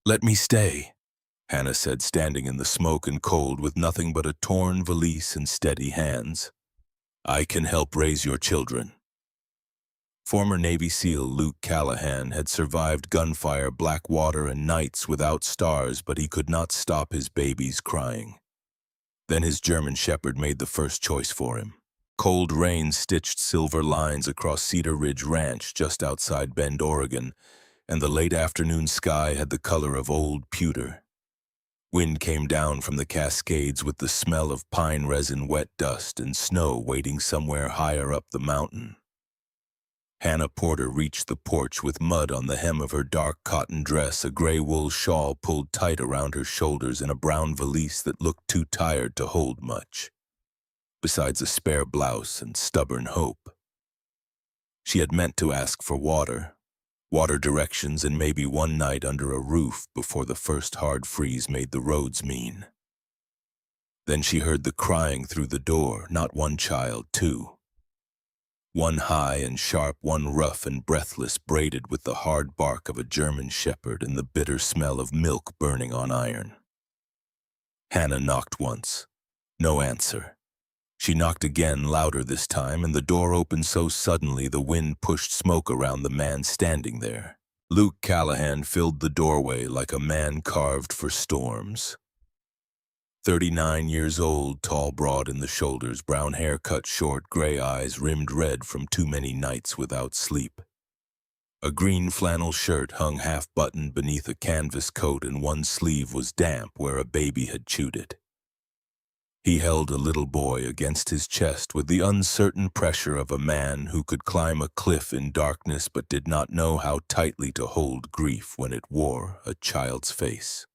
Let me stay, Hannah said, standing in the smoke and cold with nothing but a torn valise and steady hands. I can help raise your children. Former Navy SEAL Luke Callahan had survived gunfire, black water, and nights without stars, but he could not stop his babies crying. Then his German Shepherd made the first choice for him. Cold rain stitched silver lines across Cedar Ridge Ranch just outside Bend, Oregon, and the late afternoon sky had the color of old pewter. Wind came down from the Cascades with the smell of pine resin, wet dust, and snow waiting somewhere higher up the mountain. Hannah Porter reached the porch with mud on the hem of her dark cotton dress, a gray wool shawl pulled tight around her shoulders, and a brown valise that looked too tired to hold much, besides a spare blouse and stubborn hope. She had meant to ask for water directions, and maybe one night under a roof before the first hard freeze made the roads mean. Then she heard the crying through the door, not one child, two. One high and sharp, one rough and breathless, braided with the hard bark of a German Shepherd and the bitter smell of milk burning on iron. Hannah knocked once. No answer. She knocked again, louder this time, and the door opened so suddenly the wind pushed smoke around the man standing there. Luke Callahan filled the doorway like a man carved for storms. 39 years old, tall, broad in the shoulders, brown hair cut short, gray eyes rimmed red from too many nights without sleep. A green flannel shirt hung half-buttoned beneath a canvas coat, and one sleeve was damp where a baby had chewed it. He held a little boy against his chest with the uncertain pressure of a man who could climb a cliff in darkness but did not know how tightly to hold grief when it wore a child's face.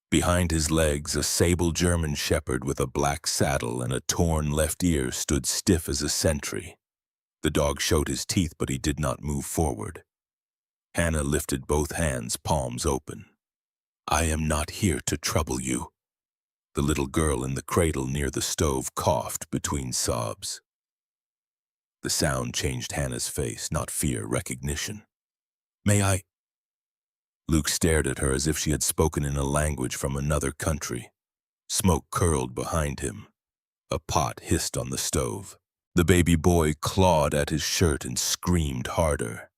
Behind his legs, a sable German Shepherd with a black saddle and a torn left ear stood stiff as a sentry. The dog showed his teeth, but he did not move forward. Hannah lifted both hands, palms open. I am not here to trouble you. The little girl in the cradle near the stove coughed between sobs. The sound changed Hannah's face, not fear, recognition. May I? Luke stared at her as if she had spoken in a language from another country. Smoke curled behind him. A pot hissed on the stove. The baby boy clawed at his shirt and screamed harder.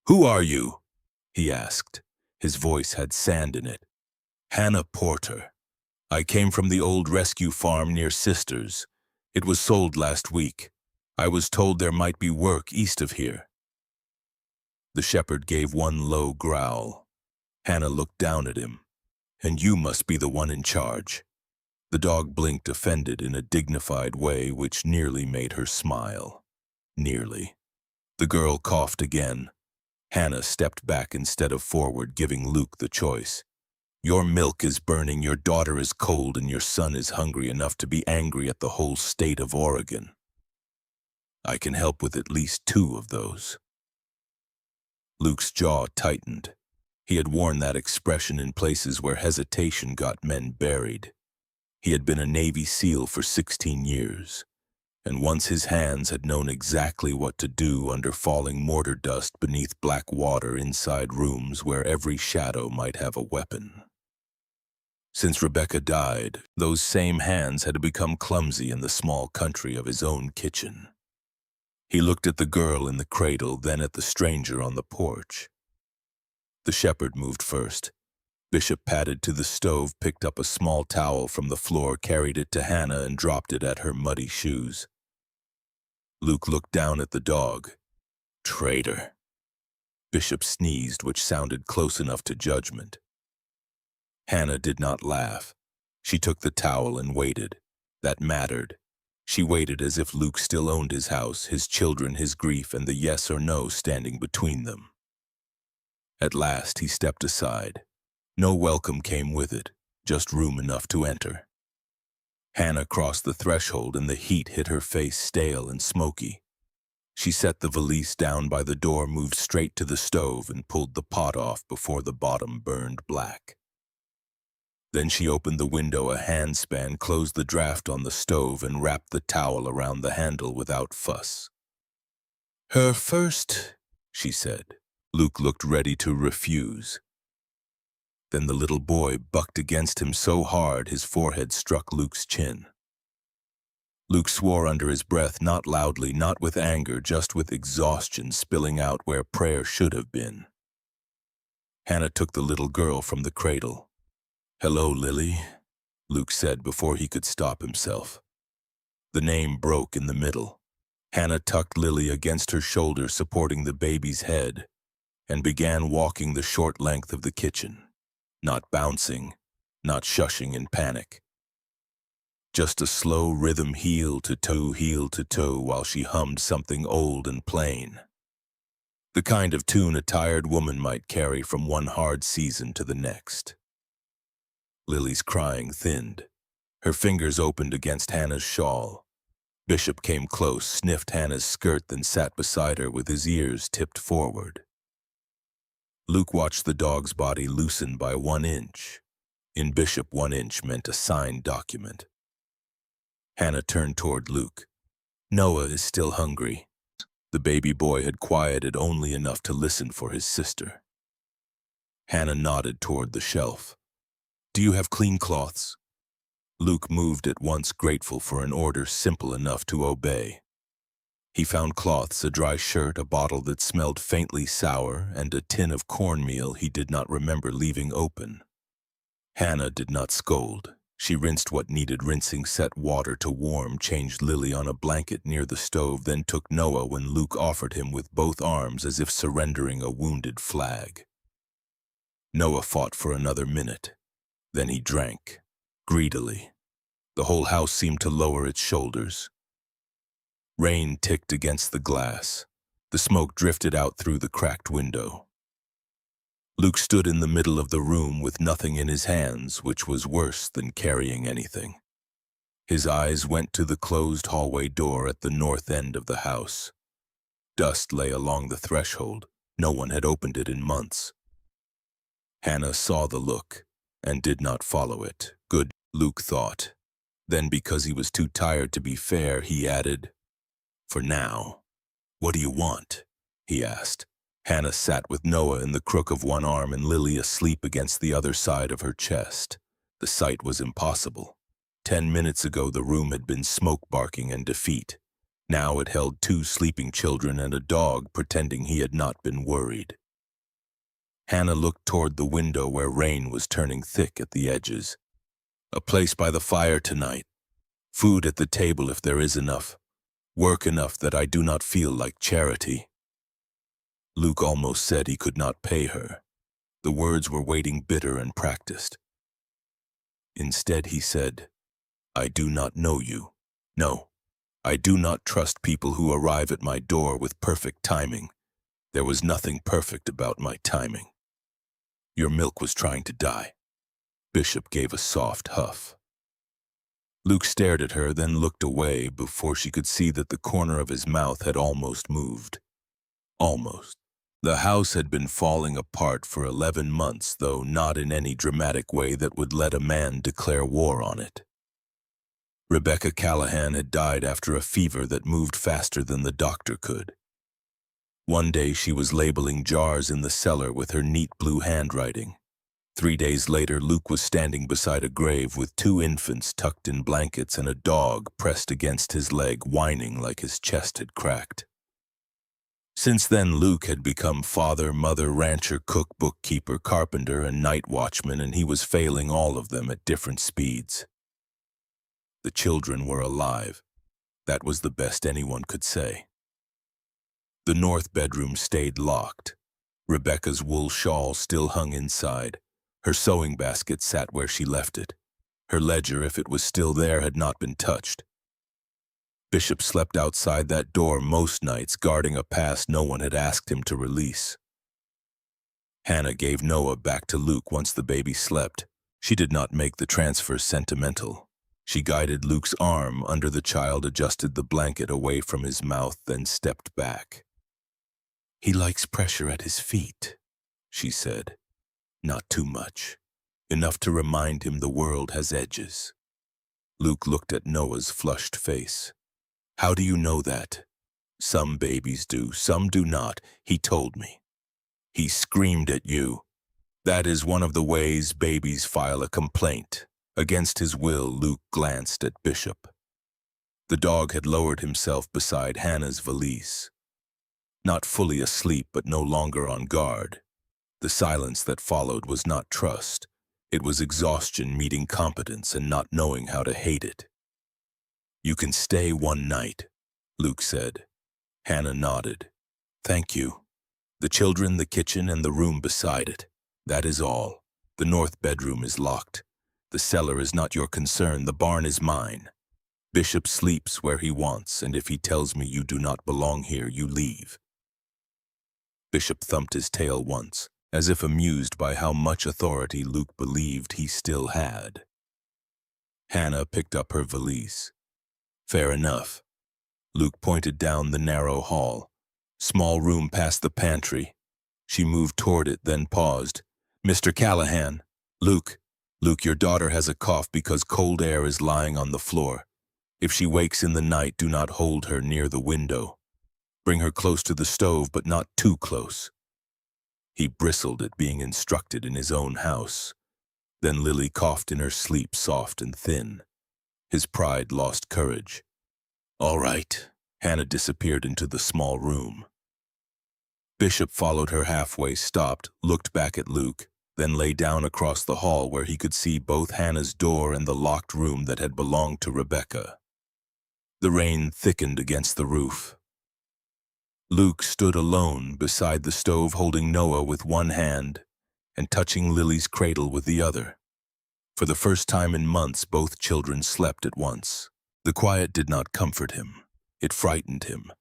Who are you? He asked. His voice had sand in it. Hannah Porter. I came from the old rescue farm near Sisters. It was sold last week. I was told there might be work east of here. The shepherd gave one low growl. Hannah looked down at him. And you must be the one in charge. The dog blinked, offended in a dignified way which nearly made her smile. Nearly. The girl coughed again. Hannah stepped back instead of forward, giving Luke the choice. Your milk is burning, your daughter is cold, and your son is hungry enough to be angry at the whole state of Oregon. I can help with at least two of those. Luke's jaw tightened. He had worn that expression in places where hesitation got men buried. He had been a Navy SEAL for 16 years, and once his hands had known exactly what to do under falling mortar dust beneath black water inside rooms where every shadow might have a weapon. Since Rebecca died, those same hands had become clumsy in the small country of his own kitchen. He looked at the girl in the cradle, then at the stranger on the porch. The shepherd moved first. Bishop padded to the stove, picked up a small towel from the floor, carried it to Hannah, and dropped it at her muddy shoes. Luke looked down at the dog. Traitor. Bishop sneezed, which sounded close enough to judgment. Hannah did not laugh. She took the towel and waited. That mattered. She waited as if Luke still owned his house, his children, his grief, and the yes or no standing between them. At last he stepped aside. No welcome came with it, just room enough to enter. Hannah crossed the threshold and the heat hit her face, stale and smoky. She set the valise down by the door, moved straight to the stove, and pulled the pot off before the bottom burned black. Then she opened the window a handspan, closed the draft on the stove, and wrapped the towel around the handle without fuss. Her first, she said. Luke looked ready to refuse. Then the little boy bucked against him so hard his forehead struck Luke's chin. Luke swore under his breath, not loudly, not with anger, just with exhaustion spilling out where prayer should have been. Hannah took the little girl from the cradle. "Hello, Lily," Luke said before he could stop himself. The name broke in the middle. Hannah tucked Lily against her shoulder, supporting the baby's head, and began walking the short length of the kitchen, not bouncing, not shushing in panic. Just a slow rhythm, heel to toe, while she hummed something old and plain. The kind of tune a tired woman might carry from one hard season to the next. Lily's crying thinned. Her fingers opened against Hannah's shawl. Bishop came close, sniffed Hannah's skirt, then sat beside her with his ears tipped forward. Luke watched the dog's body loosen by 1 inch. In Bishop, 1 inch meant a signed document. Hannah turned toward Luke. "Noah is still hungry." The baby boy had quieted only enough to listen for his sister. Hannah nodded toward the shelf. "Do you have clean cloths?" Luke moved at once, grateful for an order simple enough to obey. He found cloths, a dry shirt, a bottle that smelled faintly sour, and a tin of cornmeal he did not remember leaving open. Hannah did not scold. She rinsed what needed rinsing, set water to warm, changed Lily on a blanket near the stove, then took Noah when Luke offered him with both arms as if surrendering a wounded flag. Noah fought for another minute. Then he drank, greedily. The whole house seemed to lower its shoulders. Rain ticked against the glass. The smoke drifted out through the cracked window. Luke stood in the middle of the room with nothing in his hands, which was worse than carrying anything. His eyes went to the closed hallway door at the north end of the house. Dust lay along the threshold. No one had opened it in months. Hannah saw the look and did not follow it. Good, Luke thought. Then, because he was too tired to be fair, he added, "For now, what do you want?" he asked. Hannah sat with Noah in the crook of one arm and Lily asleep against the other side of her chest. The sight was impossible. 10 minutes ago the room had been smoke barking and defeat. Now it held 2 sleeping children and a dog pretending he had not been worried. Hannah looked toward the window where rain was turning thick at the edges. "A place by the fire tonight. Food at the table if there is enough. Work enough that I do not feel like charity." Luke almost said he could not pay her. The words were waiting bitter and practiced. Instead he said, "I do not know you. No, I do not trust people who arrive at my door with perfect timing. There was nothing perfect about my timing. Your milk was trying to die." Bishop gave a soft huff. Luke stared at her, then looked away before she could see that the corner of his mouth had almost moved. Almost. The house had been falling apart for 11 months, though not in any dramatic way that would let a man declare war on it. Rebecca Callahan had died after a fever that moved faster than the doctor could. One day she was labeling jars in the cellar with her neat blue handwriting. 3 days later, Luke was standing beside a grave with 2 infants tucked in blankets and a dog pressed against his leg, whining like his chest had cracked. Since then, Luke had become father, mother, rancher, cook, bookkeeper, carpenter, and night watchman, and he was failing all of them at different speeds. The children were alive. That was the best anyone could say. The north bedroom stayed locked. Rebecca's wool shawl still hung inside. Her sewing basket sat where she left it. Her ledger, if it was still there, had not been touched. Bishop slept outside that door most nights, guarding a past no one had asked him to release. Hannah gave Noah back to Luke once the baby slept. She did not make the transfer sentimental. She guided Luke's arm under the child, adjusted the blanket away from his mouth, then stepped back. "He likes pressure at his feet," she said. "Not too much. Enough to remind him the world has edges." Luke looked at Noah's flushed face. "How do you know that?" "Some babies do, some do not. He told me." "He screamed at you." That is one of the ways babies file a complaint. Against his will, Luke glanced at Bishop. The dog had lowered himself beside Hannah's valise. Not fully asleep, but no longer on guard. The silence that followed was not trust. It was exhaustion meeting competence and not knowing how to hate it. "You can stay one night," Luke said. Hannah nodded. "Thank you. The children, the kitchen, and the room beside it. That is all. The north bedroom is locked. The cellar is not your concern. The barn is mine. Bishop sleeps where he wants, and if he tells me you do not belong here, you leave." Bishop thumped his tail once, as if amused by how much authority Luke believed he still had. Hannah picked up her valise. "Fair enough." Luke pointed down the narrow hall. Small room past the pantry. She moved toward it, then paused. "Mr. Callahan." "Luke, your daughter has a cough because cold air is lying on the floor. If she wakes in the night, do not hold her near the window. Bring her close to the stove, but not too close." He bristled at being instructed in his own house. Then Lily coughed in her sleep, soft and thin. His pride lost courage. "All right." Hannah disappeared into the small room. Bishop followed her halfway, stopped, looked back at Luke, then lay down across the hall where he could see both Hannah's door and the locked room that had belonged to Rebecca. The rain thickened against the roof. Luke stood alone beside the stove, holding Noah with one hand and touching Lily's cradle with the other. For the first time in months, both children slept at once. The quiet did not comfort him. It frightened him,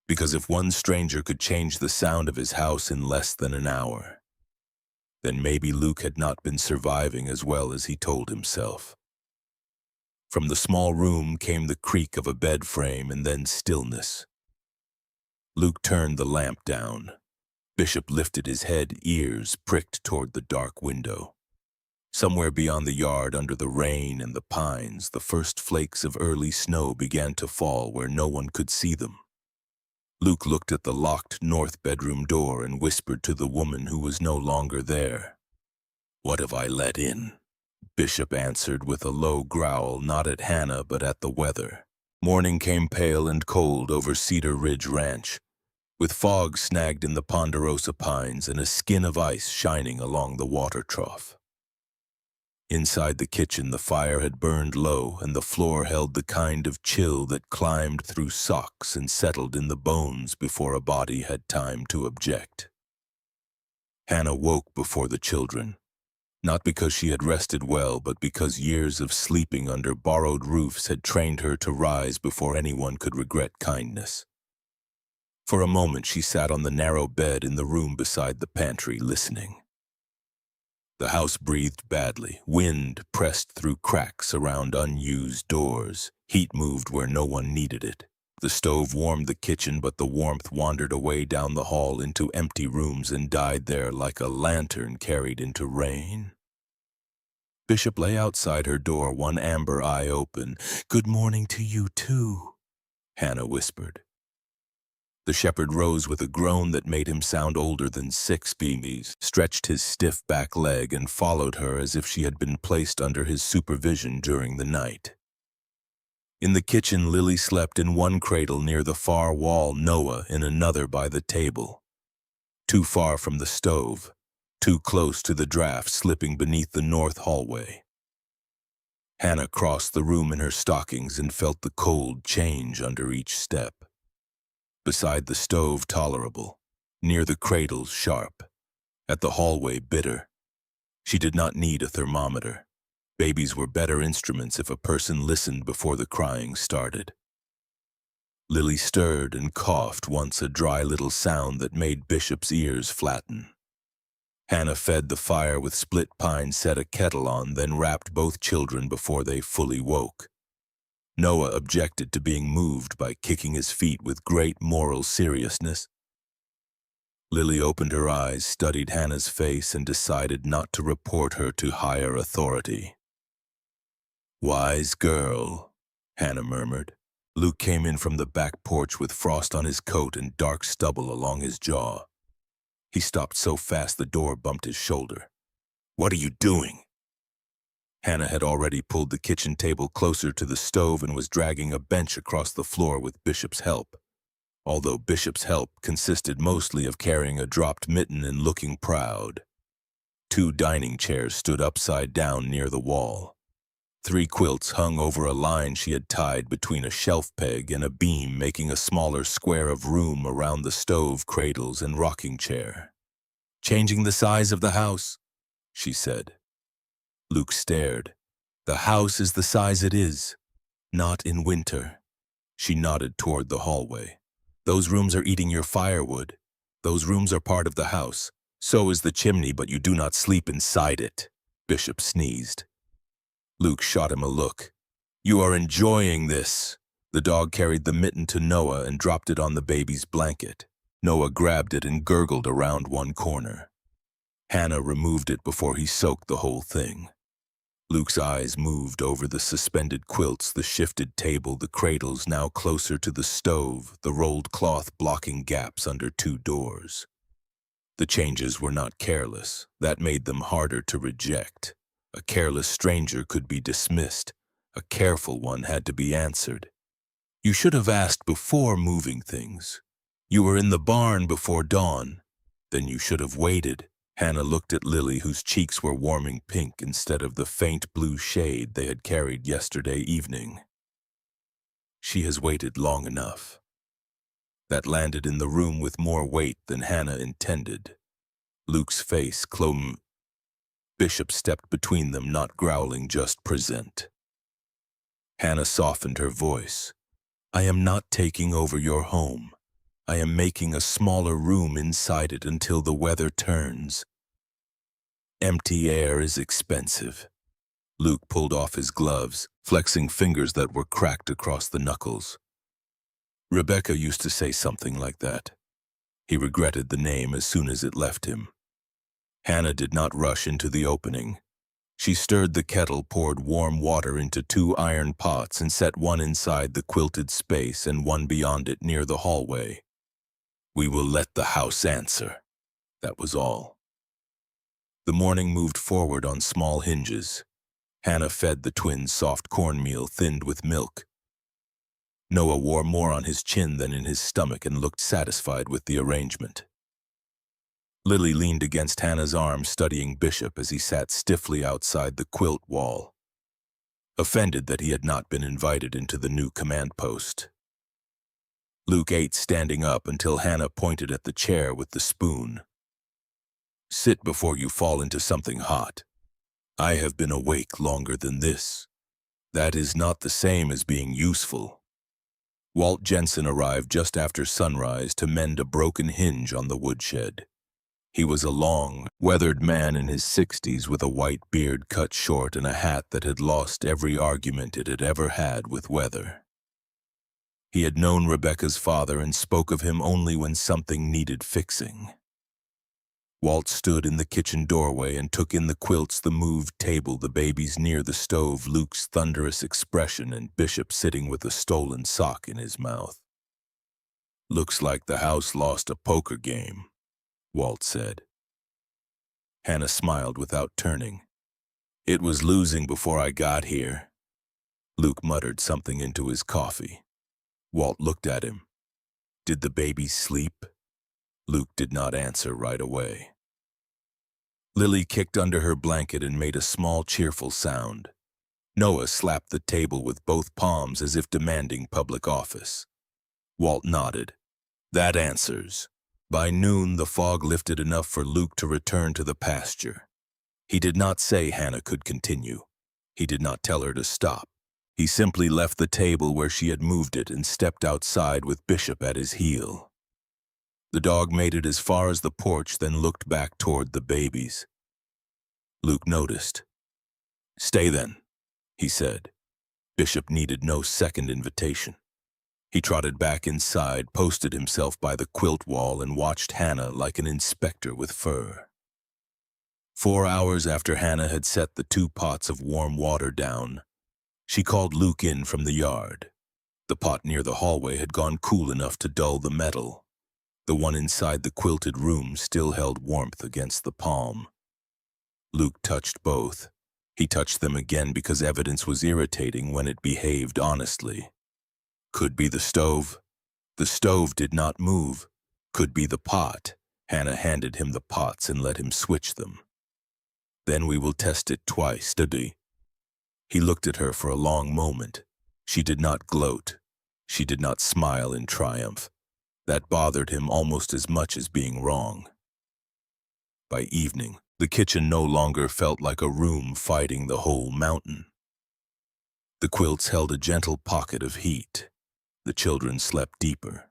because if one stranger could change the sound of his house in less than an hour, then maybe Luke had not been surviving as well as he told himself. From the small room came the creak of a bed frame and then stillness. Luke turned the lamp down. Bishop lifted his head, ears pricked toward the dark window. Somewhere beyond the yard, under the rain and the pines, the first flakes of early snow began to fall where no one could see them. Luke looked at the locked north bedroom door and whispered to the woman who was no longer there. "What have I let in?" Bishop answered with a low growl, not at Hannah but at the weather. Morning came pale and cold over Cedar Ridge Ranch, with fog snagged in the ponderosa pines and a skin of ice shining along the water trough. Inside the kitchen, the fire had burned low, and the floor held the kind of chill that climbed through socks and settled in the bones before a body had time to object. Hannah woke before the children, not because she had rested well, but because years of sleeping under borrowed roofs had trained her to rise before anyone could regret kindness. For a moment she sat on the narrow bed in the room beside the pantry, listening. The house breathed badly. Wind pressed through cracks around unused doors. Heat moved where no one needed it. The stove warmed the kitchen, but the warmth wandered away down the hall into empty rooms and died there like a lantern carried into rain. Bishop lay outside her door, one amber eye open. "Good morning to you, too," Hannah whispered. The shepherd rose with a groan that made him sound older than 6 beamies, stretched his stiff back leg, and followed her as if she had been placed under his supervision during the night. In the kitchen, Lily slept in one cradle near the far wall, Noah in another by the table. Too far from the stove, too close to the draft slipping beneath the north hallway. Hannah crossed the room in her stockings and felt the cold change under each step. Beside the stove, tolerable. Near the cradles, sharp. At the hallway, bitter. She did not need a thermometer. Babies were better instruments if a person listened before the crying started. Lily stirred and coughed once, a dry little sound that made Bishop's ears flatten. Hannah fed the fire with split pine, set a kettle on, then wrapped both children before they fully woke. Noah objected to being moved by kicking his feet with great moral seriousness. Lily opened her eyes, studied Hannah's face, and decided not to report her to higher authority. "Wise girl," Hannah murmured. Luke came in from the back porch with frost on his coat and dark stubble along his jaw. He stopped so fast the door bumped his shoulder. What are you doing? Hannah had already pulled the kitchen table closer to the stove and was dragging a bench across the floor with Bishop's help. Although Bishop's help consisted mostly of carrying a dropped mitten and looking proud. 2 dining chairs stood upside down near the wall. 3 quilts hung over a line she had tied between a shelf peg and a beam, making a smaller square of room around the stove, cradles, and rocking chair. "Changing the size of the house," she said. Luke stared. "The house is the size it is. Not in winter." She nodded toward the hallway. "Those rooms are eating your firewood. Those rooms are part of the house. So is the chimney, but you do not sleep inside it." Bishop sneezed. Luke shot him a look. "You are enjoying this." The dog carried the mitten to Noah and dropped it on the baby's blanket. Noah grabbed it and gurgled around one corner. Hannah removed it before he soaked the whole thing. Luke's eyes moved over the suspended quilts, the shifted table, the cradles now closer to the stove, the rolled cloth blocking gaps under 2 doors. The changes were not careless. That made them harder to reject. A careless stranger could be dismissed. A careful one had to be answered. "You should have asked before moving things. You were in the barn before dawn. Then you should have waited." Hannah looked at Lily, whose cheeks were warming pink instead of the faint blue shade they had carried yesterday evening. "She has waited long enough." That landed in the room with more weight than Hannah intended. Luke's face clomb. Bishop stepped between them, not growling, just present. Hannah softened her voice. "I am not taking over your home. I am making a smaller room inside it until the weather turns. Empty air is expensive." Luke pulled off his gloves, flexing fingers that were cracked across the knuckles. Rebecca used to say something like that. He regretted the name as soon as it left him. Hannah did not rush into the opening. She stirred the kettle, poured warm water into 2 iron pots, and set one inside the quilted space and one beyond it near the hallway. "We will let the house answer." That was all. The morning moved forward on small hinges. Hannah fed the twins soft cornmeal thinned with milk. Noah wore more on his chin than in his stomach and looked satisfied with the arrangement. Lily leaned against Hannah's arm, studying Bishop as he sat stiffly outside the quilt wall, offended that he had not been invited into the new command post. Luke ate standing up until Hannah pointed at the chair with the spoon. "Sit before you fall into something hot. I have been awake longer than this. That is not the same as being useful." Walt Jensen arrived just after sunrise to mend a broken hinge on the woodshed. He was a long, weathered man in his 60s with a white beard cut short and a hat that had lost every argument it had ever had with weather. He had known Rebecca's father and spoke of him only when something needed fixing. Walt stood in the kitchen doorway and took in the quilts, the moved table, the babies near the stove, Luke's thunderous expression, and Bishop sitting with a stolen sock in his mouth. "Looks like the house lost a poker game," Walt said. Hannah smiled without turning. "It was losing before I got here." Luke muttered something into his coffee. Walt looked at him. "Did the baby sleep?" Luke did not answer right away. Lily kicked under her blanket and made a small, cheerful sound. Noah slapped the table with both palms as if demanding public office. Walt nodded. "That answers." By noon, the fog lifted enough for Luke to return to the pasture. He did not say Hannah could continue. He did not tell her to stop. He simply left the table where she had moved it and stepped outside with Bishop at his heel. The dog made it as far as the porch, then looked back toward the babies. Luke noticed. "Stay then," he said. Bishop needed no second invitation. He trotted back inside, posted himself by the quilt wall, and watched Hannah like an inspector with fur. 4 hours after Hannah had set the 2 pots of warm water down, she called Luke in from the yard. The pot near the hallway had gone cool enough to dull the metal. The one inside the quilted room still held warmth against the palm. Luke touched both. He touched them again because evidence was irritating when it behaved honestly. Could be the stove. The stove did not move. Could be the pot. Hannah handed him the pots and let him switch them. Then we will test it twice, Daddy. He looked at her for a long moment. She did not gloat. She did not smile in triumph. That bothered him almost as much as being wrong. By evening, the kitchen no longer felt like a room fighting the whole mountain. The quilts held a gentle pocket of heat. The children slept deeper.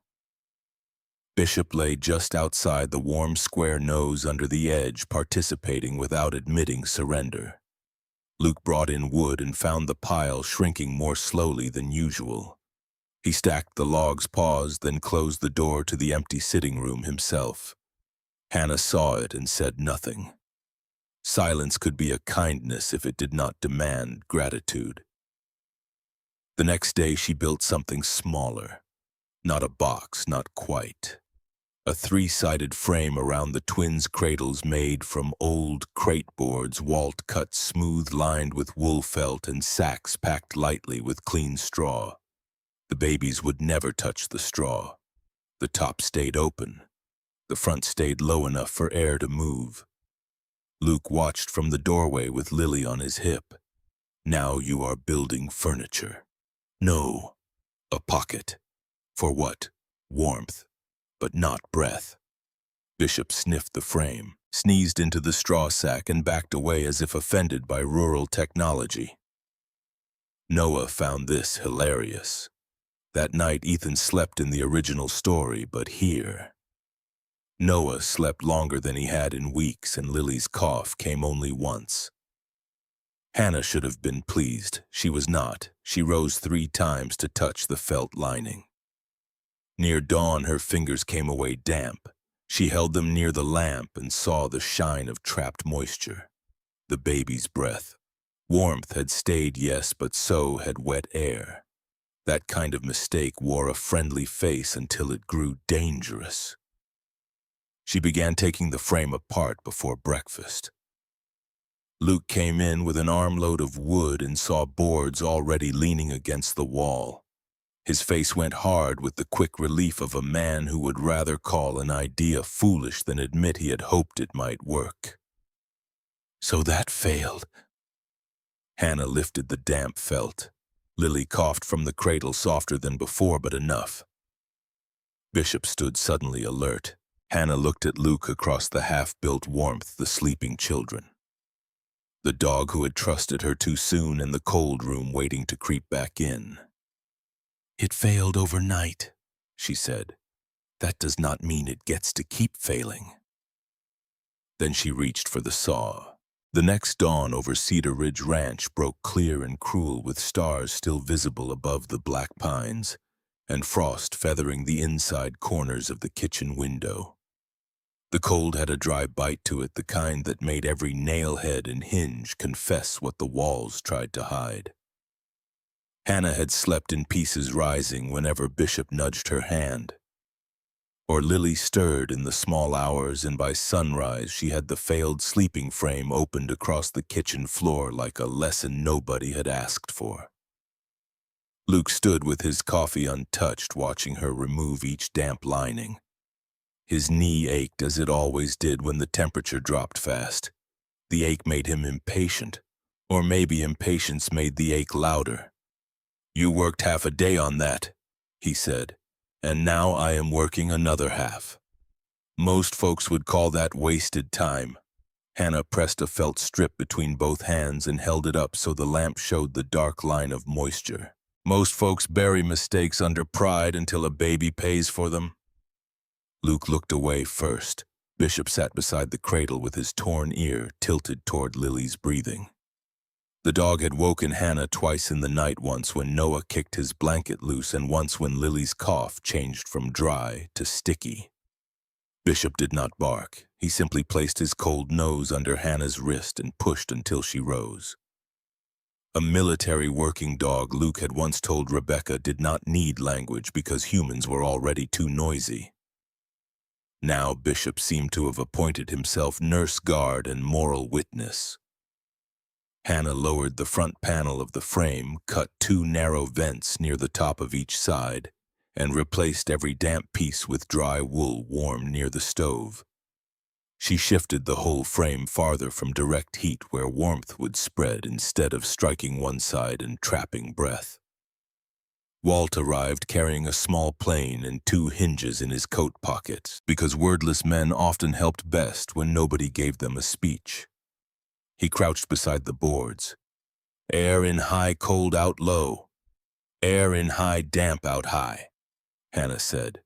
Bishop lay just outside the warm square nose under the edge, participating without admitting surrender. Luke brought in wood and found the pile shrinking more slowly than usual. He stacked the logs, paused, then closed the door to the empty sitting room himself. Hannah saw it and said nothing. Silence could be a kindness if it did not demand gratitude. The next day she built something smaller. Not a box, not quite. A three-sided frame around the twins' cradles made from old crate boards, walt cut smooth, lined with wool felt, and sacks packed lightly with clean straw. The babies would never touch the straw. The top stayed open. The front stayed low enough for air to move. Luke watched from the doorway with Lily on his hip. Now you are building furniture. No, a pocket. For what? Warmth, but not breath. Bishop sniffed the frame, sneezed into the straw sack, and backed away as if offended by rural technology. Noah found this hilarious. That night Ethan slept in the original story, but here. Noah slept longer than he had in weeks, and Lily's cough came only once. Hannah should have been pleased. She was not. She rose 3 times to touch the felt lining. Near dawn, her fingers came away damp. She held them near the lamp and saw the shine of trapped moisture. The baby's breath. Warmth had stayed, yes, but so had wet air. That kind of mistake wore a friendly face until it grew dangerous. She began taking the frame apart before breakfast. Luke came in with an armload of wood and saw boards already leaning against the wall. His face went hard with the quick relief of a man who would rather call an idea foolish than admit he had hoped it might work. So that failed. Hannah lifted the damp felt. Lily coughed from the cradle softer than before, but enough. Bishop stood suddenly alert. Hannah looked at Luke across the half-built warmth, the sleeping children. The dog who had trusted her too soon in the cold room waiting to creep back in. It failed overnight, she said. That does not mean it gets to keep failing. Then she reached for the saw. The next dawn over Cedar Ridge Ranch broke clear and cruel, with stars still visible above the black pines, and frost feathering the inside corners of the kitchen window. The cold had a dry bite to it, the kind that made every nail head and hinge confess what the walls tried to hide. Hannah had slept in pieces, rising whenever Bishop nudged her hand. Or Lily stirred in the small hours, and by sunrise she had the failed sleeping frame opened across the kitchen floor like a lesson nobody had asked for. Luke stood with his coffee untouched, watching her remove each damp lining. His knee ached as it always did when the temperature dropped fast. The ache made him impatient, or maybe impatience made the ache louder. You worked half a day on that, he said. And now I am working another half. Most folks would call that wasted time. Hannah pressed a felt strip between both hands and held it up so the lamp showed the dark line of moisture. Most folks bury mistakes under pride until a baby pays for them. Luke looked away first. Bishop sat beside the cradle with his torn ear tilted toward Lily's breathing. The dog had woken Hannah twice in the night, once when Noah kicked his blanket loose and once when Lily's cough changed from dry to sticky. Bishop did not bark. He simply placed his cold nose under Hannah's wrist and pushed until she rose. A military working dog, Luke had once told Rebecca, did not need language because humans were already too noisy. Now Bishop seemed to have appointed himself nurse guard and moral witness. Hannah lowered the front panel of the frame, cut 2 narrow vents near the top of each side, and replaced every damp piece with dry wool warm near the stove. She shifted the whole frame farther from direct heat where warmth would spread instead of striking one side and trapping breath. Walt arrived carrying a small plane and 2 hinges in his coat pockets, because wordless men often helped best when nobody gave them a speech. He crouched beside the boards. Air in high, cold out low. Air in high, damp out high, Hannah said.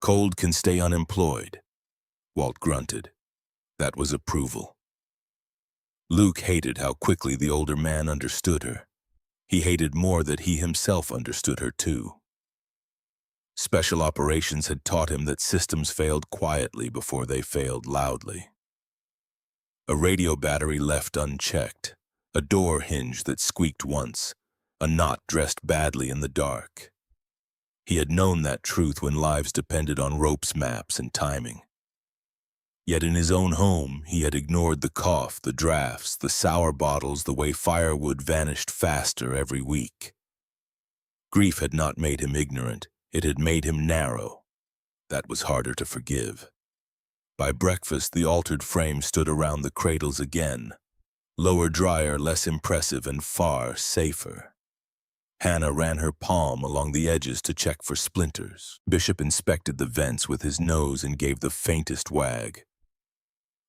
Cold can stay unemployed. Walt grunted. That was approval. Luke hated how quickly the older man understood her. He hated more that he himself understood her too. Special operations had taught him that systems failed quietly before they failed loudly. A radio battery left unchecked, a door hinge that squeaked once, a knot dressed badly in the dark. He had known that truth when lives depended on ropes, maps, and timing. Yet in his own home, he had ignored the cough, the drafts, the sour bottles, the way firewood vanished faster every week. Grief had not made him ignorant, it had made him narrow. That was harder to forgive. By breakfast, the altered frame stood around the cradles again, lower, drier, less impressive, and far safer. Hannah ran her palm along the edges to check for splinters. Bishop inspected the vents with his nose and gave the faintest wag.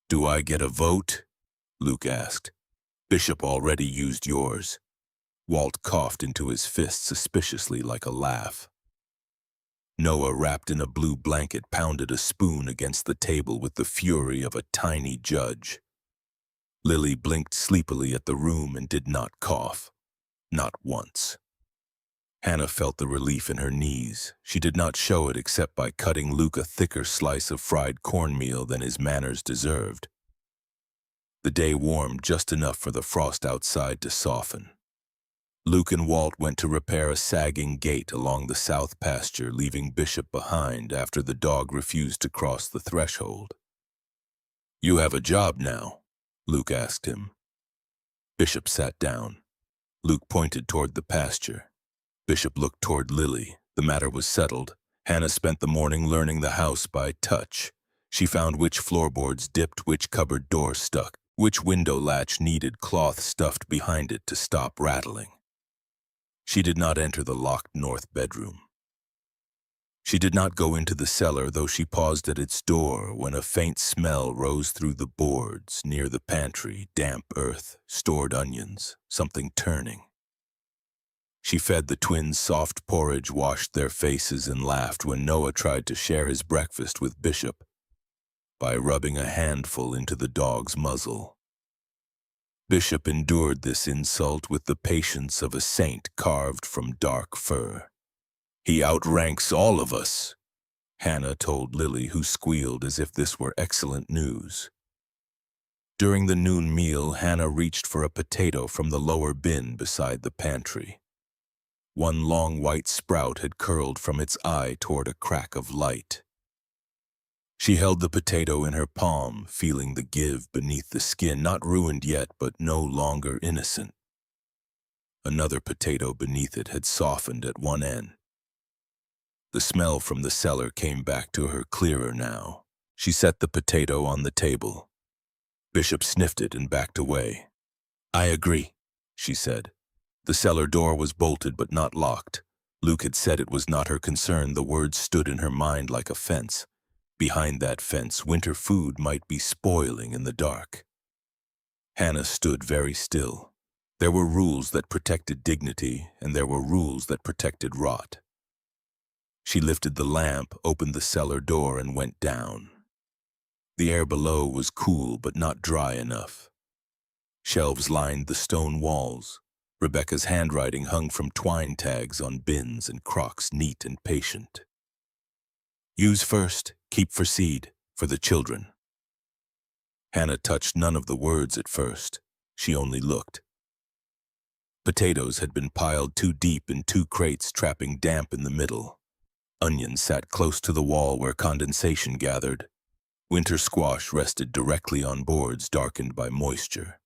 "Do I get a vote?" Luke asked. "Bishop already used yours." Walt coughed into his fist suspiciously like a laugh. Noah, wrapped in a blue blanket, pounded a spoon against the table with the fury of a tiny judge. Lily blinked sleepily at the room and did not cough. Not once. Hannah felt the relief in her knees. She did not show it except by cutting Luke a thicker slice of fried cornmeal than his manners deserved. The day warmed just enough for the frost outside to soften. Luke and Walt went to repair a sagging gate along the south pasture, leaving Bishop behind after the dog refused to cross the threshold. "You have a job now?" Luke asked him. Bishop sat down. Luke pointed toward the pasture. Bishop looked toward Lily. The matter was settled. Hannah spent the morning learning the house by touch. She found which floorboards dipped, which cupboard door stuck, which window latch needed cloth stuffed behind it to stop rattling. She did not enter the locked north bedroom. She did not go into the cellar, though she paused at its door when a faint smell rose through the boards near the pantry, damp earth, stored onions, something turning. She fed the twins soft porridge, washed their faces, and laughed when Noah tried to share his breakfast with Bishop by rubbing a handful into the dog's muzzle. Bishop endured this insult with the patience of a saint carved from dark fir. "He outranks all of us," Hannah told Lily, who squealed as if this were excellent news. During the noon meal, Hannah reached for a potato from the lower bin beside the pantry. One long white sprout had curled from its eye toward a crack of light. She held the potato in her palm, feeling the give beneath the skin, not ruined yet, but no longer innocent. Another potato beneath it had softened at one end. The smell from the cellar came back to her clearer now. She set the potato on the table. Bishop sniffed it and backed away. "I agree," she said. The cellar door was bolted but not locked. Luke had said it was not her concern. The words stood in her mind like a fence. Behind that fence, winter food might be spoiling in the dark. Hannah stood very still. There were rules that protected dignity, and there were rules that protected rot. She lifted the lamp, opened the cellar door, and went down. The air below was cool but not dry enough. Shelves lined the stone walls. Rebecca's handwriting hung from twine tags on bins and crocks, neat and patient. "Use first, keep for seed, for the children." Hannah touched none of the words at first. She only looked. Potatoes had been piled too deep in 2 crates, trapping damp in the middle. Onions sat close to the wall where condensation gathered. Winter squash rested directly on boards darkened by moisture.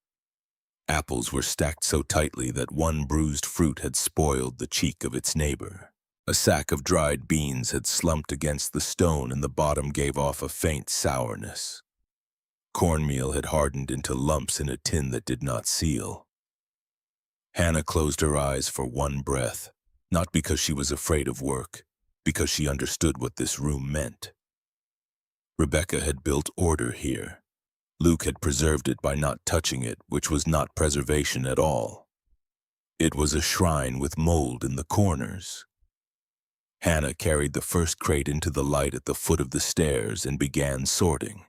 Apples were stacked so tightly that one bruised fruit had spoiled the cheek of its neighbor. A sack of dried beans had slumped against the stone and the bottom gave off a faint sourness. Cornmeal had hardened into lumps in a tin that did not seal. Hannah closed her eyes for one breath, not because she was afraid of work, because she understood what this room meant. Rebecca had built order here. Luke had preserved it by not touching it, which was not preservation at all. It was a shrine with mold in the corners. Hannah carried the first crate into the light at the foot of the stairs and began sorting.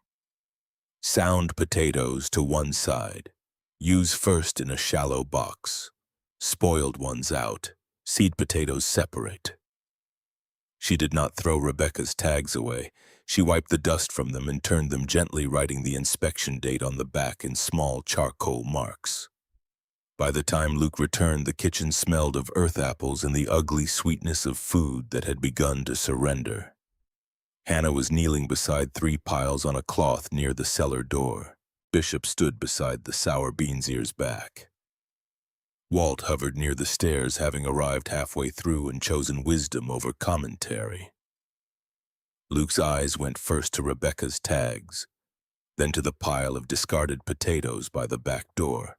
Sound potatoes to one side. Use first in a shallow box. Spoiled ones out. Seed potatoes separate. She did not throw Rebecca's tags away. She wiped the dust from them and turned them gently, writing the inspection date on the back in small charcoal marks. By the time Luke returned, the kitchen smelled of earth apples and the ugly sweetness of food that had begun to surrender. Hannah was kneeling beside 3 piles on a cloth near the cellar door. Bishop stood beside the sour beans ears back. Walt hovered near the stairs, having arrived halfway through and chosen wisdom over commentary. Luke's eyes went first to Rebecca's tags, then to the pile of discarded potatoes by the back door.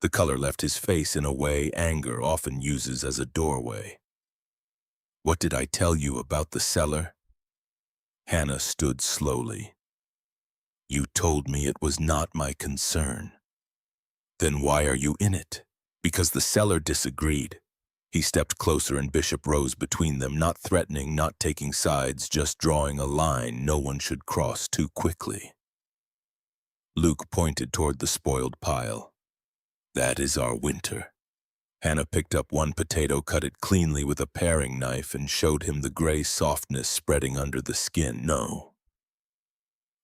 The color left his face in a way anger often uses as a doorway. "What did I tell you about the cellar?" Hannah stood slowly. "You told me it was not my concern." "Then why are you in it?" "Because the cellar disagreed." He stepped closer and Bishop rose between them, not threatening, not taking sides, just drawing a line no one should cross too quickly. Luke pointed toward the spoiled pile. "That is our winter." Hannah picked up one potato, cut it cleanly with a paring knife, and showed him the gray softness spreading under the skin. "No.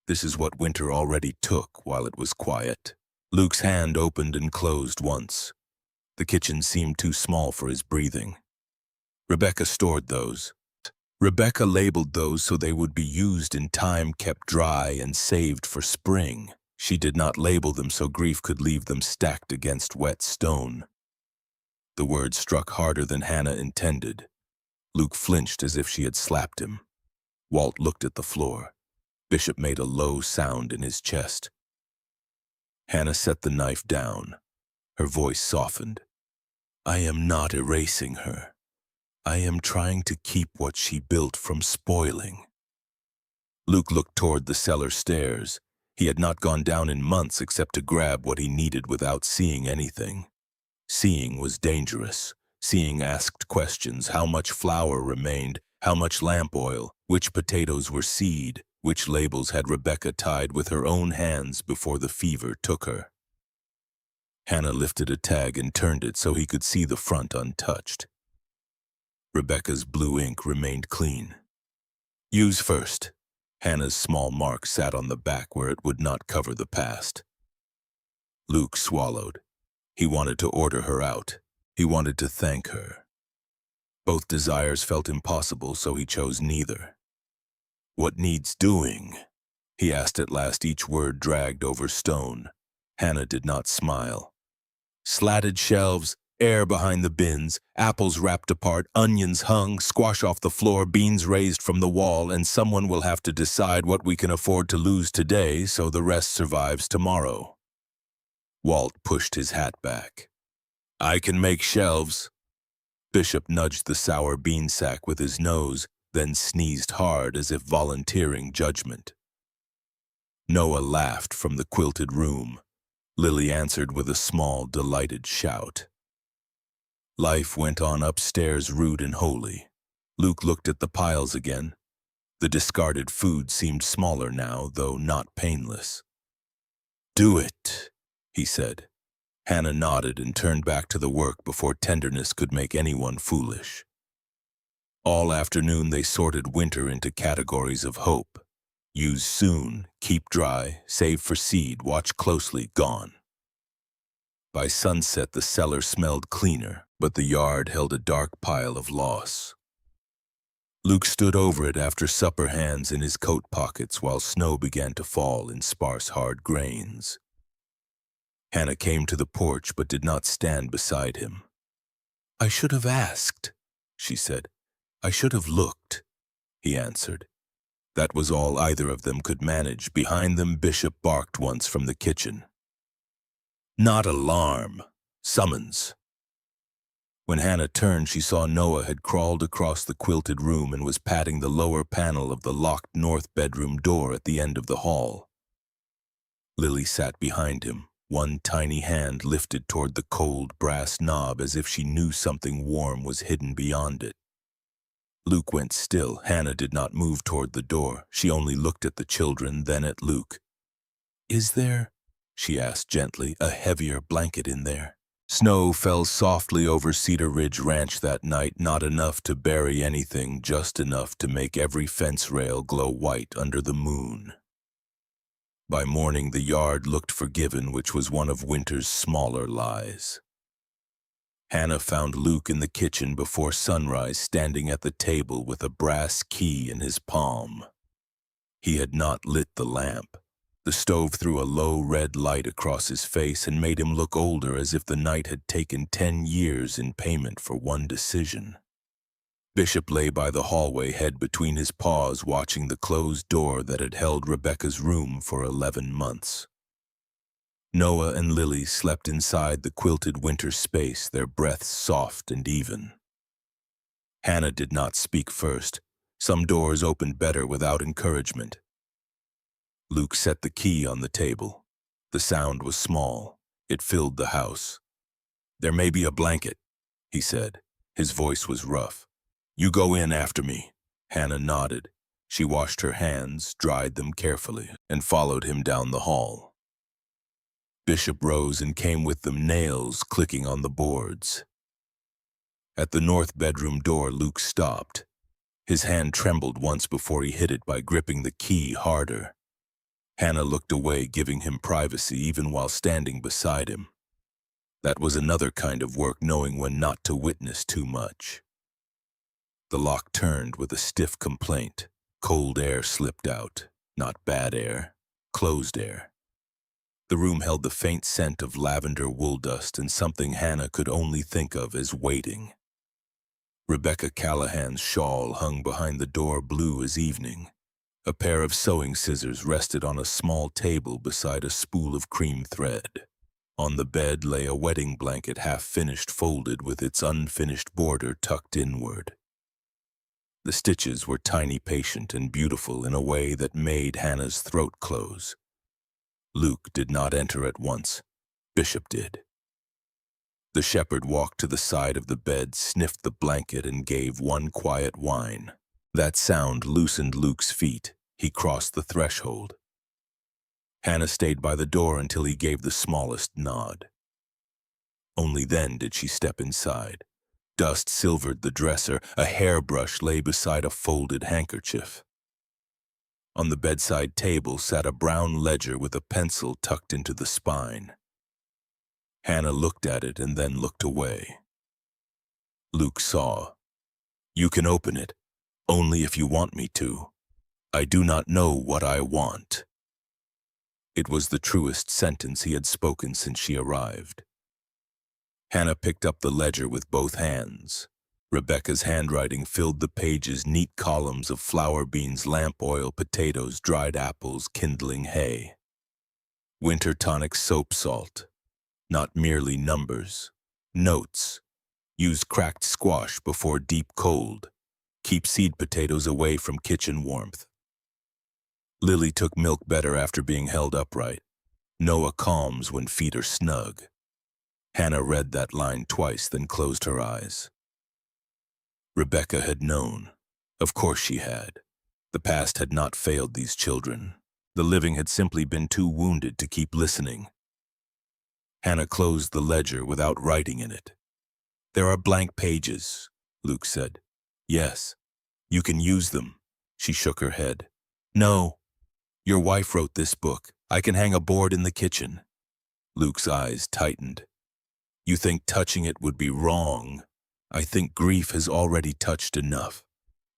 This is what winter already took while it was quiet." Luke's hand opened and closed once. The kitchen seemed too small for his breathing. "Rebecca stored those. Rebecca labeled those so they would be used in time, kept dry, and saved for spring. She did not label them so grief could leave them stacked against wet stone." The word struck harder than Hannah intended. Luke flinched as if she had slapped him. Walt looked at the floor. Bishop made a low sound in his chest. Hannah set the knife down. Her voice softened. "I am not erasing her. I am trying to keep what she built from spoiling." Luke looked toward the cellar stairs. He had not gone down in months except to grab what he needed without seeing anything. Seeing was dangerous. Seeing asked questions: how much flour remained, how much lamp oil, which potatoes were seed, which labels had Rebecca tied with her own hands before the fever took her. Hannah lifted a tag and turned it so he could see the front untouched. Rebecca's blue ink remained clean. "Use first." Hannah's small mark sat on the back where it would not cover the past. Luke swallowed. He wanted to order her out. He wanted to thank her. Both desires felt impossible, so he chose neither. "What needs doing?" he asked at last, each word dragged over stone. Hannah did not smile. "Slatted shelves, air behind the bins, apples wrapped apart, onions hung, squash off the floor, beans raised from the wall, and someone will have to decide what we can afford to lose today so the rest survives tomorrow." Walt pushed his hat back. "I can make shelves." Bishop nudged the sour bean sack with his nose, then sneezed hard as if volunteering judgment. Noah laughed from the quilted room. Lily answered with a small, delighted shout. Life went on upstairs, rude and holy. Luke looked at the piles again. The discarded food seemed smaller now, though not painless. "Do it," he said. Hannah nodded and turned back to the work before tenderness could make anyone foolish. All afternoon they sorted winter into categories of hope. Use soon, keep dry, save for seed, watch closely, gone. By sunset the cellar smelled cleaner, but the yard held a dark pile of loss. Luke stood over it after supper, hands in his coat pockets, while snow began to fall in sparse, hard grains. Hannah came to the porch but did not stand beside him. "I should have asked," she said. "I should have looked," he answered. That was all either of them could manage. Behind them, Bishop barked once from the kitchen. "Not alarm. Summons." When Hannah turned, she saw Noah had crawled across the quilted room and was patting the lower panel of the locked north bedroom door at the end of the hall. Lily sat behind him, one tiny hand lifted toward the cold brass knob as if she knew something warm was hidden beyond it. Luke went still. Hannah did not move toward the door. She only looked at the children, then at Luke. "Is there," she asked gently, "a heavier blanket in there?" Snow fell softly over Cedar Ridge Ranch that night, not enough to bury anything, just enough to make every fence rail glow white under the moon. By morning, the yard looked forgiven, which was one of winter's smaller lies. Hannah found Luke in the kitchen before sunrise, standing at the table with a brass key in his palm. He had not lit the lamp. The stove threw a low red light across his face and made him look older, as if the night had taken 10 years in payment for one decision. Bishop lay by the hallway, head between his paws, watching the closed door that had held Rebecca's room for 11 months. Noah and Lily slept inside the quilted winter space, their breaths soft and even. Hannah did not speak first. Some doors opened better without encouragement. Luke set the key on the table. The sound was small. It filled the house. "There may be a blanket," he said. His voice was rough. "You go in after me." Hannah nodded. She washed her hands, dried them carefully, and followed him down the hall. Bishop rose and came with them, nails clicking on the boards. At the north bedroom door, Luke stopped. His hand trembled once before he hit it by gripping the key harder. Hannah looked away, giving him privacy even while standing beside him. That was another kind of work, knowing when not to witness too much. The lock turned with a stiff complaint. Cold air slipped out. Not bad air, closed air. The room held the faint scent of lavender wool dust and something Hannah could only think of as waiting. Rebecca Callahan's shawl hung behind the door, blue as evening. A pair of sewing scissors rested on a small table beside a spool of cream thread. On the bed lay a wedding blanket, half-finished, folded with its unfinished border tucked inward. The stitches were tiny, patient, and beautiful in a way that made Hannah's throat close. Luke did not enter at once. Bishop did. The shepherd walked to the side of the bed, sniffed the blanket, and gave one quiet whine. That sound loosened Luke's feet. He crossed the threshold. Hannah stayed by the door until he gave the smallest nod. Only then did she step inside. Dust silvered the dresser. A hairbrush lay beside a folded handkerchief. On the bedside table sat a brown ledger with a pencil tucked into the spine. Hannah looked at it and then looked away. Luke saw. "You can open it, only if you want me to. I do not know what I want." It was the truest sentence he had spoken since she arrived. Hannah picked up the ledger with both hands. Rebecca's handwriting filled the pages, neat columns of flour beans, lamp oil, potatoes, dried apples, kindling hay. Winter tonic soap salt. Not merely numbers. Notes. Use cracked squash before deep cold. Keep seed potatoes away from kitchen warmth. Lily took milk better after being held upright. Noah calms when feet are snug. Hannah read that line twice, then closed her eyes. Rebecca had known. Of course she had. The past had not failed these children. The living had simply been too wounded to keep listening. Hannah closed the ledger without writing in it. "There are blank pages," Luke said. "Yes. You can use them." She shook her head. "No. Your wife wrote this book. I can hang a board in the kitchen." Luke's eyes tightened. "You think touching it would be wrong? I think grief has already touched enough."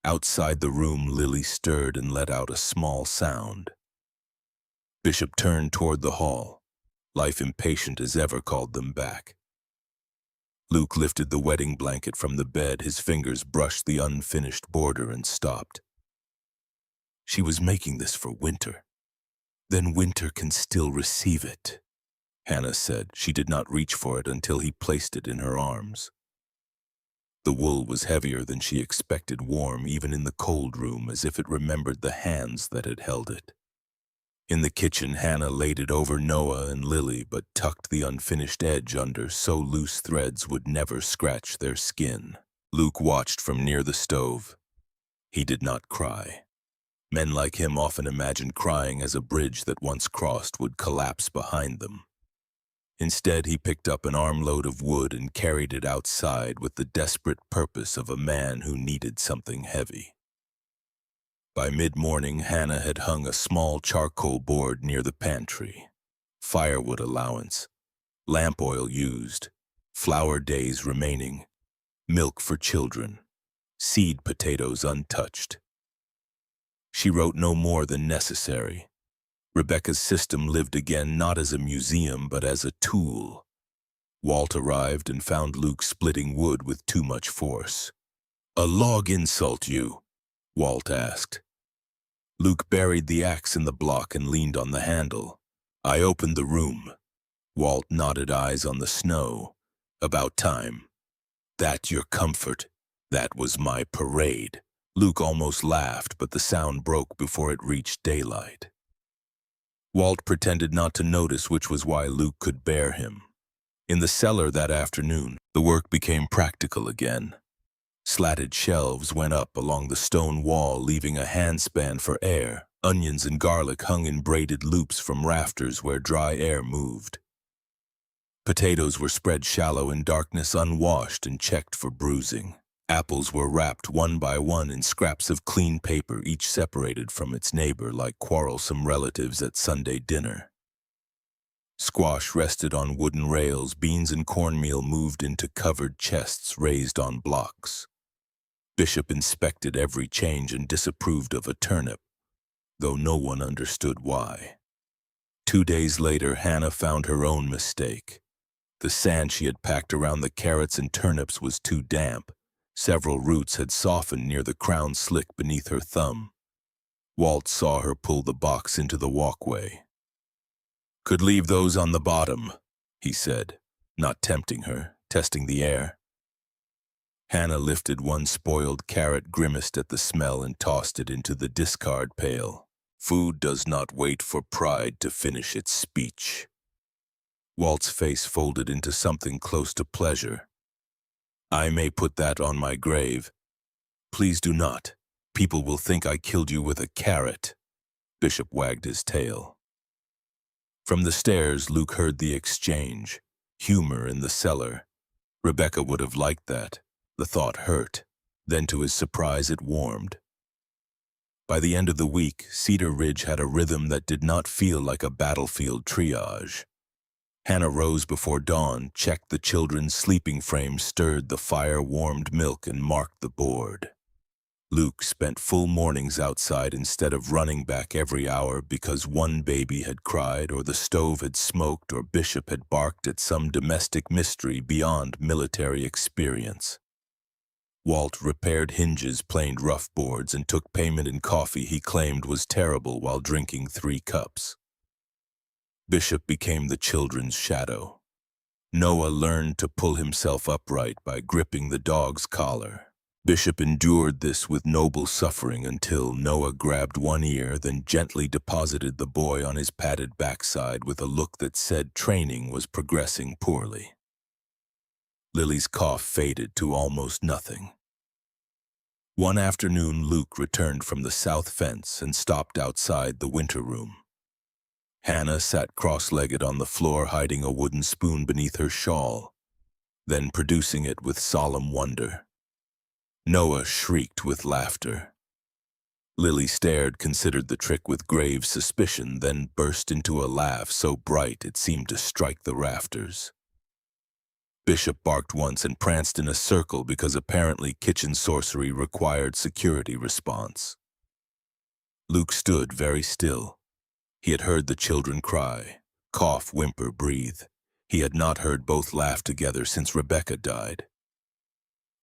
Outside the room, Lily stirred and let out a small sound. Bishop turned toward the hall. Life impatient as ever called them back. Luke lifted the wedding blanket from the bed. His fingers brushed the unfinished border and stopped. She was making this for Winter. Then Winter can still receive it, Hannah said. She did not reach for it until he placed it in her arms. The wool was heavier than she expected, warm even in the cold room, as if it remembered the hands that had held it. In the kitchen, Hannah laid it over Noah and Lily, but tucked the unfinished edge under so loose threads would never scratch their skin. Luke watched from near the stove. He did not cry. Men like him often imagined crying as a bridge that once crossed would collapse behind them. Instead, he picked up an armload of wood and carried it outside with the desperate purpose of a man who needed something heavy. By mid-morning, Hannah had hung a small charcoal board near the pantry. Firewood allowance, lamp oil used, flour days remaining, milk for children, seed potatoes untouched. She wrote no more than necessary. Rebecca's system lived again not as a museum but as a tool. Walt arrived and found Luke splitting wood with too much force. "A log insult you?" Walt asked. Luke buried the axe in the block and leaned on the handle. "I opened the room." Walt nodded, eyes on the snow. "About time." "That your comfort? That was my parade." Luke almost laughed, but the sound broke before it reached daylight. Walt pretended not to notice, which was why Luke could bear him. In the cellar that afternoon, the work became practical again. Slatted shelves went up along the stone wall, leaving a handspan for air. Onions and garlic hung in braided loops from rafters where dry air moved. Potatoes were spread shallow in darkness, unwashed and checked for bruising. Apples were wrapped one by one in scraps of clean paper, each separated from its neighbor like quarrelsome relatives at Sunday dinner. Squash rested on wooden rails. Beans and cornmeal moved into covered chests raised on blocks. Bishop inspected every change and disapproved of a turnip, though no one understood why. 2 days later, Hannah found her own mistake. The sand she had packed around the carrots and turnips was too damp. Several roots had softened near the crown slick beneath her thumb. Walt saw her pull the box into the walkway. "Could leave those on the bottom," he said, not tempting her, testing the air. Hannah lifted one spoiled carrot, grimaced at the smell, and tossed it into the discard pail. Food does not wait for pride to finish its speech. Walt's face folded into something close to pleasure. "I may put that on my grave." "Please do not. People will think I killed you with a carrot." Bishop wagged his tail. From the stairs, Luke heard the exchange. Humor in the cellar. Rebecca would have liked that. The thought hurt. Then, to his surprise, it warmed. By the end of the week, Cedar Ridge had a rhythm that did not feel like a battlefield triage. Hannah rose before dawn, checked the children's sleeping frames, stirred the fire, warmed milk, and marked the board. Luke spent full mornings outside instead of running back every hour because one baby had cried, or the stove had smoked, or Bishop had barked at some domestic mystery beyond military experience. Walt repaired hinges, planed rough boards, and took payment in coffee he claimed was terrible while drinking 3 cups. Bishop became the children's shadow. Noah learned to pull himself upright by gripping the dog's collar. Bishop endured this with noble suffering until Noah grabbed one ear, then gently deposited the boy on his padded backside with a look that said training was progressing poorly. Lily's cough faded to almost nothing. One afternoon, Luke returned from the south fence and stopped outside the winter room. Hannah sat cross-legged on the floor, hiding a wooden spoon beneath her shawl, then producing it with solemn wonder. Noah shrieked with laughter. Lily stared, considered the trick with grave suspicion, then burst into a laugh so bright it seemed to strike the rafters. Bishop barked once and pranced in a circle because apparently kitchen sorcery required security response. Luke stood very still. He had heard the children cry, cough, whimper, breathe. He had not heard both laugh together since Rebecca died.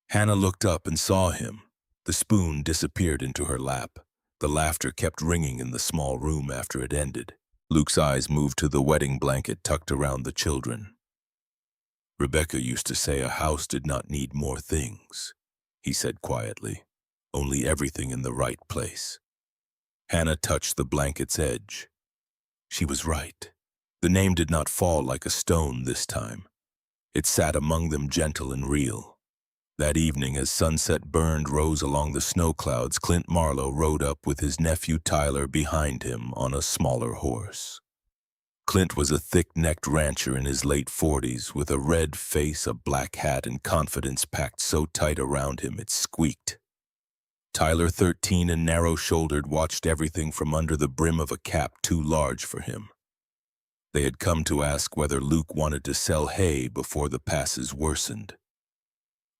Hannah looked up and saw him. The spoon disappeared into her lap. The laughter kept ringing in the small room after it ended. Luke's eyes moved to the wedding blanket tucked around the children. Rebecca used to say a house did not need more things, he said quietly, only everything in the right place. Hannah touched the blanket's edge. She was right. The name did not fall like a stone this time. It sat among them gentle and real. That evening, as sunset burned rose along the snow clouds, Clint Marlowe rode up with his nephew Tyler behind him on a smaller horse. Clint was a thick-necked rancher in his late 40s with a red face, a black hat, and confidence packed so tight around him it squeaked. Tyler, 13 and narrow-shouldered, watched everything from under the brim of a cap too large for him. They had come to ask whether Luke wanted to sell hay before the passes worsened.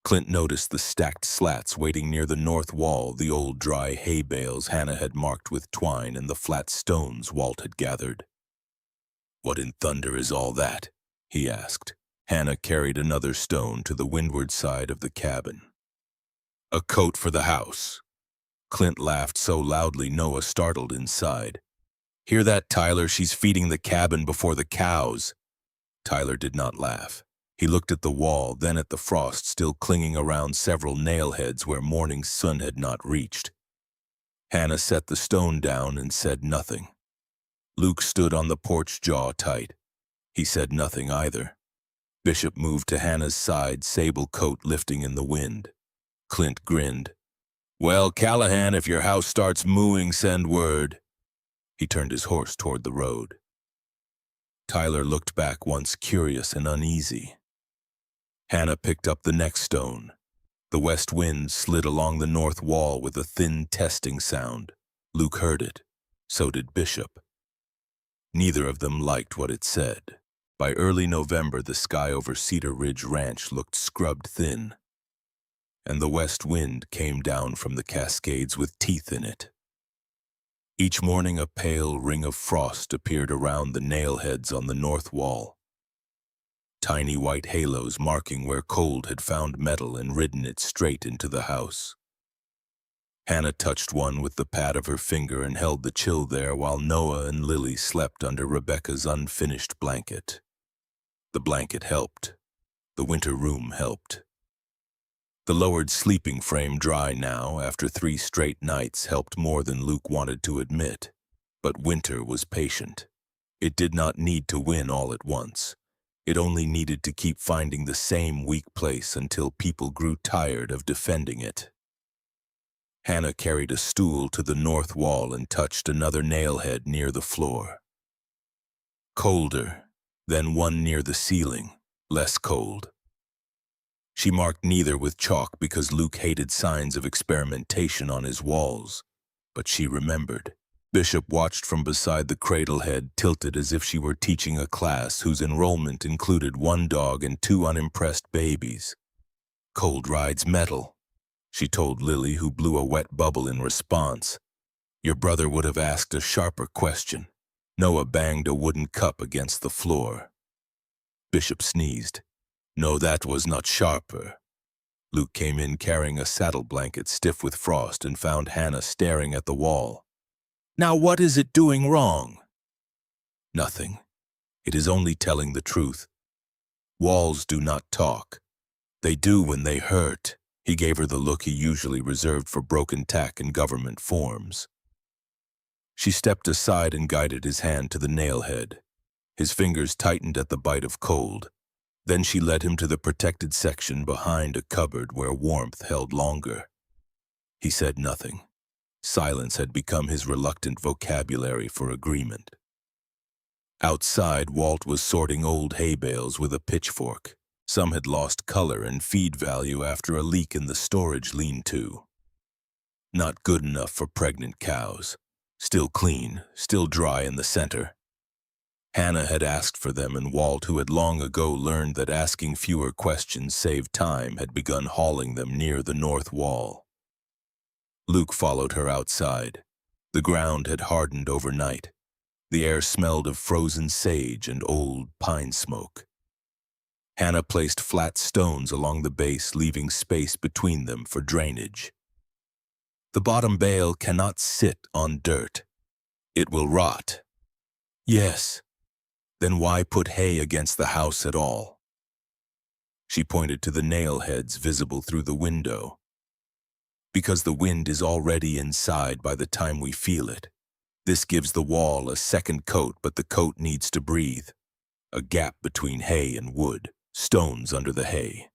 Clint noticed the stacked slats waiting near the north wall, the old dry hay bales Hannah had marked with twine, and the flat stones Walt had gathered. "What in thunder is all that?" he asked. Hannah carried another stone to the windward side of the cabin. "A coat for the house." Clint laughed so loudly Noah startled inside. "Hear that, Tyler? She's feeding the cabin before the cows." Tyler did not laugh. He looked at the wall, then at the frost still clinging around several nail heads where morning's sun had not reached. Hannah set the stone down and said nothing. Luke stood on the porch, jaw tight. He said nothing either. Bishop moved to Hannah's side, sable coat lifting in the wind. Clint grinned. "Well, Callahan, if your house starts mooing, send word." He turned his horse toward the road. Tyler looked back once, curious and uneasy. Hannah picked up the next stone. The west wind slid along the north wall with a thin testing sound. Luke heard it. So did Bishop. Neither of them liked what it said. By early November, the sky over Cedar Ridge Ranch looked scrubbed thin, and the west wind came down from the Cascades with teeth in it. Each morning a pale ring of frost appeared around the nail heads on the north wall. Tiny white halos marking where cold had found metal and ridden it straight into the house. Hannah touched one with the pad of her finger and held the chill there while Noah and Lily slept under Rebecca's unfinished blanket. The blanket helped. The winter room helped. The lowered sleeping frame, dry now after 3 straight nights, helped more than Luke wanted to admit. But winter was patient. It did not need to win all at once. It only needed to keep finding the same weak place until people grew tired of defending it. Hannah carried a stool to the north wall and touched another nailhead near the floor. Colder, then one near the ceiling, less cold. She marked neither with chalk because Luke hated signs of experimentation on his walls, but she remembered. Bishop watched from beside the cradle head, tilted as if she were teaching a class whose enrollment included 1 dog and 2 unimpressed babies. "Cold rides metal," she told Lily, who blew a wet bubble in response. "Your brother would have asked a sharper question." Noah banged a wooden cup against the floor. Bishop sneezed. "No, that was not sharper." Luke came in carrying a saddle blanket stiff with frost and found Hannah staring at the wall. "Now what is it doing wrong?" "Nothing. It is only telling the truth. Walls do not talk. They do when they hurt." He gave her the look he usually reserved for broken tack and government forms. She stepped aside and guided his hand to the nailhead. His fingers tightened at the bite of cold. Then she led him to the protected section behind a cupboard where warmth held longer. He said nothing. Silence had become his reluctant vocabulary for agreement. Outside, Walt was sorting old hay bales with a pitchfork. Some had lost color and feed value after a leak in the storage lean-to. Not good enough for pregnant cows. Still clean, still dry in the center. Hannah had asked for them, and Walt, who had long ago learned that asking fewer questions saved time, had begun hauling them near the north wall. Luke followed her outside. The ground had hardened overnight. The air smelled of frozen sage and old pine smoke. Hannah placed flat stones along the base, leaving space between them for drainage. The bottom bale cannot sit on dirt. It will rot. Yes. Then why put hay against the house at all? She pointed to the nail heads visible through the window. Because the wind is already inside by the time we feel it. This gives the wall a second coat, but the coat needs to breathe. A gap between hay and wood, stones under the hay,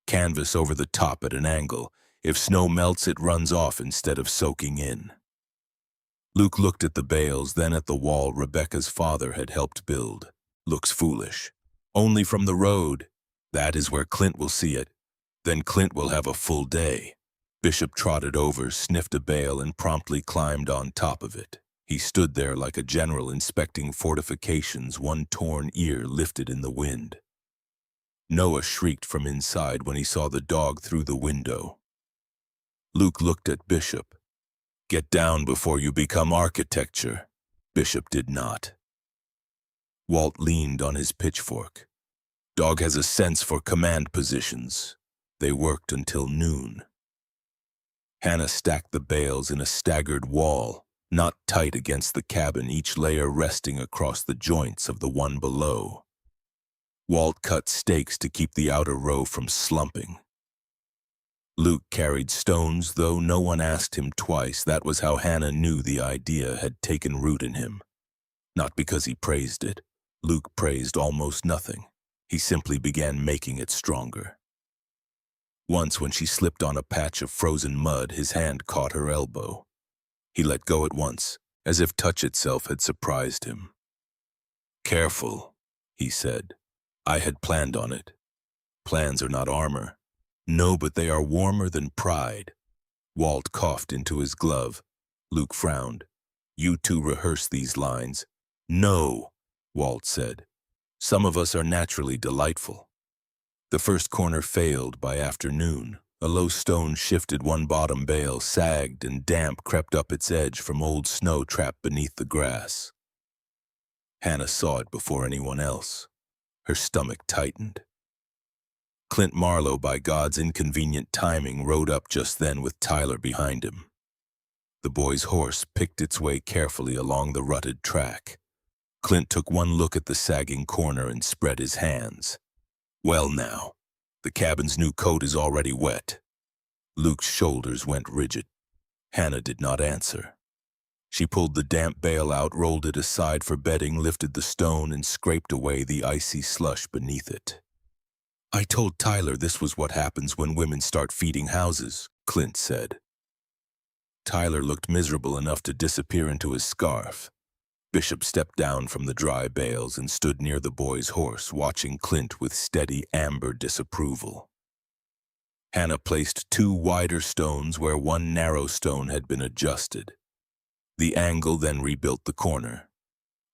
canvas over the top at an angle. If snow melts, it runs off instead of soaking in. Luke looked at the bales, then at the wall Rebecca's father had helped build. Looks foolish. Only from the road. That is where Clint will see it. Then Clint will have a full day. Bishop trotted over, sniffed a bale, and promptly climbed on top of it. He stood there like a general inspecting fortifications, one torn ear lifted in the wind. Noah shrieked from inside when he saw the dog through the window. Luke looked at Bishop. Get down before you become architecture. Bishop did not. Walt leaned on his pitchfork. Dog has a sense for command positions. They worked until noon. Hannah stacked the bales in a staggered wall, not tight against the cabin, each layer resting across the joints of the one below. Walt cut stakes to keep the outer row from slumping. Luke carried stones, though no one asked him twice. That was how Hannah knew the idea had taken root in him. Not because he praised it. Luke praised almost nothing. He simply began making it stronger. Once, when she slipped on a patch of frozen mud, his hand caught her elbow. He let go at once, as if touch itself had surprised him. Careful, he said. I had planned on it. Plans are not armor. No, but they are warmer than pride. Walt coughed into his glove. Luke frowned. You two rehearse these lines. No, Walt said. Some of us are naturally delightful. The first corner failed by afternoon. A low stone shifted, one bottom bale sagged, and damp crept up its edge from old snow trapped beneath the grass. Hannah saw it before anyone else. Her stomach tightened. Clint Marlowe, by God's inconvenient timing, rode up just then with Tyler behind him. The boy's horse picked its way carefully along the rutted track. Clint took one look at the sagging corner and spread his hands. Well now, the cabin's new coat is already wet. Luke's shoulders went rigid. Hannah did not answer. She pulled the damp bale out, rolled it aside for bedding, lifted the stone, and scraped away the icy slush beneath it. I told Tyler this was what happens when women start feeding houses, Clint said. Tyler looked miserable enough to disappear into his scarf. Bishop stepped down from the dry bales and stood near the boy's horse, watching Clint with steady amber disapproval. Hannah placed two wider stones where one narrow stone had been adjusted. The angle then rebuilt the corner.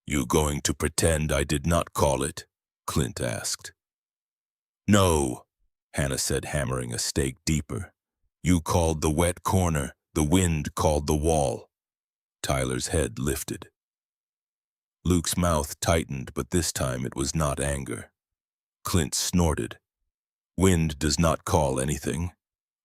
You going to pretend I did not call it? Clint asked. No, Hannah said, hammering a stake deeper. You called the wet corner, the wind called the wall. Tyler's head lifted. Luke's mouth tightened, but this time it was not anger. Clint snorted. Wind does not call anything.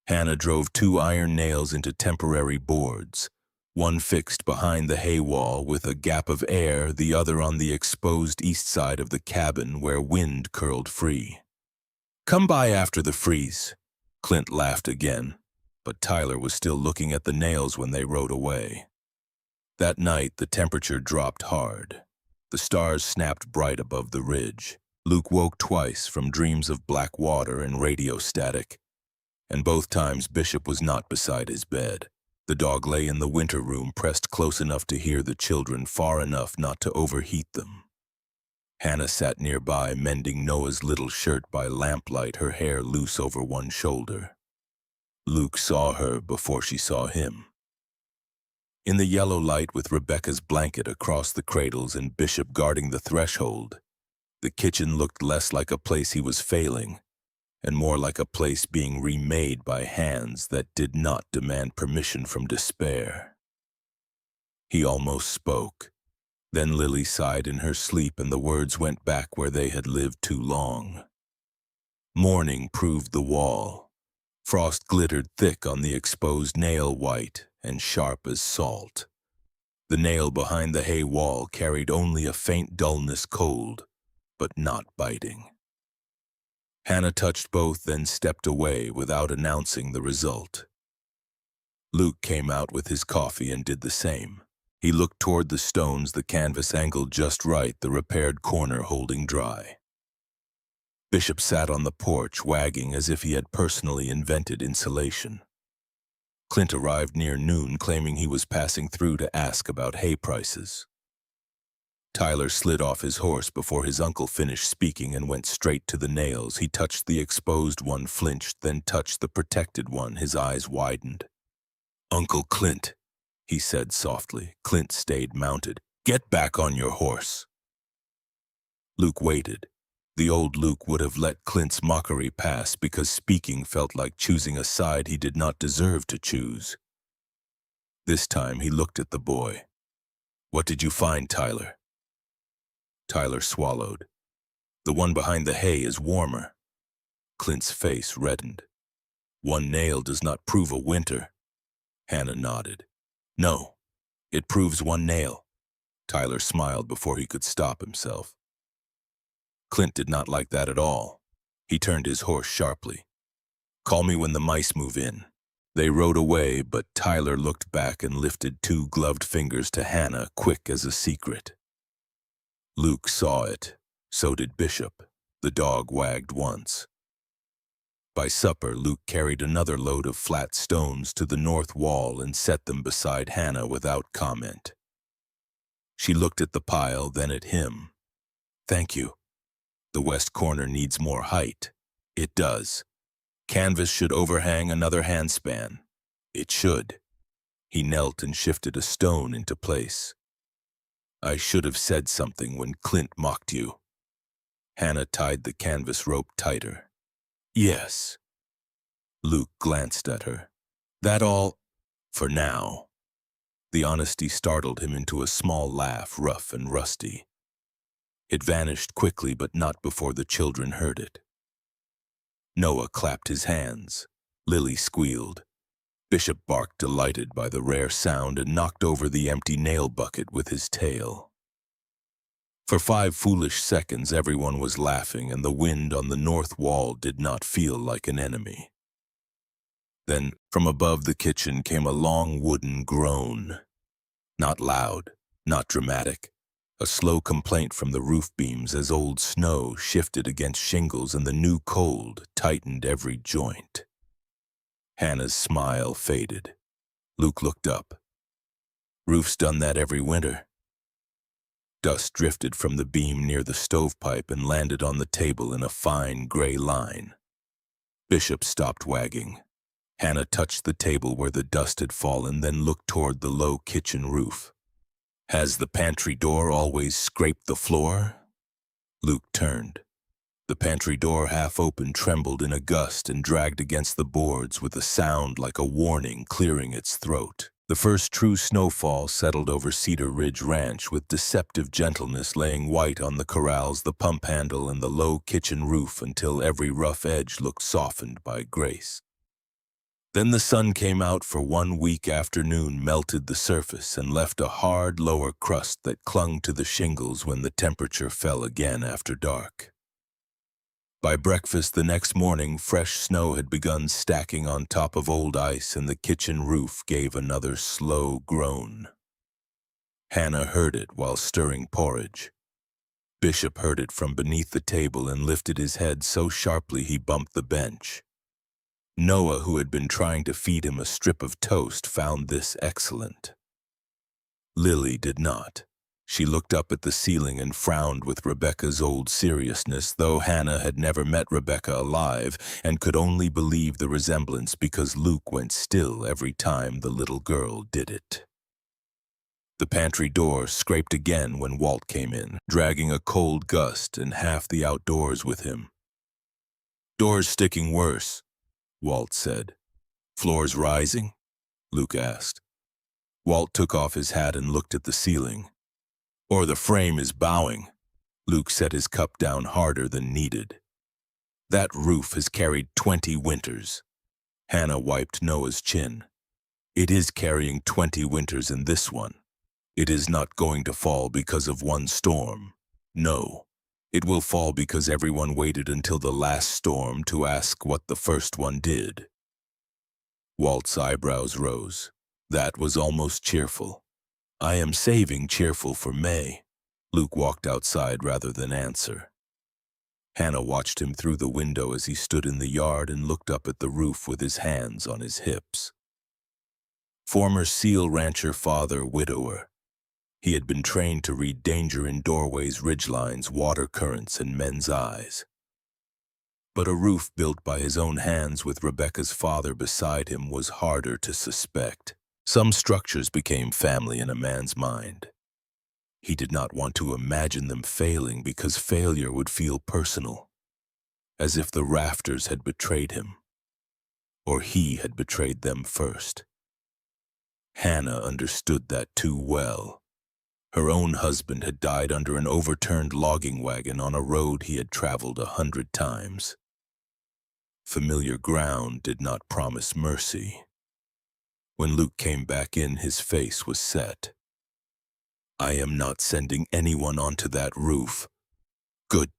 Hannah drove two iron nails into temporary boards, one fixed behind the hay wall with a gap of air, the other on the exposed east side of the cabin where wind curled free. Come by after the freeze. Clint laughed again, but Tyler was still looking at the nails when they rode away. That night, the temperature dropped hard. The stars snapped bright above the ridge. Luke woke twice from dreams of black water and radio static, and both times Bishop was not beside his bed. The dog lay in the winter room, pressed close enough to hear the children, far enough not to overheat them. Hannah sat nearby, mending Noah's little shirt by lamplight, her hair loose over one shoulder. Luke saw her before she saw him. In the yellow light with Rebecca's blanket across the cradles and Bishop guarding the threshold, the kitchen looked less like a place he was failing and more like a place being remade by hands that did not demand permission from despair. He almost spoke. Then Lily sighed in her sleep and the words went back where they had lived too long. Morning proved the wall. Frost glittered thick on the exposed nail, white and sharp as salt. The nail behind the hay wall carried only a faint dullness, cold, but not biting. Hannah touched both, then stepped away without announcing the result. Luke came out with his coffee and did the same. He looked toward the stones, the canvas angled just right, the repaired corner holding dry. Bishop sat on the porch, wagging as if he had personally invented insulation. Clint arrived near noon, claiming he was passing through to ask about hay prices. Tyler slid off his horse before his uncle finished speaking and went straight to the nails. He touched the exposed one, flinched, then touched the protected one. His eyes widened. "Uncle Clint," he said softly. Clint stayed mounted. "Get back on your horse." Luke waited. The old Luke would have let Clint's mockery pass because speaking felt like choosing a side he did not deserve to choose. This time he looked at the boy. "What did you find, Tyler?" Tyler swallowed. "The one behind the hay is warmer." Clint's face reddened. "One nail does not prove a winter." Hannah nodded. "No, it proves one nail." Tyler smiled before he could stop himself. Clint did not like that at all. He turned his horse sharply. "Call me when the mice move in." They rode away, but Tyler looked back and lifted two gloved fingers to Hannah, quick as a secret. Luke saw it. So did Bishop. The dog wagged once. By supper, Luke carried another load of flat stones to the north wall and set them beside Hannah without comment. She looked at the pile, then at him. "Thank you. The west corner needs more height." "It does. Canvas should overhang another handspan." "It should." He knelt and shifted a stone into place. "I should have said something when Clint mocked you." Hannah tied the canvas rope tighter. "Yes." Luke glanced at her. "That all?" "For now." The honesty startled him into a small laugh, rough and rusty. It vanished quickly, but not before the children heard it. Noah clapped his hands. Lily squealed. Bishop barked, delighted by the rare sound, and knocked over the empty nail bucket with his tail. For 5 foolish seconds, everyone was laughing, and the wind on the north wall did not feel like an enemy. Then, from above the kitchen came a long wooden groan. Not loud, not dramatic. A slow complaint from the roof beams as old snow shifted against shingles and the new cold tightened every joint. Hannah's smile faded. Luke looked up. "Roof's done that every winter." Dust drifted from the beam near the stovepipe and landed on the table in a fine gray line. Bishop stopped wagging. Hannah touched the table where the dust had fallen, then looked toward the low kitchen roof. "Has the pantry door always scraped the floor?" Luke turned. The pantry door, half open, trembled in a gust and dragged against the boards with a sound like a warning clearing its throat. The first true snowfall settled over Cedar Ridge Ranch with deceptive gentleness, laying white on the corrals, the pump handle, and the low kitchen roof until every rough edge looked softened by grace. Then the sun came out for one weak afternoon, melted the surface, and left a hard lower crust that clung to the shingles when the temperature fell again after dark. By breakfast the next morning, fresh snow had begun stacking on top of old ice, and the kitchen roof gave another slow groan. Hannah heard it while stirring porridge. Bishop heard it from beneath the table and lifted his head so sharply he bumped the bench. Noah, who had been trying to feed him a strip of toast, found this excellent. Lily did not. She looked up at the ceiling and frowned with Rebecca's old seriousness, though Hannah had never met Rebecca alive and could only believe the resemblance because Luke went still every time the little girl did it. The pantry door scraped again when Walt came in, dragging a cold gust and half the outdoors with him. "Door's sticking worse," Walt said. "Floor's rising?" Luke asked. Walt took off his hat and looked at the ceiling. "Or the frame is bowing." Luke set his cup down harder than needed. "That roof has carried 20 winters." Hannah wiped Noah's chin. "It is carrying 20 winters in this one. It is not going to fall because of one storm. No, it will fall because everyone waited until the last storm to ask what the first one did." Walt's eyebrows rose. That was almost cheerful. "I am saving cheerful for May." Luke walked outside rather than answer. Hannah watched him through the window as he stood in the yard and looked up at the roof with his hands on his hips. Former seal rancher father, widower. He had been trained to read danger in doorways, ridgelines, water currents, and men's eyes. But a roof built by his own hands with Rebecca's father beside him was harder to suspect. Some structures became family in a man's mind. He did not want to imagine them failing because failure would feel personal, as if the rafters had betrayed him, or he had betrayed them first. Hannah understood that too well. Her own husband had died under an overturned logging wagon on a road he had traveled 100 times. Familiar ground did not promise mercy. When Luke came back in, his face was set. "I am not sending anyone onto that roof." "Good,"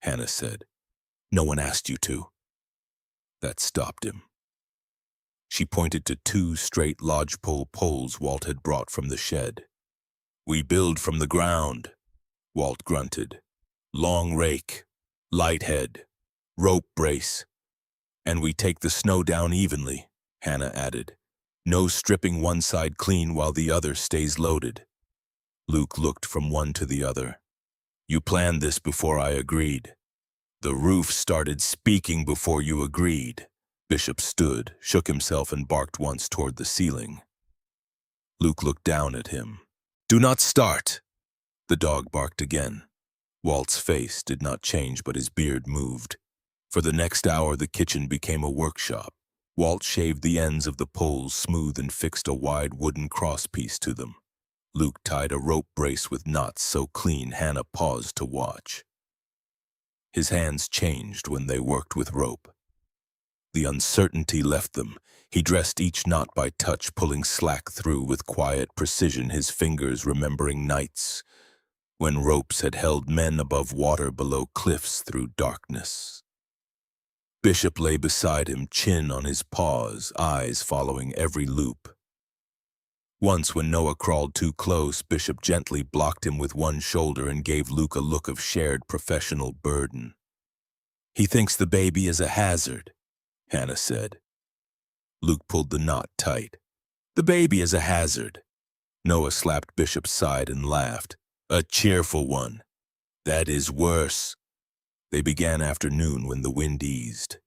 Hannah said. "No one asked you to." That stopped him. She pointed to 2 straight lodgepole poles Walt had brought from the shed. "We build from the ground," Walt grunted. "Long rake, light head, rope brace. And we take the snow down evenly," Hannah added. "No stripping one side clean while the other stays loaded." Luke looked from one to the other. "You planned this before I agreed." "The roof started speaking before you agreed." Bishop stood, shook himself, and barked once toward the ceiling. Luke looked down at him. "Do not start!" The dog barked again. Walt's face did not change, but his beard moved. For the next hour, the kitchen became a workshop. Walt shaved the ends of the poles smooth and fixed a wide wooden crosspiece to them. Luke tied a rope brace with knots so clean Hannah paused to watch. His hands changed when they worked with rope. The uncertainty left them. He dressed each knot by touch, pulling slack through with quiet precision, his fingers remembering nights when ropes had held men above water, below cliffs, through darkness. Bishop lay beside him, chin on his paws, eyes following every loop. Once, when Noah crawled too close, Bishop gently blocked him with one shoulder and gave Luke a look of shared professional burden. "He thinks the baby is a hazard," Hannah said. Luke pulled the knot tight. "The baby is a hazard." Noah slapped Bishop's side and laughed. "A cheerful one. That is worse." They began after noon when the wind eased.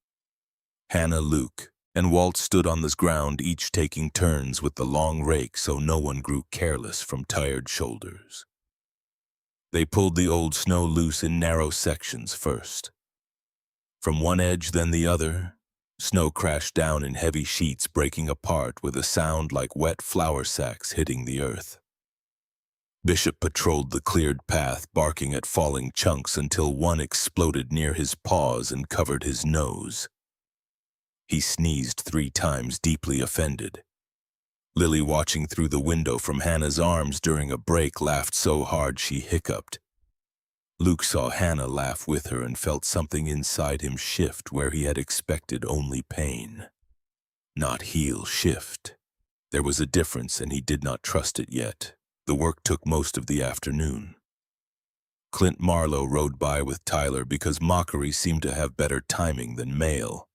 Hannah, Luke, and Walt stood on the ground, each taking turns with the long rake so no one grew careless from tired shoulders. They pulled the old snow loose in narrow sections first. From one edge, then the other, snow crashed down in heavy sheets, breaking apart with a sound like wet flour sacks hitting the earth. Bishop patrolled the cleared path, barking at falling chunks until one exploded near his paws and covered his nose. He sneezed 3 times, deeply offended. Lily, watching through the window from Hannah's arms during a break, laughed so hard she hiccuped. Luke saw Hannah laugh with her and felt something inside him shift where he had expected only pain. Not heal, shift. There was a difference, and he did not trust it yet. The work took most of the afternoon. Clint Marlowe rode by with Tyler because Mockery seemed to have better timing than Mail.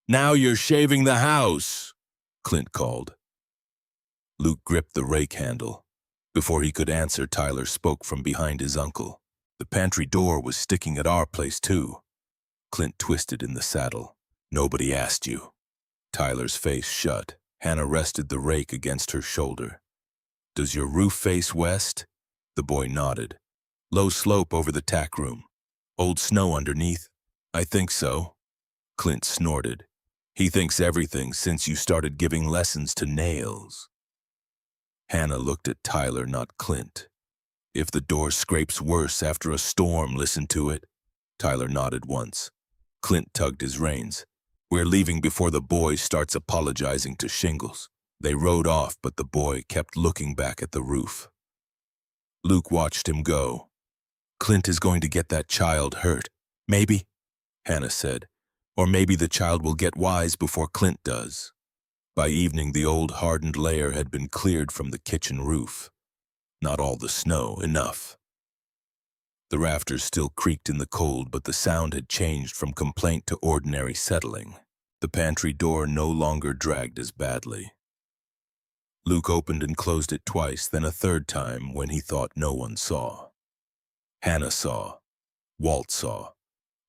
"Now you're shaving the house," Clint called. Luke gripped the rake handle. Before he could answer, Tyler spoke from behind his uncle. "The pantry door was sticking at our place too." Clint twisted in the saddle. "Nobody asked you." Tyler's face shut. Hannah rested the rake against her shoulder. Does your roof face west? The boy nodded. Low slope over the tack room. Old snow underneath? I think so. Clint snorted. He thinks everything since you started giving lessons to nails. Hannah looked at Tyler, not Clint. If the door scrapes worse after a storm, listen to it. Tyler nodded once. Clint tugged his reins. We're leaving before the boy starts apologizing to Shingles. They rode off, but the boy kept looking back at the roof. Luke watched him go. Clint is going to get that child hurt. Maybe, Hannah said. Or maybe the child will get wise before Clint does. By evening, the old hardened layer had been cleared from the kitchen roof. Not all the snow, enough. The rafters still creaked in the cold, but the sound had changed from complaint to ordinary settling. The pantry door no longer dragged as badly. Luke opened and closed it twice, then a third time when he thought no one saw. Hannah saw. Walt saw.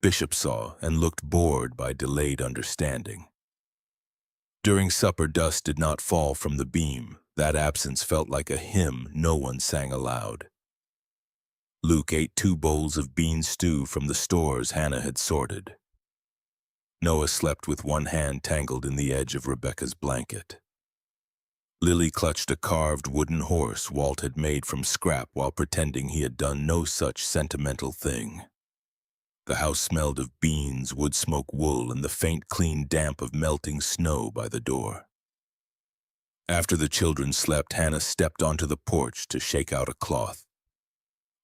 Bishop saw and looked bored by delayed understanding. During supper, dust did not fall from the beam. That absence felt like a hymn no one sang aloud. Luke ate 2 bowls of bean stew from the stores Hannah had sorted. Noah slept with one hand tangled in the edge of Rebecca's blanket. Lily clutched a carved wooden horse Walt had made from scrap while pretending he had done no such sentimental thing. The house smelled of beans, wood smoke, wool, and the faint, clean damp of melting snow by the door. After the children slept, Hannah stepped onto the porch to shake out a cloth.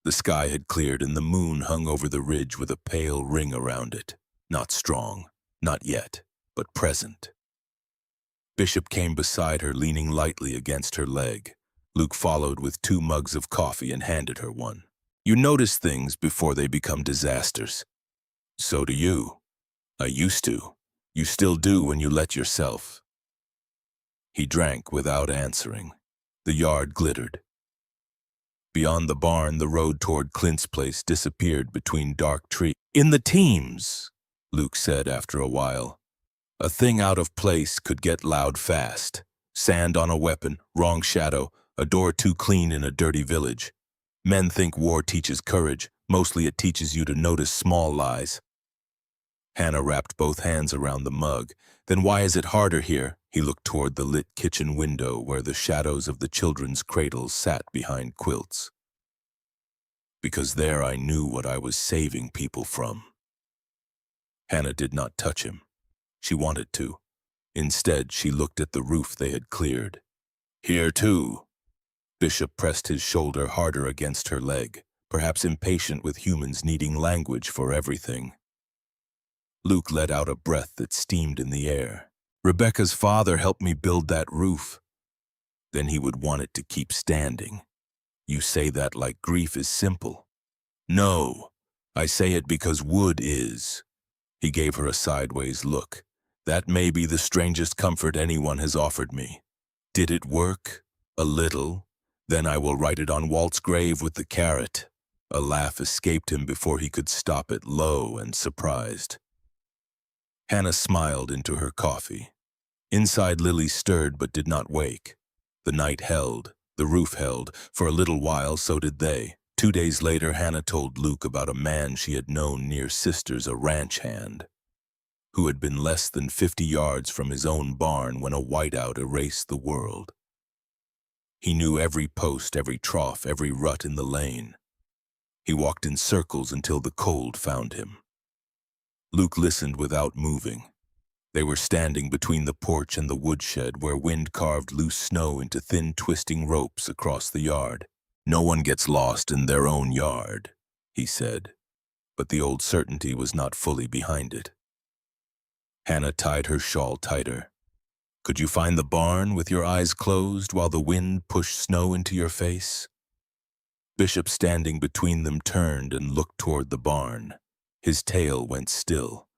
The sky had cleared and the moon hung over the ridge with a pale ring around it. Not strong, not yet, but present. Bishop came beside her, leaning lightly against her leg. Luke followed with 2 mugs of coffee and handed her one. You notice things before they become disasters. So do you. I used to. You still do when you let yourself. He drank without answering. The yard glittered. Beyond the barn, the road toward Clint's place disappeared between dark trees. In the teams, Luke said after a while. A thing out of place could get loud fast. Sand on a weapon, wrong shadow, a door too clean in a dirty village. Men think war teaches courage. Mostly it teaches you to notice small lies. Hannah wrapped both hands around the mug. Then why is it harder here? He looked toward the lit kitchen window where the shadows of the children's cradles sat behind quilts. Because there I knew what I was saving people from. Hannah did not touch him. She wanted to. Instead, she looked at the roof they had cleared. Here too. Bishop pressed his shoulder harder against her leg, perhaps impatient with humans needing language for everything. Luke let out a breath that steamed in the air. Rebecca's father helped me build that roof. Then he would want it to keep standing. You say that like grief is simple. No, I say it because wood is. He gave her a sideways look. That may be the strangest comfort anyone has offered me. Did it work? A little. Then I will write it on Walt's grave with the carrot. A laugh escaped him before he could stop it, low and surprised. Hannah smiled into her coffee. Inside, Lily stirred but did not wake. The night held. The roof held. For a little while, so did they. 2 days later, Hannah told Luke about a man she had known near Sisters, a ranch hand, who had been less than 50 yards from his own barn when a whiteout erased the world. He knew every post, every trough, every rut in the lane. He walked in circles until the cold found him. Luke listened without moving. They were standing between the porch and the woodshed where wind carved loose snow into thin twisting ropes across the yard. No one gets lost in their own yard, he said, but the old certainty was not fully behind it. Hannah tied her shawl tighter. Could you find the barn with your eyes closed while the wind pushed snow into your face? Bishop, standing between them, turned and looked toward the barn. His tail went still.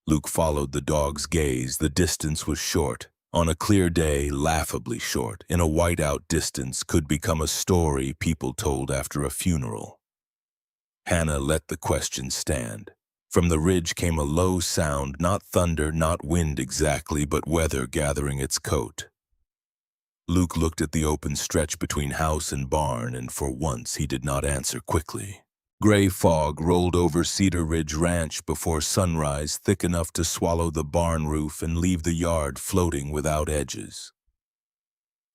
Luke followed the dog's gaze. The distance was short. On a clear day, laughably short. In a whiteout, distance could become a story people told after a funeral. Hannah let the question stand. From the ridge came a low sound, not thunder, not wind exactly, but weather gathering its coat. Luke looked at the open stretch between house and barn, and for once he did not answer quickly. Gray fog rolled over Cedar Ridge Ranch before sunrise, thick enough to swallow the barn roof and leave the yard floating without edges.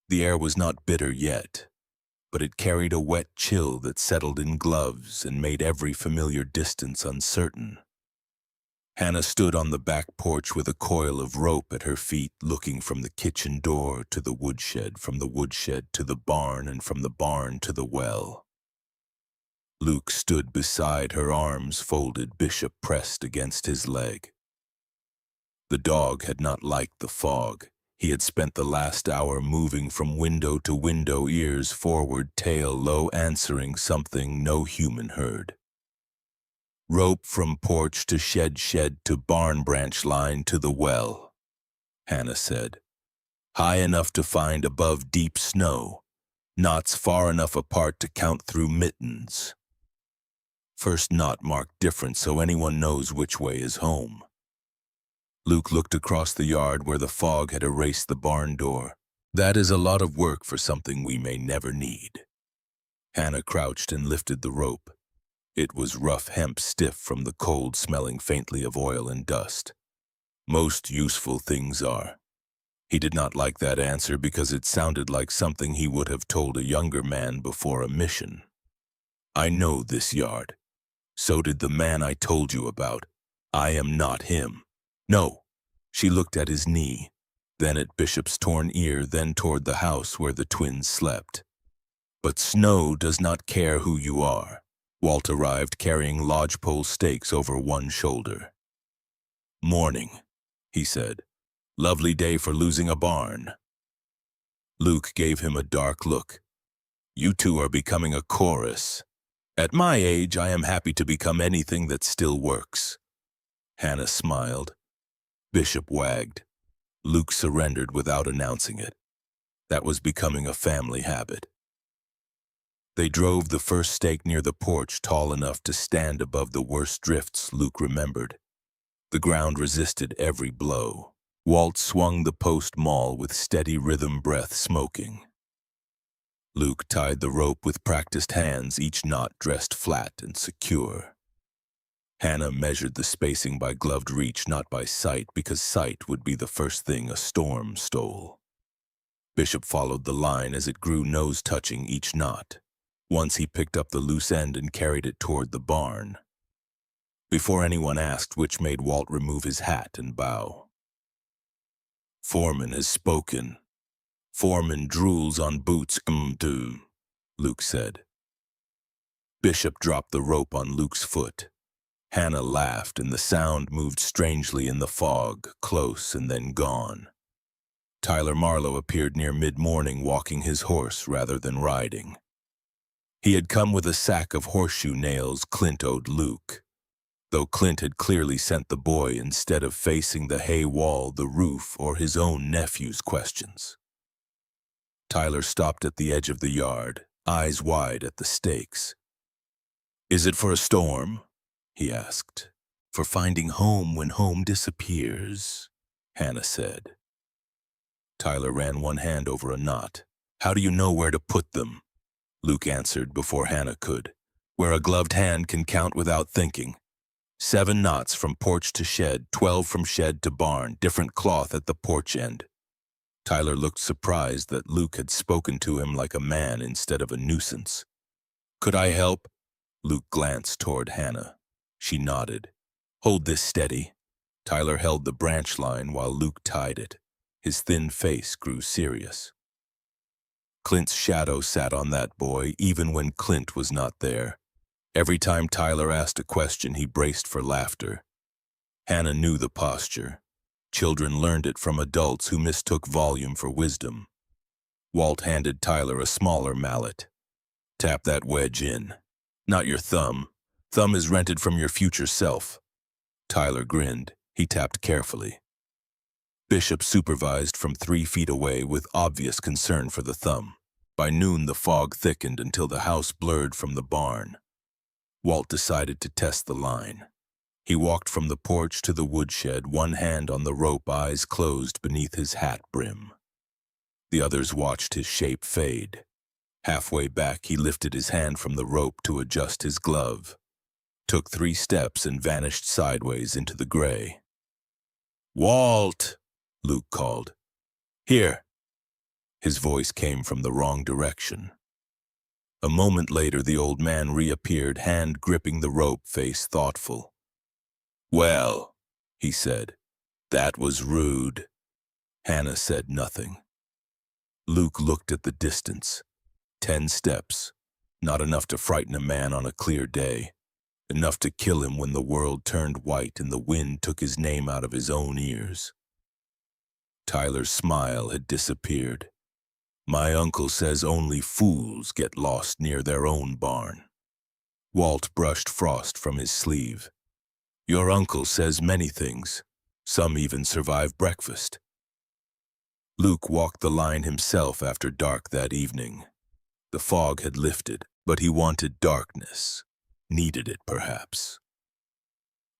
The air was not bitter yet, but it carried a wet chill that settled in gloves and made every familiar distance uncertain. Hannah stood on the back porch with a coil of rope at her feet, looking from the kitchen door to the woodshed, from the woodshed to the barn, and from the barn to the well. Luke stood beside her, arms folded, Bishop pressed against his leg. The dog had not liked the fog. He had spent the last hour moving from window to window, ears forward, tail low, answering something no human heard. Rope from porch to shed, shed to barn, branch line to the well, Hannah said. High enough to find above deep snow, knots far enough apart to count through mittens. First knot marked different so anyone knows which way is home. Luke looked across the yard where the fog had erased the barn door. That is a lot of work for something we may never need. Hannah crouched and lifted the rope. It was rough hemp, stiff from the cold, smelling faintly of oil and dust. Most useful things are. He did not like that answer because it sounded like something he would have told a younger man before a mission. I know this yard. So did the man I told you about. I am not him. No. She looked at his knee, then at Bishop's torn ear, then toward the house where the twins slept. But snow does not care who you are. Walt arrived carrying lodgepole stakes over one shoulder. Morning, he said. Lovely day for losing a barn. Luke gave him a dark look. You two are becoming a chorus. At my age, I am happy to become anything that still works. Hannah smiled. Bishop wagged. Luke surrendered without announcing it. That was becoming a family habit. They drove the first stake near the porch, tall enough to stand above the worst drifts Luke remembered. The ground resisted every blow. Walt swung the post maul with steady rhythm, breath smoking. Luke tied the rope with practiced hands, each knot dressed flat and secure. Hannah measured the spacing by gloved reach, not by sight, because sight would be the first thing a storm stole. Bishop followed the line as it grew, nose touching each knot. Once he picked up the loose end and carried it toward the barn. Before anyone asked, which made Walt remove his hat and bow. Foreman has spoken. Foreman drools on boots, Luke said. Bishop dropped the rope on Luke's foot. Hannah laughed, and the sound moved strangely in the fog, close and then gone. Tyler Marlowe appeared near mid-morning, walking his horse rather than riding. He had come with a sack of horseshoe nails Clint owed Luke, though Clint had clearly sent the boy instead of facing the hay wall, the roof, or his own nephew's questions. Tyler stopped at the edge of the yard, eyes wide at the stakes. Is it for a storm? He asked. For finding home when home disappears, Hannah said. Tyler ran one hand over a knot. How do you know where to put them? Luke answered before Hannah could. Where a gloved hand can count without thinking. 7 knots from porch to shed, 12 from shed to barn, different cloth at the porch end. Tyler looked surprised that Luke had spoken to him like a man instead of a nuisance. Could I help? Luke glanced toward Hannah. She nodded. Hold this steady. Tyler held the branch line while Luke tied it. His thin face grew serious. Clint's shadow sat on that boy even when Clint was not there. Every time Tyler asked a question, he braced for laughter. Hannah knew the posture. Children learned it from adults who mistook volume for wisdom. Walt handed Tyler a smaller mallet. Tap that wedge in. Not your thumb. Thumb is rented from your future self. Tyler grinned. He tapped carefully. Bishop supervised from 3 feet away with obvious concern for the thumb. By noon, the fog thickened until the house blurred from the barn. Walt decided to test the line. He walked from the porch to the woodshed, one hand on the rope, eyes closed beneath his hat brim. The others watched his shape fade. Halfway back, he lifted his hand from the rope to adjust his glove, took 3 steps and vanished sideways into the gray. "Walt!" Luke called. "Here!" His voice came from the wrong direction. A moment later, the old man reappeared, hand gripping the rope, face thoughtful. "Well," he said, "that was rude." Hannah said nothing. Luke looked at the distance. 10 steps. Not enough to frighten a man on a clear day. Enough to kill him when the world turned white and the wind took his name out of his own ears. Tyler's smile had disappeared. "My uncle says only fools get lost near their own barn." Walt brushed frost from his sleeve. "Your uncle says many things. Some even survive breakfast." Luke walked the line himself after dark that evening. The fog had lifted, but he wanted darkness. Needed it, perhaps.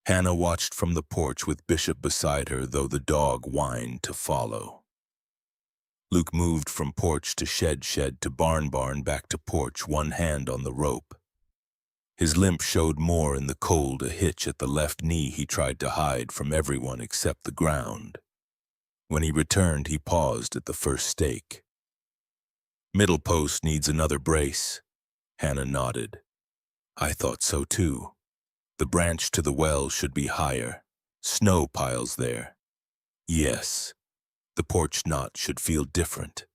Hannah watched from the porch with Bishop beside her, though the dog whined to follow. Luke moved from porch to shed to barn back to porch, one hand on the rope. His limp showed more in the cold, a hitch at the left knee he tried to hide from everyone except the ground. When he returned, he paused at the first stake. "Middle post needs another brace." Hannah nodded. "I thought so too. The branch to the well should be higher. Snow piles there." "Yes. The porch knot should feel different."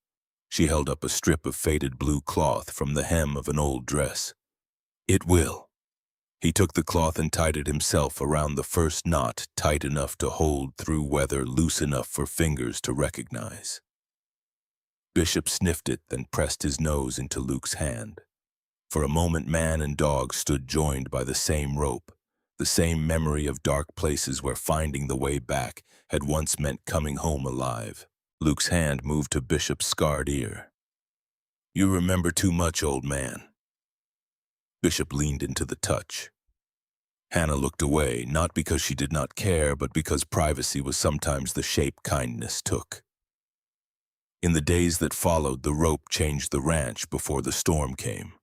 She held up a strip of faded blue cloth from the hem of an old dress. "It will." He took the cloth and tied it himself around the first knot, tight enough to hold through weather, loose enough for fingers to recognize. Bishop sniffed it, then pressed his nose into Luke's hand. For a moment, man and dog stood joined by the same rope, the same memory of dark places where finding the way back had once meant coming home alive. Luke's hand moved to Bishop's scarred ear. "You remember too much, old man." Bishop leaned into the touch. Hannah looked away, not because she did not care, but because privacy was sometimes the shape kindness took. In the days that followed, the rope changed the ranch before the storm came.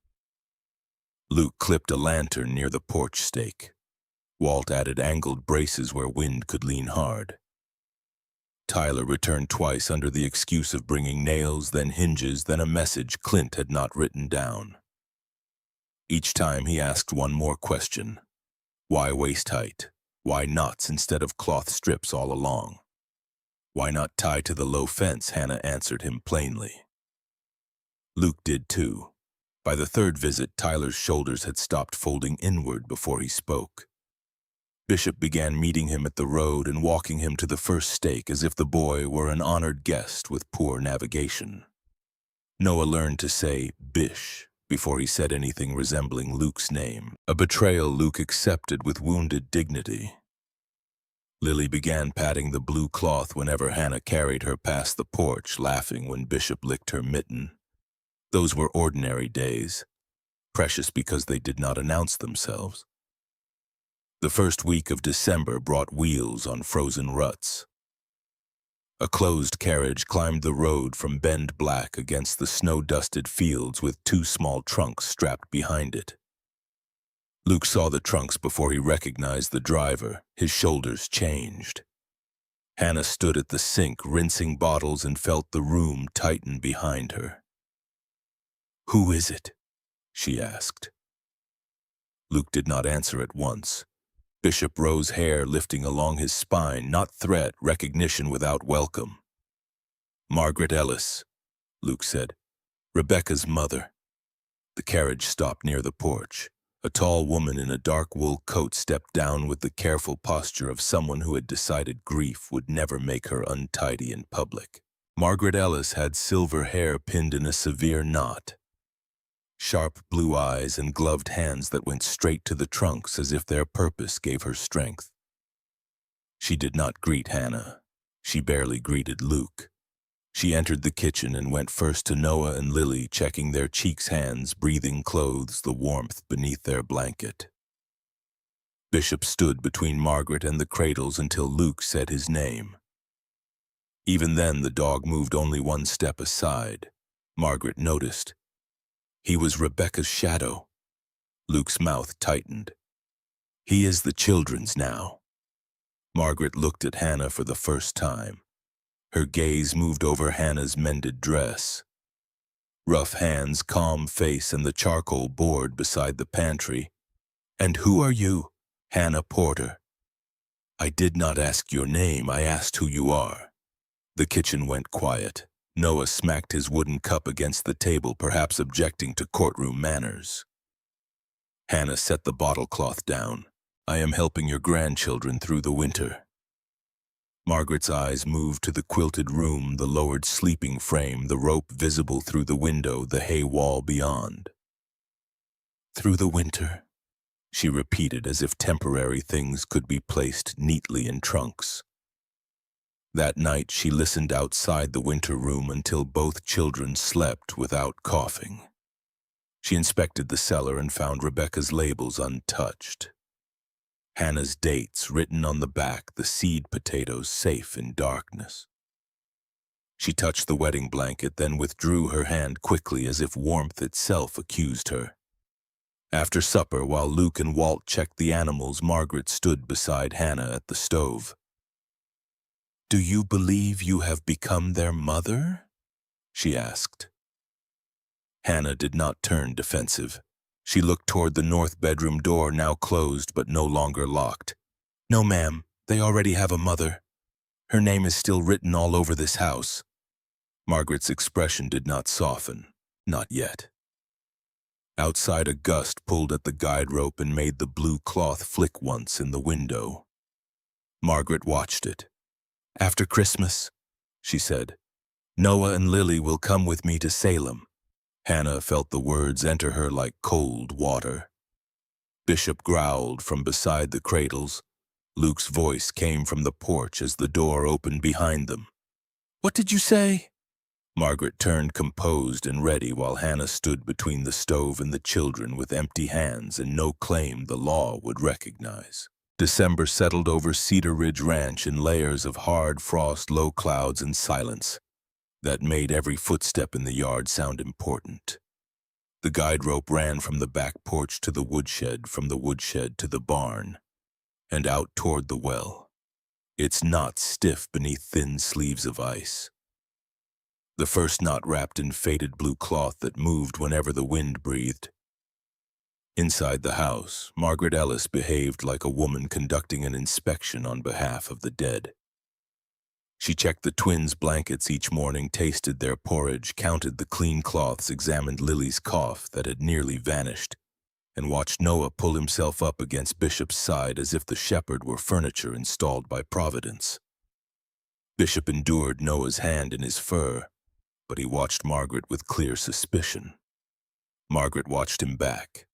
Luke clipped a lantern near the porch stake. Walt added angled braces where wind could lean hard. Tyler returned twice under the excuse of bringing nails, then hinges, then a message Clint had not written down. Each time he asked one more question. Why waist height? Why knots instead of cloth strips all along? Why not tie to the low fence? Hannah answered him plainly. Luke did too. By the third visit, Tyler's shoulders had stopped folding inward before he spoke. Bishop began meeting him at the road and walking him to the first stake as if the boy were an honored guest with poor navigation. Noah learned to say Bish before he said anything resembling Luke's name, a betrayal Luke accepted with wounded dignity. Lily began patting the blue cloth whenever Hannah carried her past the porch, laughing when Bishop licked her mitten. Those were ordinary days, precious because they did not announce themselves. The first week of December brought wheels on frozen ruts. A closed carriage climbed the road from Bend Black against the snow-dusted fields with two small trunks strapped behind it. Luke saw the trunks before he recognized the driver. His shoulders changed. Hannah stood at the sink, rinsing bottles, and felt the room tighten behind her. "Who is it?" she asked. Luke did not answer at once. Bishop rose, hair lifting along his spine, not threat, recognition without welcome. "Margaret Ellis," Luke said. "Rebecca's mother." The carriage stopped near the porch. A tall woman in a dark wool coat stepped down with the careful posture of someone who had decided grief would never make her untidy in public. Margaret Ellis had silver hair pinned in a severe knot, sharp blue eyes, and gloved hands that went straight to the trunks as if their purpose gave her strength. She did not greet Hannah. She barely greeted Luke. She entered the kitchen and went first to Noah and Lily, checking their cheeks, hands, breathing clothes, the warmth beneath their blanket. Bishop stood between Margaret and the cradles until Luke said his name. Even then, the dog moved only one step aside. Margaret noticed. He was Rebecca's shadow. Luke's mouth tightened. He is the children's now. Margaret looked at Hannah for the first time. Her gaze moved over Hannah's mended dress. Rough hands, calm face, and the charcoal board beside the pantry. "And who are you?" "Hannah Porter." "I did not ask your name, I asked who you are." The kitchen went quiet. Noah smacked his wooden cup against the table, perhaps objecting to courtroom manners. Hannah set the bottle cloth down. "I am helping your grandchildren through the winter." Margaret's eyes moved to the quilted room, the lowered sleeping frame, the rope visible through the window, the hay wall beyond. "Through the winter," she repeated, as if temporary things could be placed neatly in trunks. That night she listened outside the winter room until both children slept without coughing. She inspected the cellar and found Rebecca's labels untouched. Hannah's dates written on the back, the seed potatoes safe in darkness. She touched the wedding blanket, then withdrew her hand quickly as if warmth itself accused her. After supper, while Luke and Walt checked the animals, Margaret stood beside Hannah at the stove. "Do you believe you have become their mother?" she asked. Hannah did not turn defensive. She looked toward the north bedroom door, now closed but no longer locked. "No, ma'am, they already have a mother. Her name is still written all over this house." Margaret's expression did not soften, not yet. Outside, a gust pulled at the guide rope and made the blue cloth flick once in the window. Margaret watched it. "After Christmas," she said, "Noah and Lily will come with me to Salem." Hannah felt the words enter her like cold water. Bishop growled from beside the cradles. Luke's voice came from the porch as the door opened behind them. "What did you say?" Margaret turned composed and ready while Hannah stood between the stove and the children with empty hands and no claim the law would recognize. December settled over Cedar Ridge Ranch in layers of hard frost, low clouds, and silence that made every footstep in the yard sound important. The guide rope ran from the back porch to the woodshed, from the woodshed to the barn, and out toward the well, its knot stiff beneath thin sleeves of ice. The first knot wrapped in faded blue cloth that moved whenever the wind breathed. Inside the house, Margaret Ellis behaved like a woman conducting an inspection on behalf of the dead. She checked the twins' blankets each morning, tasted their porridge, counted the clean cloths, examined Lily's cough that had nearly vanished, and watched Noah pull himself up against Bishop's side as if the shepherd were furniture installed by Providence. Bishop endured Noah's hand in his fur, but he watched Margaret with clear suspicion. Margaret watched him back.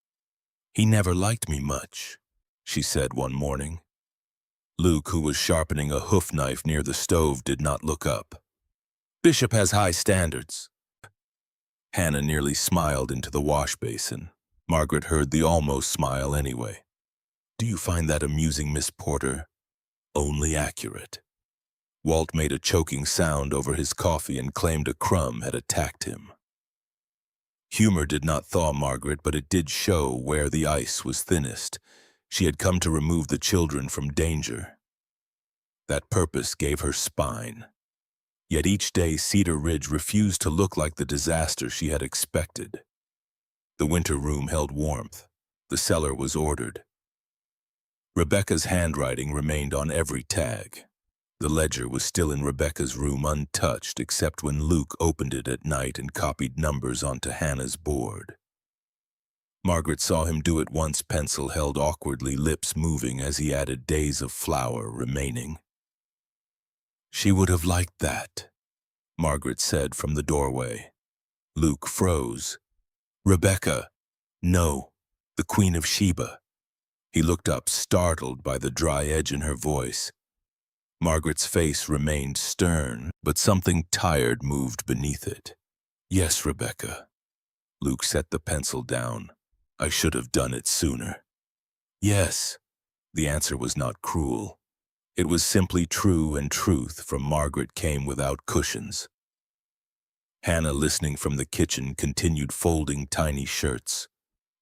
"He never liked me much," she said one morning. Luke, who was sharpening a hoof knife near the stove, did not look up. "Bishop has high standards." Hannah nearly smiled into the wash basin. Margaret heard the almost smile anyway. "Do you find that amusing, Miss Porter?" "Only accurate." Walt made a choking sound over his coffee and claimed a crumb had attacked him. Humor did not thaw Margaret, but it did show where the ice was thinnest. She had come to remove the children from danger. That purpose gave her spine. Yet each day Cedar Ridge refused to look like the disaster she had expected. The winter room held warmth. The cellar was ordered. Rebecca's handwriting remained on every tag. The ledger was still in Rebecca's room, untouched, except when Luke opened it at night and copied numbers onto Hannah's board. Margaret saw him do it once, pencil held awkwardly, lips moving as he added days of flour remaining. "She would have liked that," Margaret said from the doorway. Luke froze. "Rebecca." "No, the Queen of Sheba." He looked up, startled by the dry edge in her voice. Margaret's face remained stern, but something tired moved beneath it. "Yes, Rebecca." Luke set the pencil down. "I should have done it sooner." "Yes." The answer was not cruel. It was simply true, and truth from Margaret came without cushions. Hannah, listening from the kitchen, continued folding tiny shirts.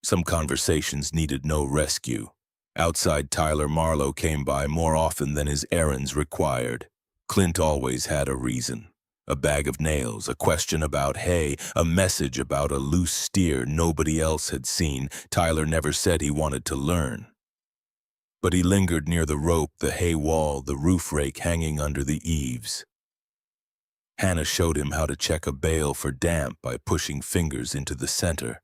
Some conversations needed no rescue. Outside, Tyler Marlowe came by more often than his errands required. Clint always had a reason. A bag of nails, a question about hay, a message about a loose steer nobody else had seen. Tyler never said he wanted to learn. But he lingered near the rope, the hay wall, the roof rake hanging under the eaves. Hannah showed him how to check a bale for damp by pushing fingers into the center,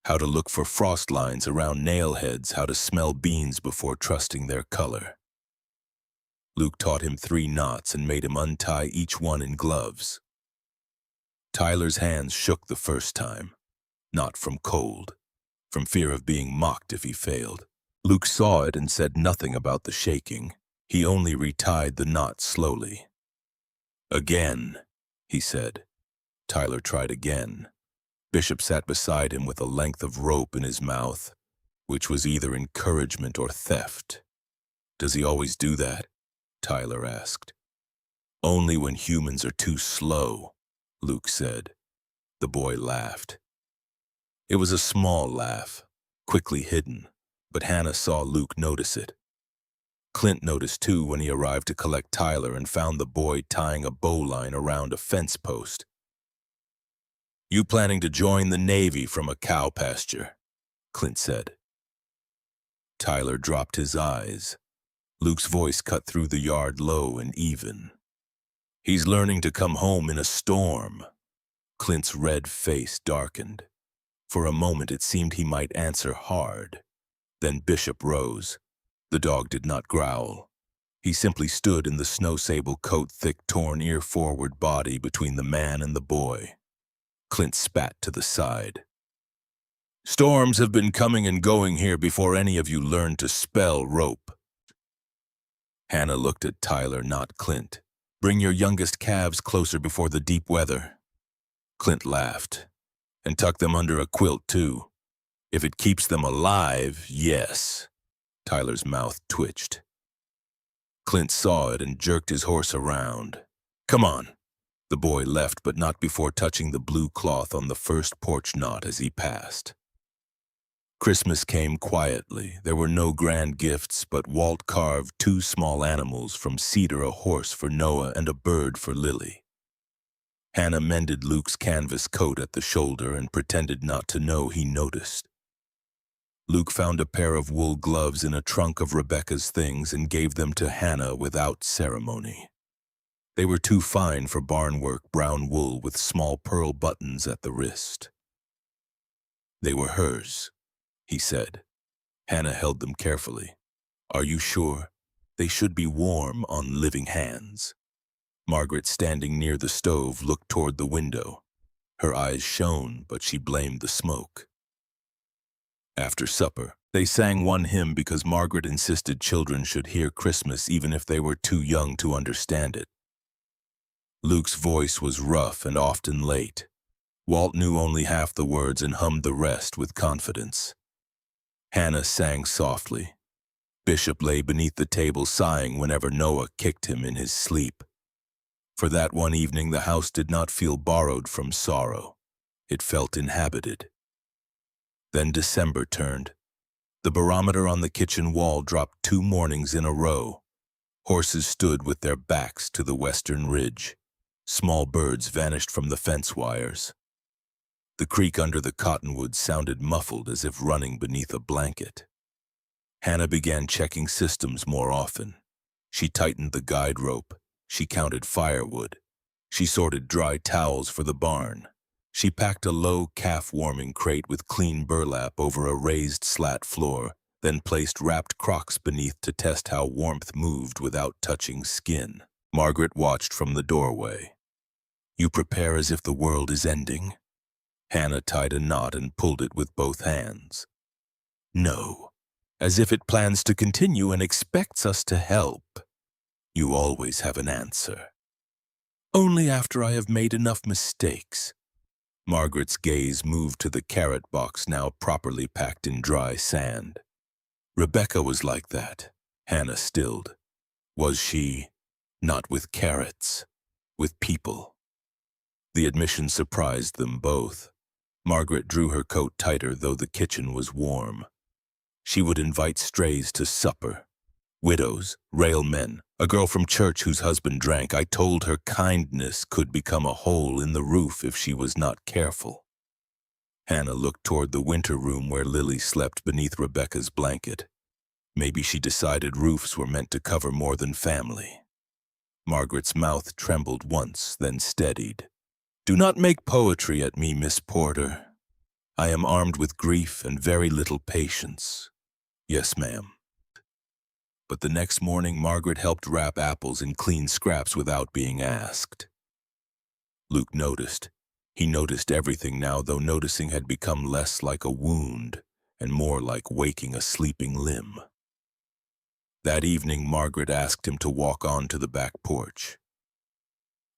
how to look for frost lines around nail heads, how to smell beans before trusting their color. Luke taught him 3 knots and made him untie each one in gloves. Tyler's hands shook the first time, not from cold, from fear of being mocked if he failed. Luke saw it and said nothing about the shaking. He only retied the knot slowly. "Again," he said. Tyler tried again. Bishop sat beside him with a length of rope in his mouth, which was either encouragement or theft. "Does he always do that?" Tyler asked. "Only when humans are too slow," Luke said. The boy laughed. It was a small laugh, quickly hidden, but Hannah saw Luke notice it. Clint noticed too when he arrived to collect Tyler and found the boy tying a bowline around a fence post. "You planning to join the Navy from a cow pasture?" Clint said. Tyler dropped his eyes. Luke's voice cut through the yard low and even. "He's learning to come home in a storm." Clint's red face darkened. For a moment it seemed he might answer hard. Then Bishop rose. The dog did not growl. He simply stood in the snow sable coat, thick torn ear-forward body between the man and the boy. Clint spat to the side. "Storms have been coming and going here before any of you learned to spell rope." Hannah looked at Tyler, not Clint. "Bring your youngest calves closer before the deep weather." Clint laughed. "And tuck them under a quilt, too. If it keeps them alive, yes." Tyler's mouth twitched. Clint saw it and jerked his horse around. "Come on." The boy left, but not before touching the blue cloth on the first porch knot as he passed. Christmas came quietly. There were no grand gifts, but Walt carved 2 small animals from cedar, a horse for Noah and a bird for Lily. Hannah mended Luke's canvas coat at the shoulder and pretended not to know he noticed. Luke found a pair of wool gloves in a trunk of Rebecca's things and gave them to Hannah without ceremony. They were too fine for barn work, brown wool with small pearl buttons at the wrist. "They were hers," he said. Hannah held them carefully. "Are you sure? They should be warm on living hands." Margaret, standing near the stove, looked toward the window. Her eyes shone, but she blamed the smoke. After supper, they sang one hymn because Margaret insisted children should hear Christmas even if they were too young to understand it. Luke's voice was rough and often late. Walt knew only half the words and hummed the rest with confidence. Hannah sang softly. Bishop lay beneath the table sighing whenever Noah kicked him in his sleep. For that one evening the house did not feel borrowed from sorrow. It felt inhabited. Then December turned. The barometer on the kitchen wall dropped 2 mornings in a row. Horses stood with their backs to the western ridge. Small birds vanished from the fence wires. The creek under the cottonwoods sounded muffled as if running beneath a blanket. Hannah began checking systems more often. She tightened the guide rope. She counted firewood. She sorted dry towels for the barn. She packed a low calf-warming crate with clean burlap over a raised slat floor, then placed wrapped Crocs beneath to test how warmth moved without touching skin. Margaret watched from the doorway. "You prepare as if the world is ending?" Hannah tied a knot and pulled it with both hands. "No, as if it plans to continue and expects us to help. You always have an answer." "Only after I have made enough mistakes." Margaret's gaze moved to the carrot box now properly packed in dry sand. "Rebecca was like that," Hannah stilled. Was she, not with carrots, with people? The admission surprised them both. Margaret drew her coat tighter, though the kitchen was warm. She would invite strays to supper. Widows, railmen, a girl from church whose husband drank. I told her kindness could become a hole in the roof if she was not careful. Hannah looked toward the winter room where Lily slept beneath Rebecca's blanket. Maybe she decided roofs were meant to cover more than family. Margaret's mouth trembled once, then steadied. Do not make poetry at me, Miss Porter. I am armed with grief and very little patience. Yes, ma'am. But the next morning, Margaret helped wrap apples in clean scraps without being asked. Luke noticed. He noticed everything now, though noticing had become less like a wound and more like waking a sleeping limb. That evening, Margaret asked him to walk on to the back porch.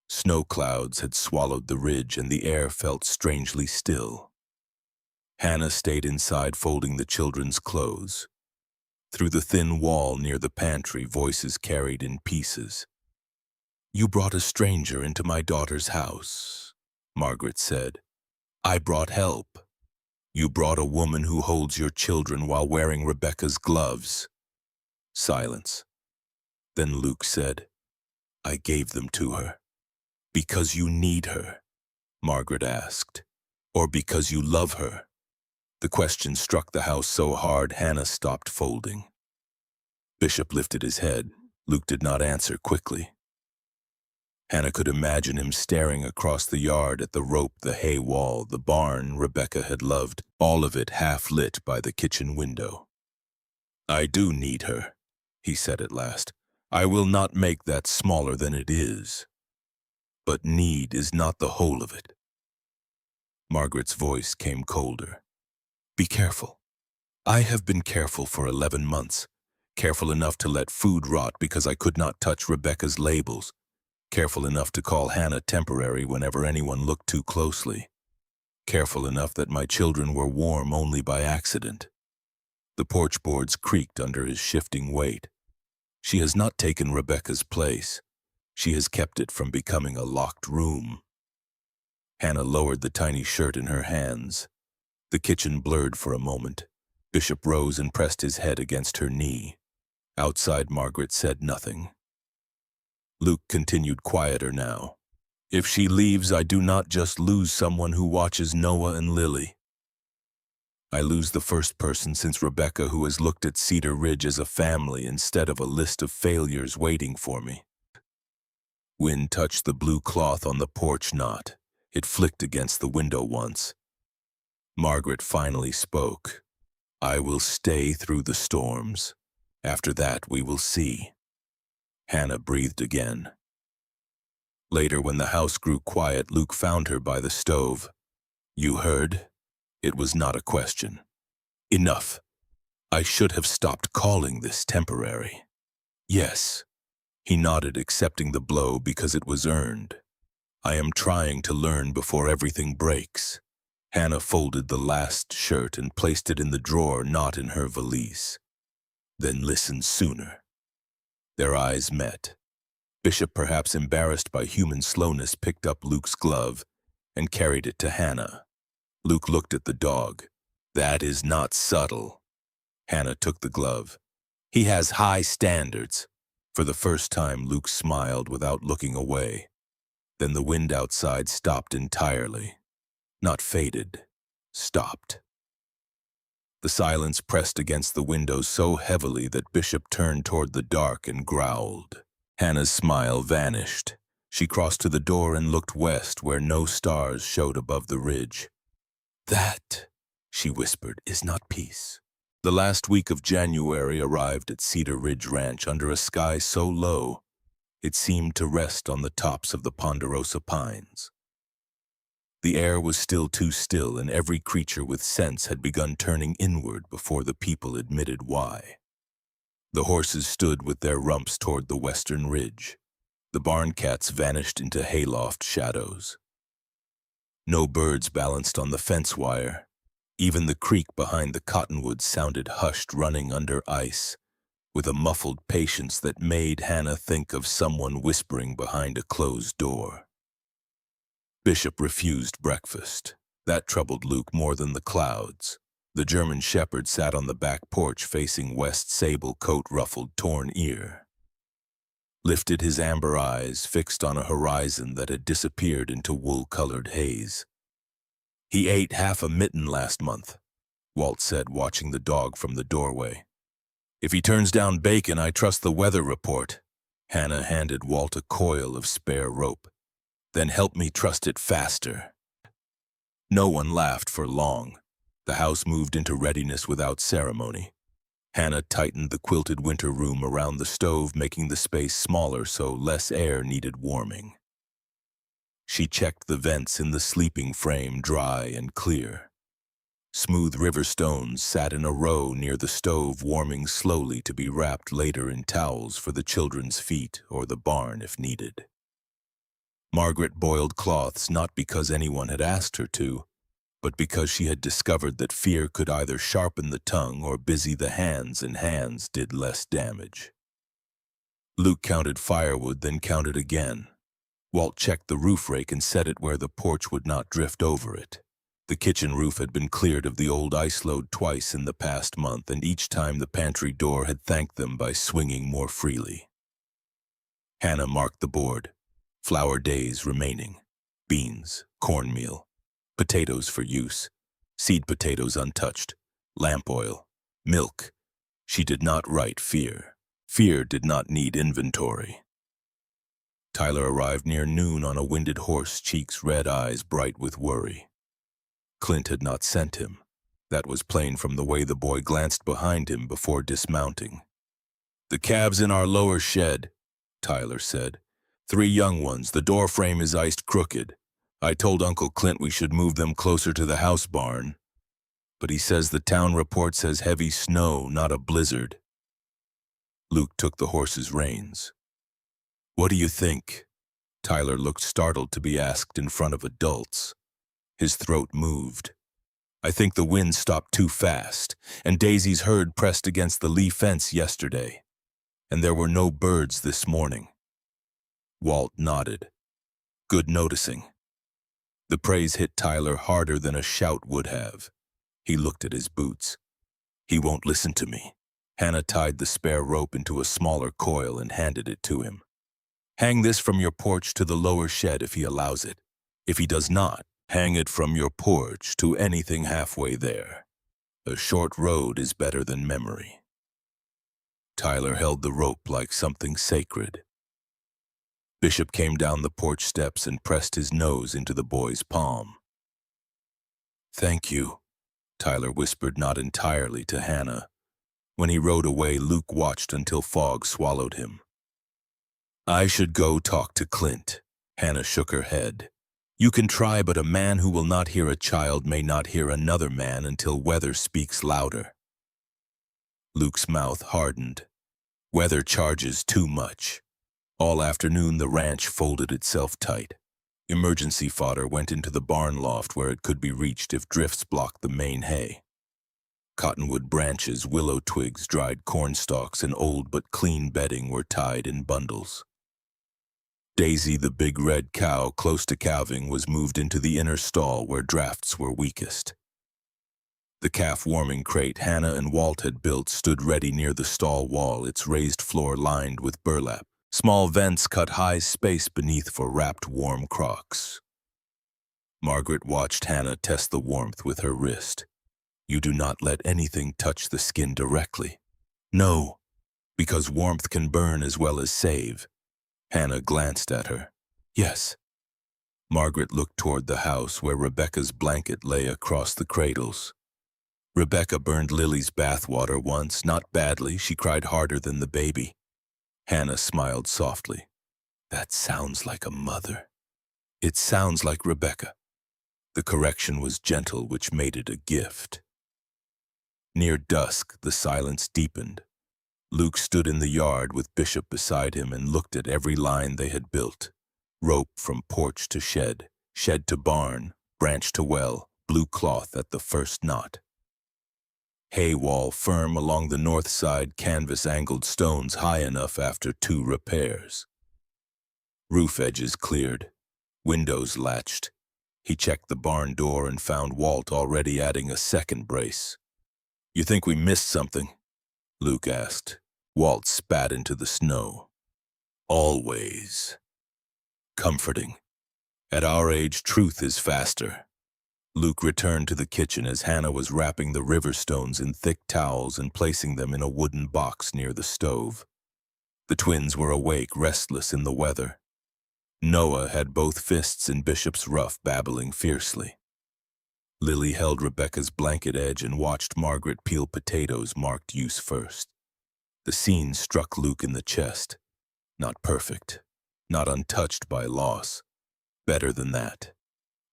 Snow clouds had swallowed the ridge and the air felt strangely still. Hannah stayed inside folding the children's clothes. Through the thin wall near the pantry, voices carried in pieces. You brought a stranger into my daughter's house, Margaret said. I brought help. You brought a woman who holds your children while wearing Rebecca's gloves. Silence. Then Luke said, I gave them to her. Because you need her, Margaret asked. Or because you love her? The question struck the house so hard Hannah stopped folding. Bishop lifted his head. Luke did not answer quickly. Hannah could imagine him staring across the yard at the rope, the hay wall, the barn Rebecca had loved, all of it half lit by the kitchen window. I do need her, he said at last. I will not make that smaller than it is. But need is not the whole of it. Margaret's voice came colder. Be careful. I have been careful for 11 months. Careful enough to let food rot because I could not touch Rebecca's labels. Careful enough to call Hannah temporary whenever anyone looked too closely. Careful enough that my children were warm only by accident. The porch boards creaked under his shifting weight. She has not taken Rebecca's place. She has kept it from becoming a locked room. Hannah lowered the tiny shirt in her hands. The kitchen blurred for a moment. Bishop rose and pressed his head against her knee. Outside, Margaret said nothing. Luke continued quieter now. If she leaves, I do not just lose someone who watches Noah and Lily. I lose the first person since Rebecca who has looked at Cedar Ridge as a family instead of a list of failures waiting for me. Wind touched the blue cloth on the porch knot. It flicked against the window once. Margaret finally spoke. I will stay through the storms. After that, we will see. Hannah breathed again. Later, when the house grew quiet, Luke found her by the stove. You heard? It was not a question. Enough. I should have stopped calling this temporary. Yes. He nodded, accepting the blow because it was earned. I am trying to learn before everything breaks. Hannah folded the last shirt and placed it in the drawer, not in her valise. Then listen sooner. Their eyes met. Bishop, perhaps embarrassed by human slowness, picked up Luke's glove and carried it to Hannah. Luke looked at the dog. That is not subtle. Hannah took the glove. He has high standards. For the first time, Luke smiled without looking away. Then the wind outside stopped entirely. Not faded, stopped. The silence pressed against the window so heavily that Bishop turned toward the dark and growled. Hannah's smile vanished. She crossed to the door and looked west where no stars showed above the ridge. That, she whispered, is not peace. The last week of January arrived at Cedar Ridge Ranch under a sky so low it seemed to rest on the tops of the ponderosa pines. The air was still too still, and every creature with sense had begun turning inward before the people admitted why. The horses stood with their rumps toward the western ridge. The barn cats vanished into hayloft shadows. No birds balanced on the fence wire. Even the creek behind the cottonwoods sounded hushed, running under ice, with a muffled patience that made Hannah think of someone whispering behind a closed door. Bishop refused breakfast. That troubled Luke more than the clouds. The German shepherd sat on the back porch facing west, sable coat ruffled torn ear. Lifted his amber eyes, fixed on a horizon that had disappeared into wool-colored haze. "He ate half a mitten last month," Walt said, watching the dog from the doorway. "If he turns down bacon, I trust the weather report." Hannah handed Walt a coil of spare rope. "Then help me trust it faster." No one laughed for long. The house moved into readiness without ceremony. Hannah tightened the quilted winter room around the stove, making the space smaller so less air needed warming. She checked the vents in the sleeping frame, dry and clear. Smooth river stones sat in a row near the stove, warming slowly to be wrapped later in towels for the children's feet or the barn if needed. Margaret boiled cloths not because anyone had asked her to, but because she had discovered that fear could either sharpen the tongue or busy the hands, and hands did less damage. Luke counted firewood, then counted again. Walt checked the roof rake and set it where the porch would not drift over it. The kitchen roof had been cleared of the old ice load twice in the past month, and each time the pantry door had thanked them by swinging more freely. Hannah marked the board. Flour days remaining. Beans, cornmeal, potatoes for use, seed potatoes untouched, lamp oil, milk. She did not write fear. Fear did not need inventory. Tyler arrived near noon on a winded horse, cheeks red, eyes bright with worry. Clint had not sent him. That was plain from the way the boy glanced behind him before dismounting. "The cab's in our lower shed," Tyler said. "3 young ones. The door frame is iced crooked. I told Uncle Clint we should move them closer to the house barn, but he says the town report says heavy snow, not a blizzard." Luke took the horse's reins. "What do you think?" Tyler looked startled to be asked in front of adults. His throat moved. "I think the wind stopped too fast, and Daisy's herd pressed against the lee fence yesterday, and there were no birds this morning." Walt nodded. "Good noticing." The praise hit Tyler harder than a shout would have. He looked at his boots. "He won't listen to me." Hannah tied the spare rope into a smaller coil and handed it to him. "Hang this from your porch to the lower shed if he allows it. If he does not, hang it from your porch to anything halfway there. A short road is better than memory." Tyler held the rope like something sacred. Bishop came down the porch steps and pressed his nose into the boy's palm. "Thank you," Tyler whispered, not entirely to Hannah. When he rode away, Luke watched until fog swallowed him. "I should go talk to Clint." Hannah shook her head. "You can try, but a man who will not hear a child may not hear another man until weather speaks louder." Luke's mouth hardened. Weather charges too much. All afternoon, the ranch folded itself tight. Emergency fodder went into the barn loft where it could be reached if drifts blocked the main hay. Cottonwood branches, willow twigs, dried corn stalks, and old but clean bedding were tied in bundles. Daisy, the big red cow close to calving, was moved into the inner stall where drafts were weakest. The calf warming crate Hannah and Walt had built stood ready near the stall wall, its raised floor lined with burlap. Small vents cut high space beneath for wrapped warm crocks. Margaret watched Hannah test the warmth with her wrist. "You do not let anything touch the skin directly." "No, because warmth can burn as well as save." Hannah glanced at her. "Yes." Margaret looked toward the house where Rebecca's blanket lay across the cradles. "Rebecca burned Lily's bathwater once, not badly. She cried harder than the baby." Hannah smiled softly. "That sounds like a mother." "It sounds like Rebecca." The correction was gentle, which made it a gift. Near dusk, the silence deepened. Luke stood in the yard with Bishop beside him and looked at every line they had built. Rope from porch to shed, shed to barn, branch to well, blue cloth at the first knot. Hay wall firm along the north side, canvas angled stones high enough after 2 repairs. Roof edges cleared, windows latched. He checked the barn door and found Walt already adding a second brace. "You think we missed something?" Luke asked. Walt spat into the snow. "Always." Comforting. At our age, truth is faster. Luke returned to the kitchen as Hannah was wrapping the river stones in thick towels and placing them in a wooden box near the stove. The twins were awake, restless in the weather. Noah had both fists in Bishop's ruff, babbling fiercely. Lily held Rebecca's blanket edge and watched Margaret peel potatoes marked use first. The scene struck Luke in the chest. Not perfect, not untouched by loss. Better than that.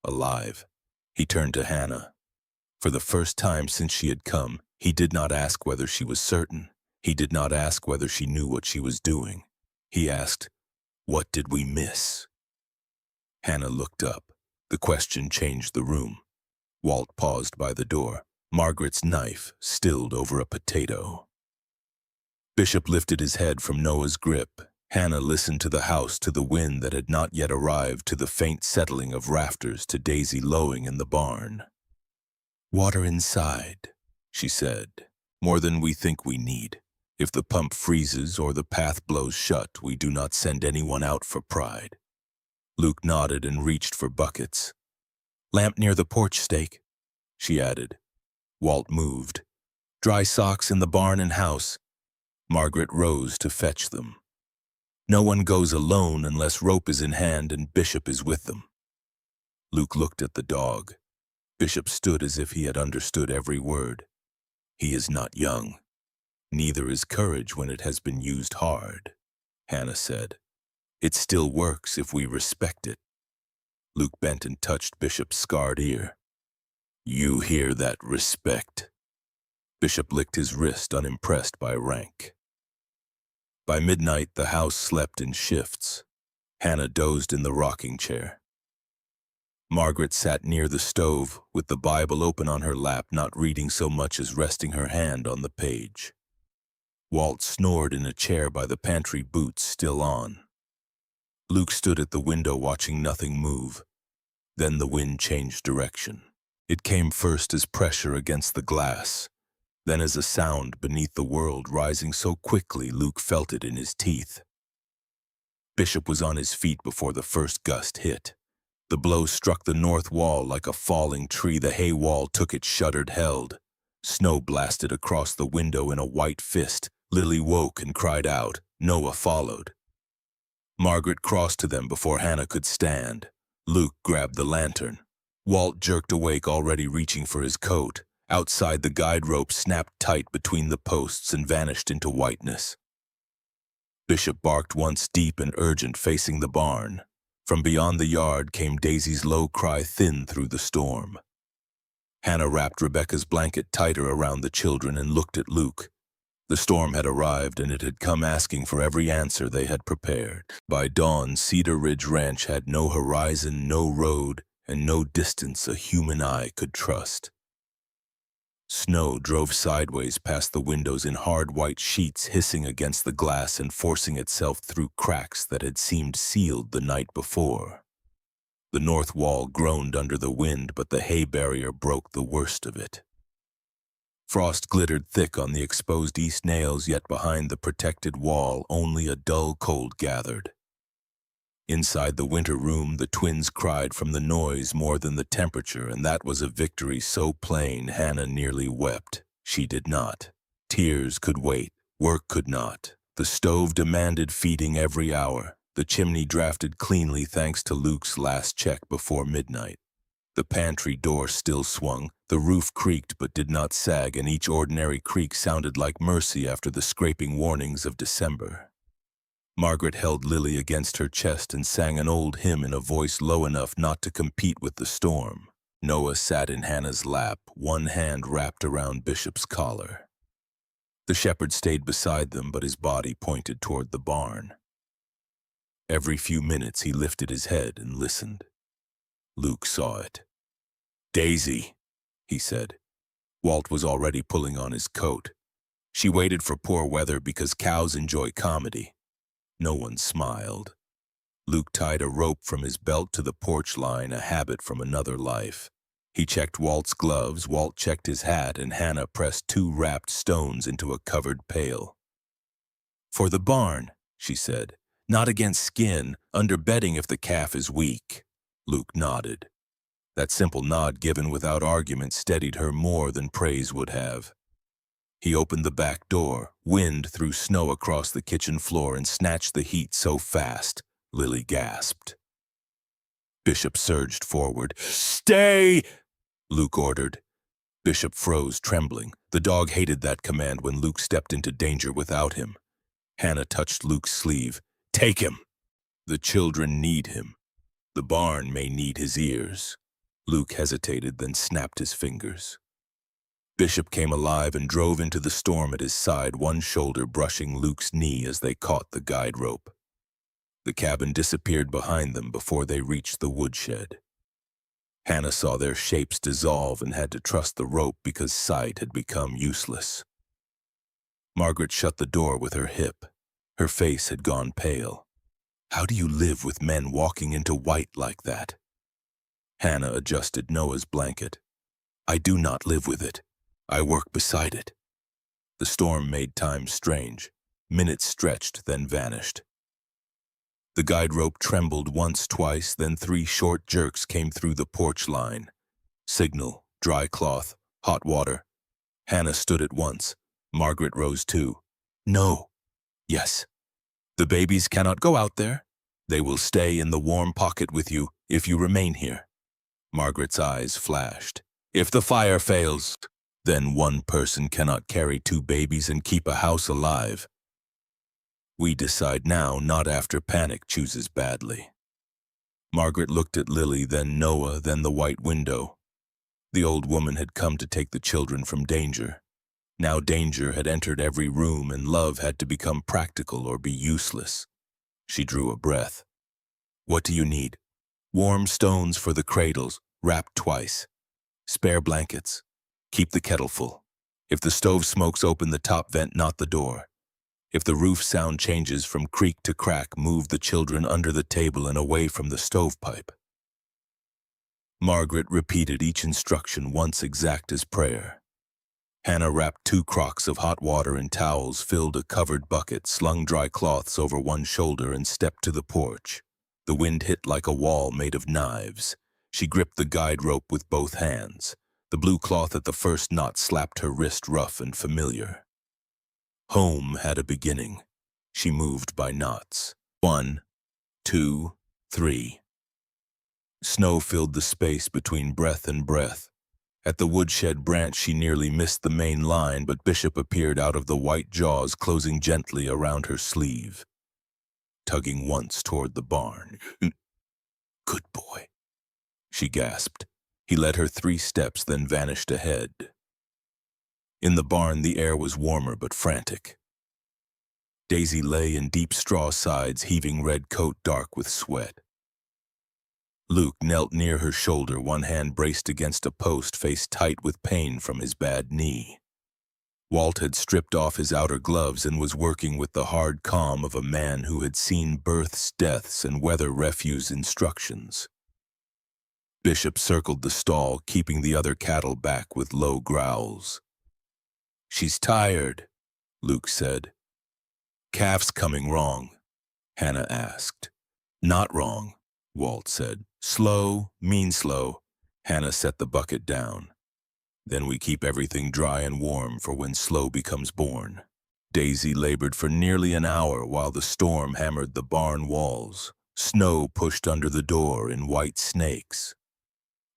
Alive. He turned to Hannah. For the first time since she had come, he did not ask whether she was certain. He did not ask whether she knew what she was doing. He asked, "What did we miss?" Hannah looked up. The question changed the room. Walt paused by the door, Margaret's knife stilled over a potato. Bishop lifted his head from Noah's grip. Hannah listened to the house, to the wind that had not yet arrived, to the faint settling of rafters, to Daisy lowing in the barn. "Water inside," she said, "more than we think we need. If the pump freezes or the path blows shut, we do not send anyone out for pride." Luke nodded and reached for buckets. "Lamp near the porch stake," she added. Walt moved. "Dry socks in the barn and house." Margaret rose to fetch them. "No one goes alone unless rope is in hand and Bishop is with them." Luke looked at the dog. Bishop stood as if he had understood every word. "He is not young. Neither is courage when it has been used hard," Hannah said. "It still works if we respect it." Luke bent and touched Bishop's scarred ear. "You hear that respect?" Bishop licked his wrist, unimpressed by rank. By midnight, the house slept in shifts. Hannah dozed in the rocking chair. Margaret sat near the stove, with the Bible open on her lap, not reading so much as resting her hand on the page. Walt snored in a chair by the pantry, boots still on. Luke stood at the window watching nothing move. Then the wind changed direction. It came first as pressure against the glass, then as a sound beneath the world, rising so quickly Luke felt it in his teeth. Bishop was on his feet before the first gust hit. The blow struck the north wall like a falling tree. The hay wall took it, shuddered, held. Snow blasted across the window in a white fist. Lily woke and cried out. Noah followed. Margaret crossed to them before Hannah could stand. Luke grabbed the lantern. Walt jerked awake, already reaching for his coat. Outside, the guide rope snapped tight between the posts and vanished into whiteness. Bishop barked once, deep and urgent, facing the barn. From beyond the yard came Daisy's low cry, thin through the storm. Hannah wrapped Rebecca's blanket tighter around the children and looked at Luke. The storm had arrived, and it had come asking for every answer they had prepared. By dawn, Cedar Ridge Ranch had no horizon, no road, and no distance a human eye could trust. Snow drove sideways past the windows in hard white sheets, hissing against the glass and forcing itself through cracks that had seemed sealed the night before. The north wall groaned under the wind, but the hay barrier broke the worst of it. Frost glittered thick on the exposed east nails, yet behind the protected wall only a dull cold gathered. Inside the winter room, the twins cried from the noise more than the temperature, and that was a victory so plain Hannah nearly wept. She did not. Tears could wait. Work could not. The stove demanded feeding every hour. The chimney drafted cleanly thanks to Luke's last check before midnight. The pantry door still swung. The roof creaked but did not sag, and each ordinary creak sounded like mercy after the scraping warnings of December. Margaret held Lily against her chest and sang an old hymn in a voice low enough not to compete with the storm. Noah sat in Hannah's lap, one hand wrapped around Bishop's collar. The shepherd stayed beside them, but his body pointed toward the barn. Every few minutes he lifted his head and listened. Luke saw it. "Daisy," he said. Walt was already pulling on his coat. She waited for poor weather because cows enjoy comedy. No one smiled. Luke tied a rope from his belt to the porch line, a habit from another life. He checked Walt's gloves, Walt checked his hat, and Hannah pressed 2 wrapped stones into a covered pail. "For the barn," she said. "Not against skin, under bedding if the calf is weak." Luke nodded. That simple nod given without argument steadied her more than praise would have. He opened the back door. Wind threw snow across the kitchen floor and snatched the heat so fast, Lily gasped. Bishop surged forward. "Stay!" Luke ordered. Bishop froze, trembling. The dog hated that command when Luke stepped into danger without him. Hannah touched Luke's sleeve. "Take him! The children need him. The barn may need his ears." Luke hesitated, then snapped his fingers. Bishop came alive and drove into the storm at his side, one shoulder brushing Luke's knee as they caught the guide rope. The cabin disappeared behind them before they reached the woodshed. Hannah saw their shapes dissolve and had to trust the rope because sight had become useless. Margaret shut the door with her hip. Her face had gone pale. "How do you live with men walking into white like that?" Hannah adjusted Noah's blanket. "I do not live with it. I work beside it." The storm made time strange. Minutes stretched, then vanished. The guide rope trembled once, twice, then 3 short jerks came through the porch line. Signal, dry cloth, hot water. Hannah stood at once. Margaret rose too. "No." "Yes." "The babies cannot go out there. They will stay in the warm pocket with you if you remain here." Margaret's eyes flashed. "If the fire fails, then one person cannot carry 2 babies and keep a house alive. We decide now, not after panic chooses badly." Margaret looked at Lily, then Noah, then the white window. The old woman had come to take the children from danger. Now danger had entered every room and love had to become practical or be useless. She drew a breath. "What do you need?" "Warm stones for the cradles, wrapped twice. Spare blankets. Keep the kettle full. If the stove smokes, open the top vent, not the door. If the roof sound changes from creak to crack, move the children under the table and away from the stovepipe." Margaret repeated each instruction, once exact as prayer. Hannah wrapped 2 crocks of hot water in towels, filled a covered bucket, slung dry cloths over one shoulder, and stepped to the porch. The wind hit like a wall made of knives. She gripped the guide rope with both hands. The blue cloth at the first knot slapped her wrist, rough and familiar. Home had a beginning. She moved by knots. 1, 2, 3. Snow filled the space between breath and breath. At the woodshed branch she nearly missed the main line, but Bishop appeared out of the white jaws, closing gently around her sleeve. Tugging once toward the barn. "Good boy," she gasped. He led her 3 steps, then vanished ahead. In the barn the air was warmer but frantic. Daisy lay in deep straw sides, heaving red coat dark with sweat. Luke knelt near her shoulder, one hand braced against a post, face tight with pain from his bad knee. Walt had stripped off his outer gloves and was working with the hard calm of a man who had seen births, deaths, and weather refuse instructions. Bishop circled the stall, keeping the other cattle back with low growls. "She's tired," Luke said. "Calf's coming wrong?" Hannah asked. "Not wrong," Walt said. "Slow, mean slow." Hannah set the bucket down. "Then we keep everything dry and warm for when slow becomes born." Daisy labored for nearly an hour while the storm hammered the barn walls. Snow pushed under the door in white snakes.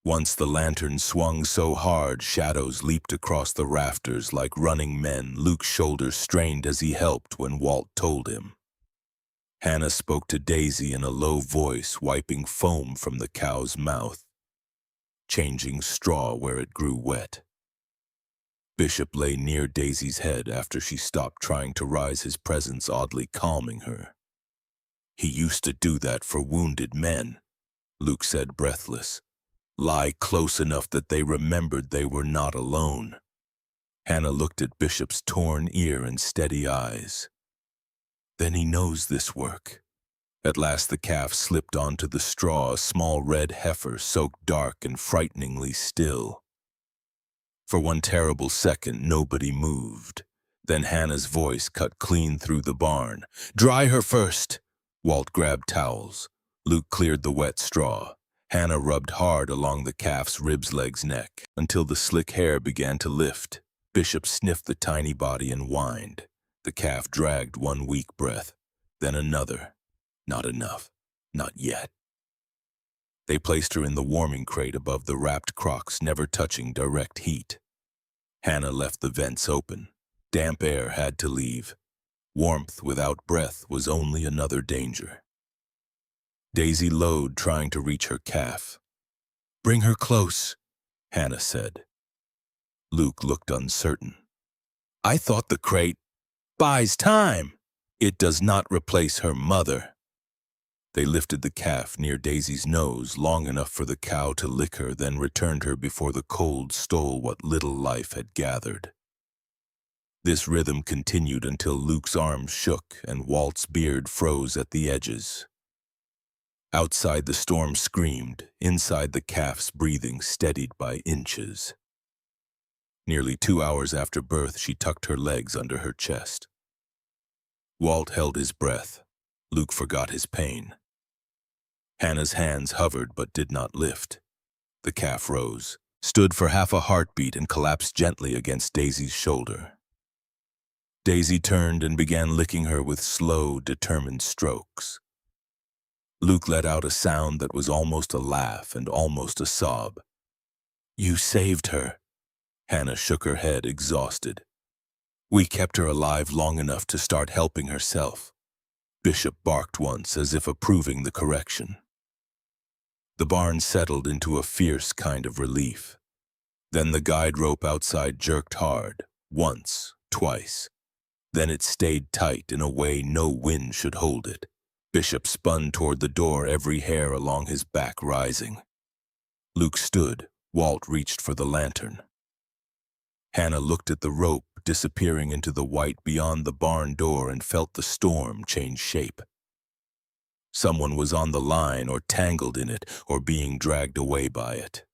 Once the lantern swung so hard, shadows leaped across the rafters like running men. Luke's shoulders strained as he helped when Walt told him. Hannah spoke to Daisy in a low voice, wiping foam from the cow's mouth, changing straw where it grew wet. Bishop lay near Daisy's head after she stopped trying to rise, his presence oddly calming her. "He used to do that for wounded men," Luke said, breathless. "Lie close enough that they remembered they were not alone." Hannah looked at Bishop's torn ear and steady eyes. Then he knows this work. At last the calf slipped onto the straw, a small red heifer soaked dark and frighteningly still. For one terrible second, nobody moved. Then Hannah's voice cut clean through the barn. "Dry her first!" Walt grabbed towels. Luke cleared the wet straw. Hannah rubbed hard along the calf's ribs-legs neck until the slick hair began to lift. Bishop sniffed the tiny body and whined. The calf dragged one weak breath, then another. Not enough. Not yet. They placed her in the warming crate above the wrapped crocks, never touching direct heat. Hannah left the vents open. Damp air had to leave. Warmth without breath was only another danger. Daisy lowed, trying to reach her calf. "Bring her close," Hannah said. Luke looked uncertain. "I thought the crate buys time. It does not replace her mother." They lifted the calf near Daisy's nose, long enough for the cow to lick her, then returned her before the cold stole what little life had gathered. This rhythm continued until Luke's arms shook and Walt's beard froze at the edges. Outside the storm screamed, inside the calf's breathing steadied by inches. Nearly 2 hours after birth, she tucked her legs under her chest. Walt held his breath. Luke forgot his pain. Hannah's hands hovered but did not lift. The calf rose, stood for half a heartbeat, and collapsed gently against Daisy's shoulder. Daisy turned and began licking her with slow, determined strokes. Luke let out a sound that was almost a laugh and almost a sob. "You saved her." Hannah shook her head, exhausted. "We kept her alive long enough to start helping herself." Bishop barked once, as if approving the correction. The barn settled into a fierce kind of relief. Then the guide rope outside jerked hard, once, twice. Then it stayed tight in a way no wind should hold it. Bishop spun toward the door, every hair along his back rising. Luke stood. Walt reached for the lantern. Hannah looked at the rope disappearing into the white beyond the barn door and felt the storm change shape. Someone was on the line or tangled in it or being dragged away by it.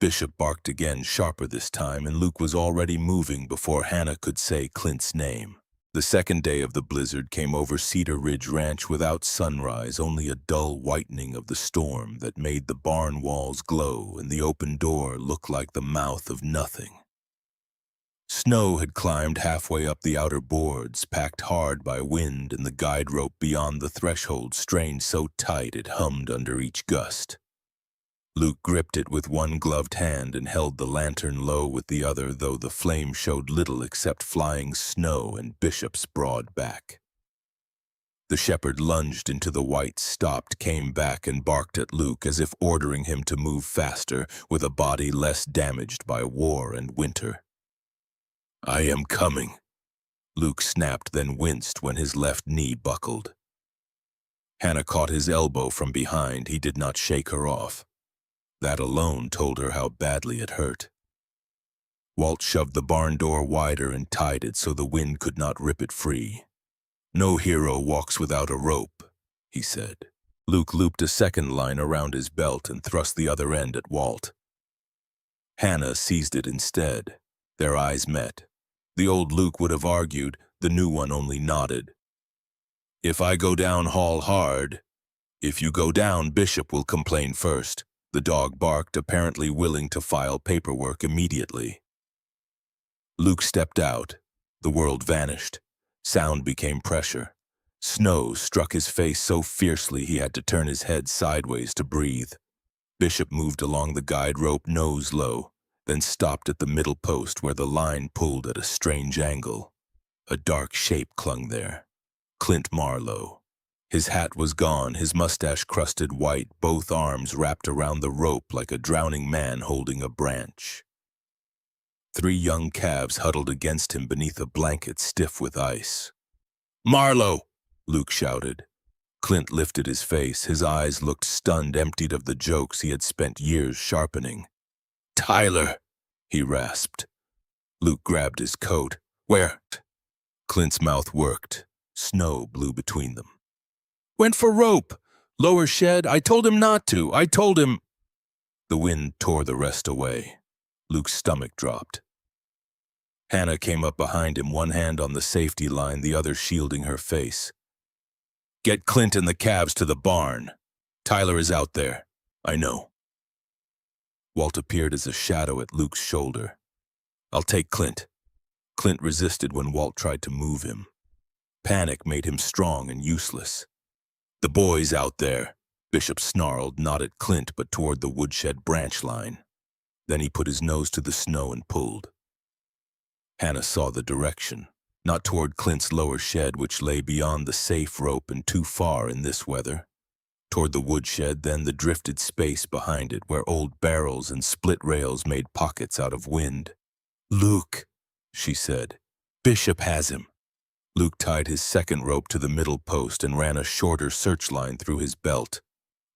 Bishop barked again, sharper this time, and Luke was already moving before Hannah could say Clint's name. The second day of the blizzard came over Cedar Ridge Ranch without sunrise, only a dull whitening of the storm that made the barn walls glow and the open door look like the mouth of nothing. Snow had climbed halfway up the outer boards, packed hard by wind, and the guide rope beyond the threshold strained so tight it hummed under each gust. Luke gripped it with one gloved hand and held the lantern low with the other, though the flame showed little except flying snow and Bishop's broad back. The shepherd lunged into the white, stopped, came back, and barked at Luke as if ordering him to move faster, with a body less damaged by war and winter. "I am coming," Luke snapped, then winced when his left knee buckled. Hannah caught his elbow from behind. He did not shake her off. That alone told her how badly it hurt. Walt shoved the barn door wider and tied it so the wind could not rip it free. "No hero walks without a rope," he said. Luke looped a second line around his belt and thrust the other end at Walt. Hannah seized it instead. Their eyes met. The old Luke would have argued, the new one only nodded. "If I go down, haul hard. If you go down, Bishop will complain first." The dog barked, apparently willing to file paperwork immediately. Luke stepped out. The world vanished. Sound became pressure. Snow struck his face so fiercely he had to turn his head sideways to breathe. Bishop moved along the guide rope nose low, then stopped at the middle post where the line pulled at a strange angle. A dark shape clung there. Clint Marlowe. His hat was gone, his mustache crusted white, both arms wrapped around the rope like a drowning man holding a branch. 3 young calves huddled against him beneath a blanket stiff with ice. "Marlowe!" Luke shouted. Clint lifted his face. His eyes looked stunned, emptied of the jokes he had spent years sharpening. "Tyler!" he rasped. Luke grabbed his coat. Where? Clint's mouth worked. Snow blew between them. Went for rope. Lower shed. I told him not to. I told him. The wind tore the rest away. Luke's stomach dropped. Hannah came up behind him, one hand on the safety line, the other shielding her face. Get Clint and the calves to the barn. Tyler is out there. I know. Walt appeared as a shadow at Luke's shoulder. I'll take Clint. Clint resisted when Walt tried to move him. Panic made him strong and useless. The boys out there, Bishop snarled, not at Clint but toward the woodshed branch line. Then he put his nose to the snow and pulled. Hannah saw the direction, not toward Clint's lower shed, which lay beyond the safe rope and too far in this weather. Toward the woodshed, then the drifted space behind it where old barrels and split rails made pockets out of wind. Luke, she said. Bishop has him. Luke tied his second rope to the middle post and ran a shorter search line through his belt.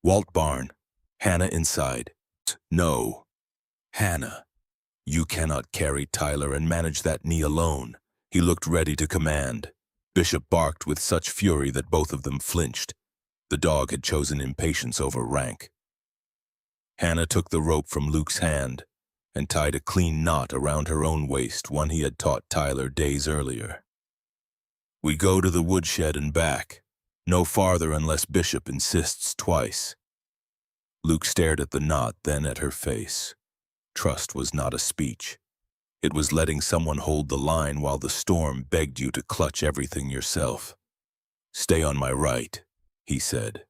Walt barn. Hannah inside. No. Hannah, you cannot carry Tyler and manage that knee alone. He looked ready to command. Bishop barked with such fury that both of them flinched. The dog had chosen impatience over rank. Hannah took the rope from Luke's hand and tied a clean knot around her own waist, one he had taught Tyler days earlier. We go to the woodshed and back. No farther unless Bishop insists twice. Luke stared at the knot, then at her face. Trust was not a speech. It was letting someone hold the line while the storm begged you to clutch everything yourself. Stay on my right, he said.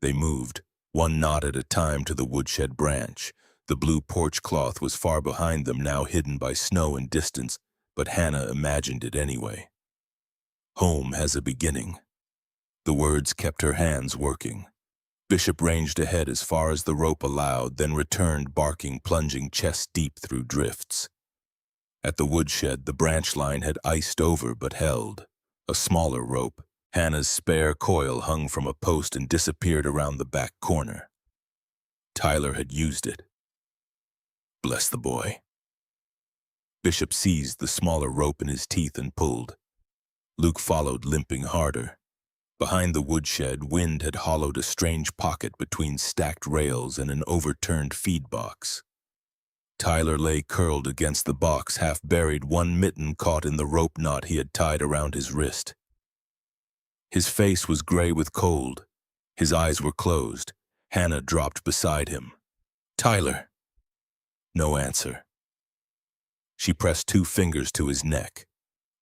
They moved, one knot at a time, to the woodshed branch. The blue porch cloth was far behind them, now hidden by snow and distance, but Hannah imagined it anyway. Home has a beginning. The words kept her hands working. Bishop ranged ahead as far as the rope allowed, then returned, barking, plunging chest deep through drifts. At the woodshed, the branch line had iced over but held. A smaller rope, Hannah's spare coil, hung from a post and disappeared around the back corner. Tyler had used it. Bless the boy. Bishop seized the smaller rope in his teeth and pulled. Luke followed, limping harder. Behind the woodshed, wind had hollowed a strange pocket between stacked rails and an overturned feed box. Tyler lay curled against the box, half buried, one mitten caught in the rope knot he had tied around his wrist. His face was gray with cold. His eyes were closed. Hannah dropped beside him. Tyler. No answer. She pressed 2 fingers to his neck.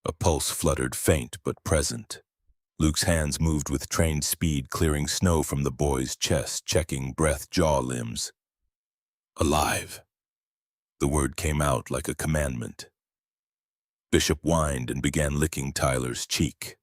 A pulse fluttered, faint but present. Luke's hands moved with trained speed, clearing snow from the boy's chest, checking breath, jaw, limbs. Alive. The word came out like a commandment. Bishop whined and began licking Tyler's cheek.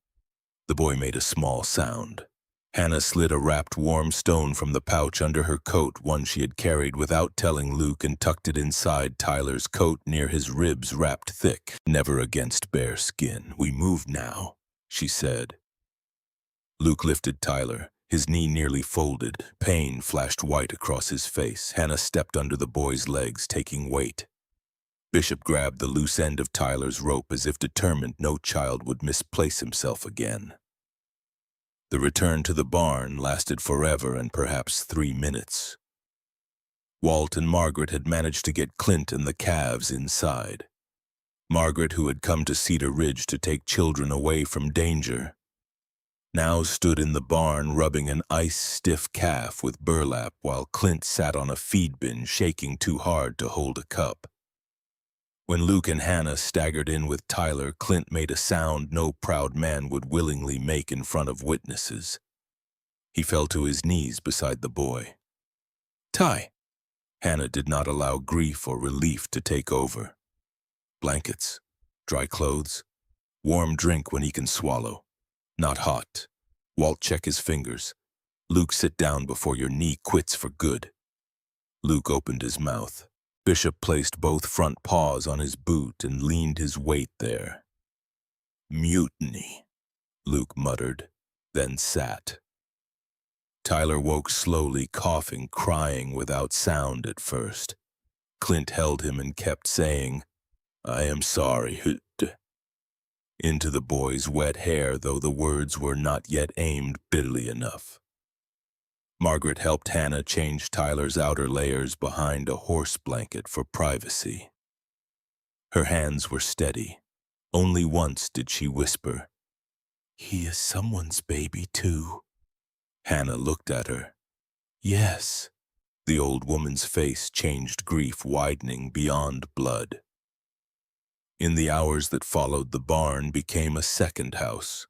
The boy made a small sound. Hannah slid a wrapped warm stone from the pouch under her coat, one she had carried without telling Luke, and tucked it inside Tyler's coat near his ribs, wrapped thick, never against bare skin. We move now, she said. Luke lifted Tyler, his knee nearly folded. Pain flashed white across his face. Hannah stepped under the boy's legs, taking weight. Bishop grabbed the loose end of Tyler's rope as if determined no child would misplace himself again. The return to the barn lasted forever and perhaps 3 minutes. Walt and Margaret had managed to get Clint and the calves inside. Margaret, who had come to Cedar Ridge to take children away from danger, now stood in the barn rubbing an ice-stiff calf with burlap while Clint sat on a feed bin, shaking too hard to hold a cup. When Luke and Hannah staggered in with Tyler, Clint made a sound no proud man would willingly make in front of witnesses. He fell to his knees beside the boy. Ty. Hannah did not allow grief or relief to take over. Blankets, dry clothes, warm drink when he can swallow. Not hot. Walt, check his fingers. Luke, sit down before your knee quits for good. Luke opened his mouth. Bishop placed both front paws on his boot and leaned his weight there. Mutiny, Luke muttered, then sat. Tyler woke slowly, coughing, crying without sound at first. Clint held him and kept saying, I am sorry. Into the boy's wet hair, though the words were not yet aimed bitterly enough. Margaret helped Hannah change Tyler's outer layers behind a horse blanket for privacy. Her hands were steady. Only once did she whisper, "He is someone's baby, too." Hannah looked at her. "Yes." The old woman's face changed, grief widening beyond blood. In the hours that followed, the barn became a second house.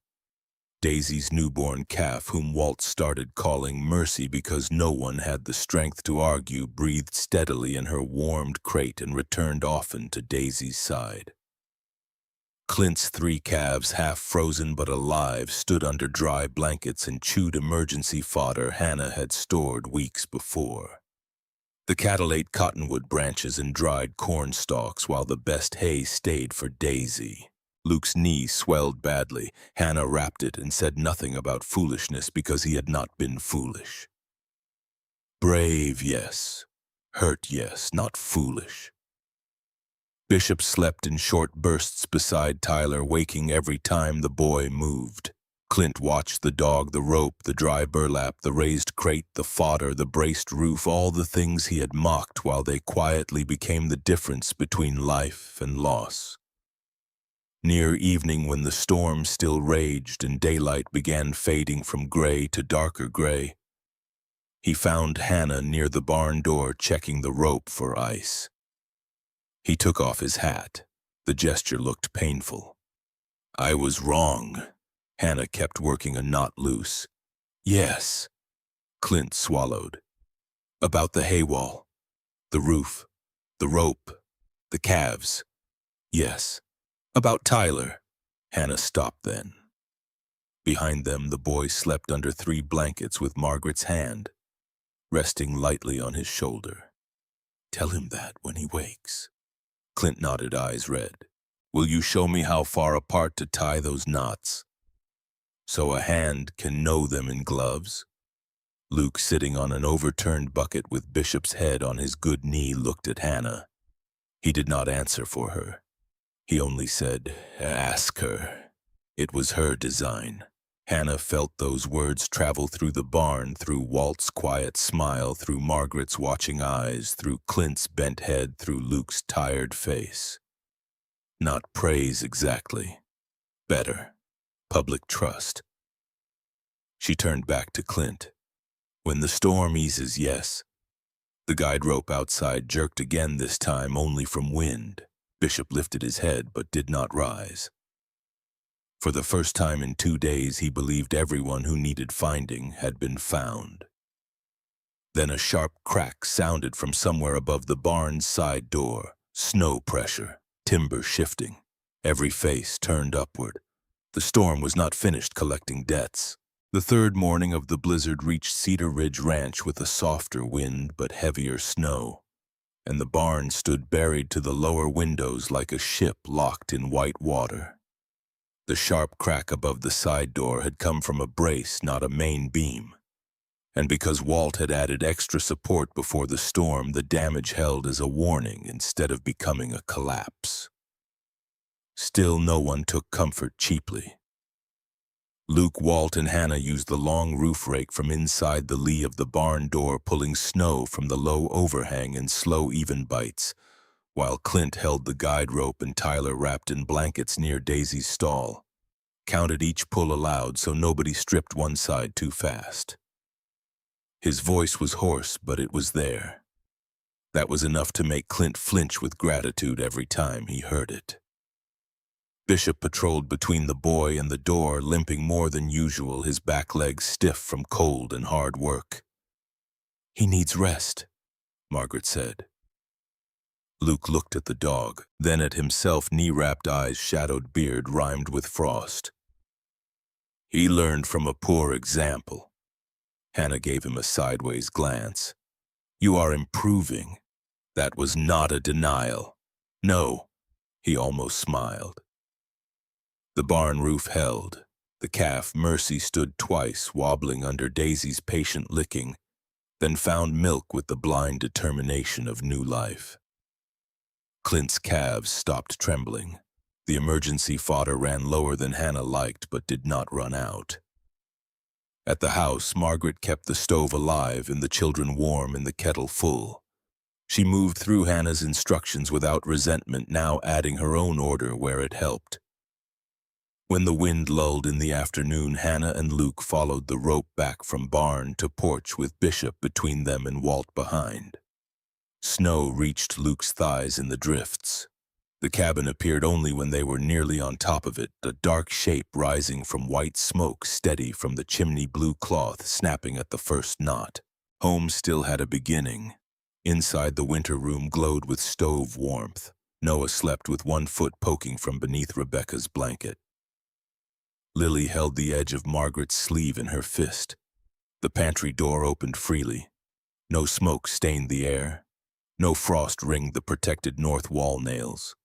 Daisy's newborn calf, whom Walt started calling Mercy because no one had the strength to argue, breathed steadily in her warmed crate and returned often to Daisy's side. Clint's 3 calves, half frozen but alive, stood under dry blankets and chewed emergency fodder Hannah had stored weeks before. The cattle ate cottonwood branches and dried corn stalks, while the best hay stayed for Daisy. Luke's knee swelled badly. Hannah wrapped it and said nothing about foolishness because he had not been foolish. Brave, yes. Hurt, yes, not foolish. Bishop slept in short bursts beside Tyler, waking every time the boy moved. Clint watched the dog, the rope, the dry burlap, the raised crate, the fodder, the braced roof, all the things he had mocked, while they quietly became the difference between life and loss. Near evening, when the storm still raged and daylight began fading from gray to darker gray, he found Hannah near the barn door checking the rope for ice. He took off his hat. The gesture looked painful. "I was wrong." Hannah kept working a knot loose. "Yes." Clint swallowed. "About the hay wall, the roof, the rope, the calves." "Yes." "About Tyler." Hannah stopped then. Behind them, the boy slept under 3 blankets with Margaret's hand resting lightly on his shoulder. "Tell him that when he wakes." Clint nodded, eyes red. "Will you show me how far apart to tie those knots, so a hand can know them in gloves?" Luke, sitting on an overturned bucket with Bishop's head on his good knee, looked at Hannah. He did not answer for her. He only said, "Ask her." It was her design. Hannah felt those words travel through the barn, through Walt's quiet smile, through Margaret's watching eyes, through Clint's bent head, through Luke's tired face. Not praise exactly. Better. Public trust. She turned back to Clint. "When the storm eases, yes." The guide rope outside jerked again, this time only from wind. Bishop lifted his head but did not rise. For the first time in 2 days, he believed everyone who needed finding had been found. Then a sharp crack sounded from somewhere above the barn's side door. Snow pressure, timber shifting. Every face turned upward. The storm was not finished collecting debts. The 3rd morning of the blizzard reached Cedar Ridge Ranch with a softer wind but heavier snow, and the barn stood buried to the lower windows like a ship locked in white water. The sharp crack above the side door had come from a brace, not a main beam. And because Walt had added extra support before the storm, the damage held as a warning instead of becoming a collapse. Still, no one took comfort cheaply. Luke, Walt, and Hannah used the long roof rake from inside the lee of the barn door, pulling snow from the low overhang in slow, even bites, while Clint held the guide rope and Tyler, wrapped in blankets near Daisy's stall, counted each pull aloud so nobody stripped one side too fast. His voice was hoarse, but it was there. That was enough to make Clint flinch with gratitude every time he heard it. Bishop patrolled between the boy and the door, limping more than usual, his back legs stiff from cold and hard work. "He needs rest," Margaret said. Luke looked at the dog, then at himself, knee-wrapped eyes, shadowed beard rimed with frost. "He learned from a poor example." Hannah gave him a sideways glance. "You are improving." That was not a denial. "No," he almost smiled. The barn roof held. The calf, Mercy, stood twice, wobbling under Daisy's patient licking, then found milk with the blind determination of new life. Clint's calves stopped trembling. The emergency fodder ran lower than Hannah liked, but did not run out. At the house, Margaret kept the stove alive and the children warm and the kettle full. She moved through Hannah's instructions without resentment, now adding her own order where it helped. When the wind lulled in the afternoon, Hannah and Luke followed the rope back from barn to porch with Bishop between them and Walt behind. Snow reached Luke's thighs in the drifts. The cabin appeared only when they were nearly on top of it, a dark shape rising from white smoke steady from the chimney, blue cloth snapping at the first knot. Home still had a beginning. Inside, the winter room glowed with stove warmth. Noah slept with one foot poking from beneath Rebecca's blanket. Lily held the edge of Margaret's sleeve in her fist. The pantry door opened freely. No smoke stained the air. No frost ringed the protected north wall nails.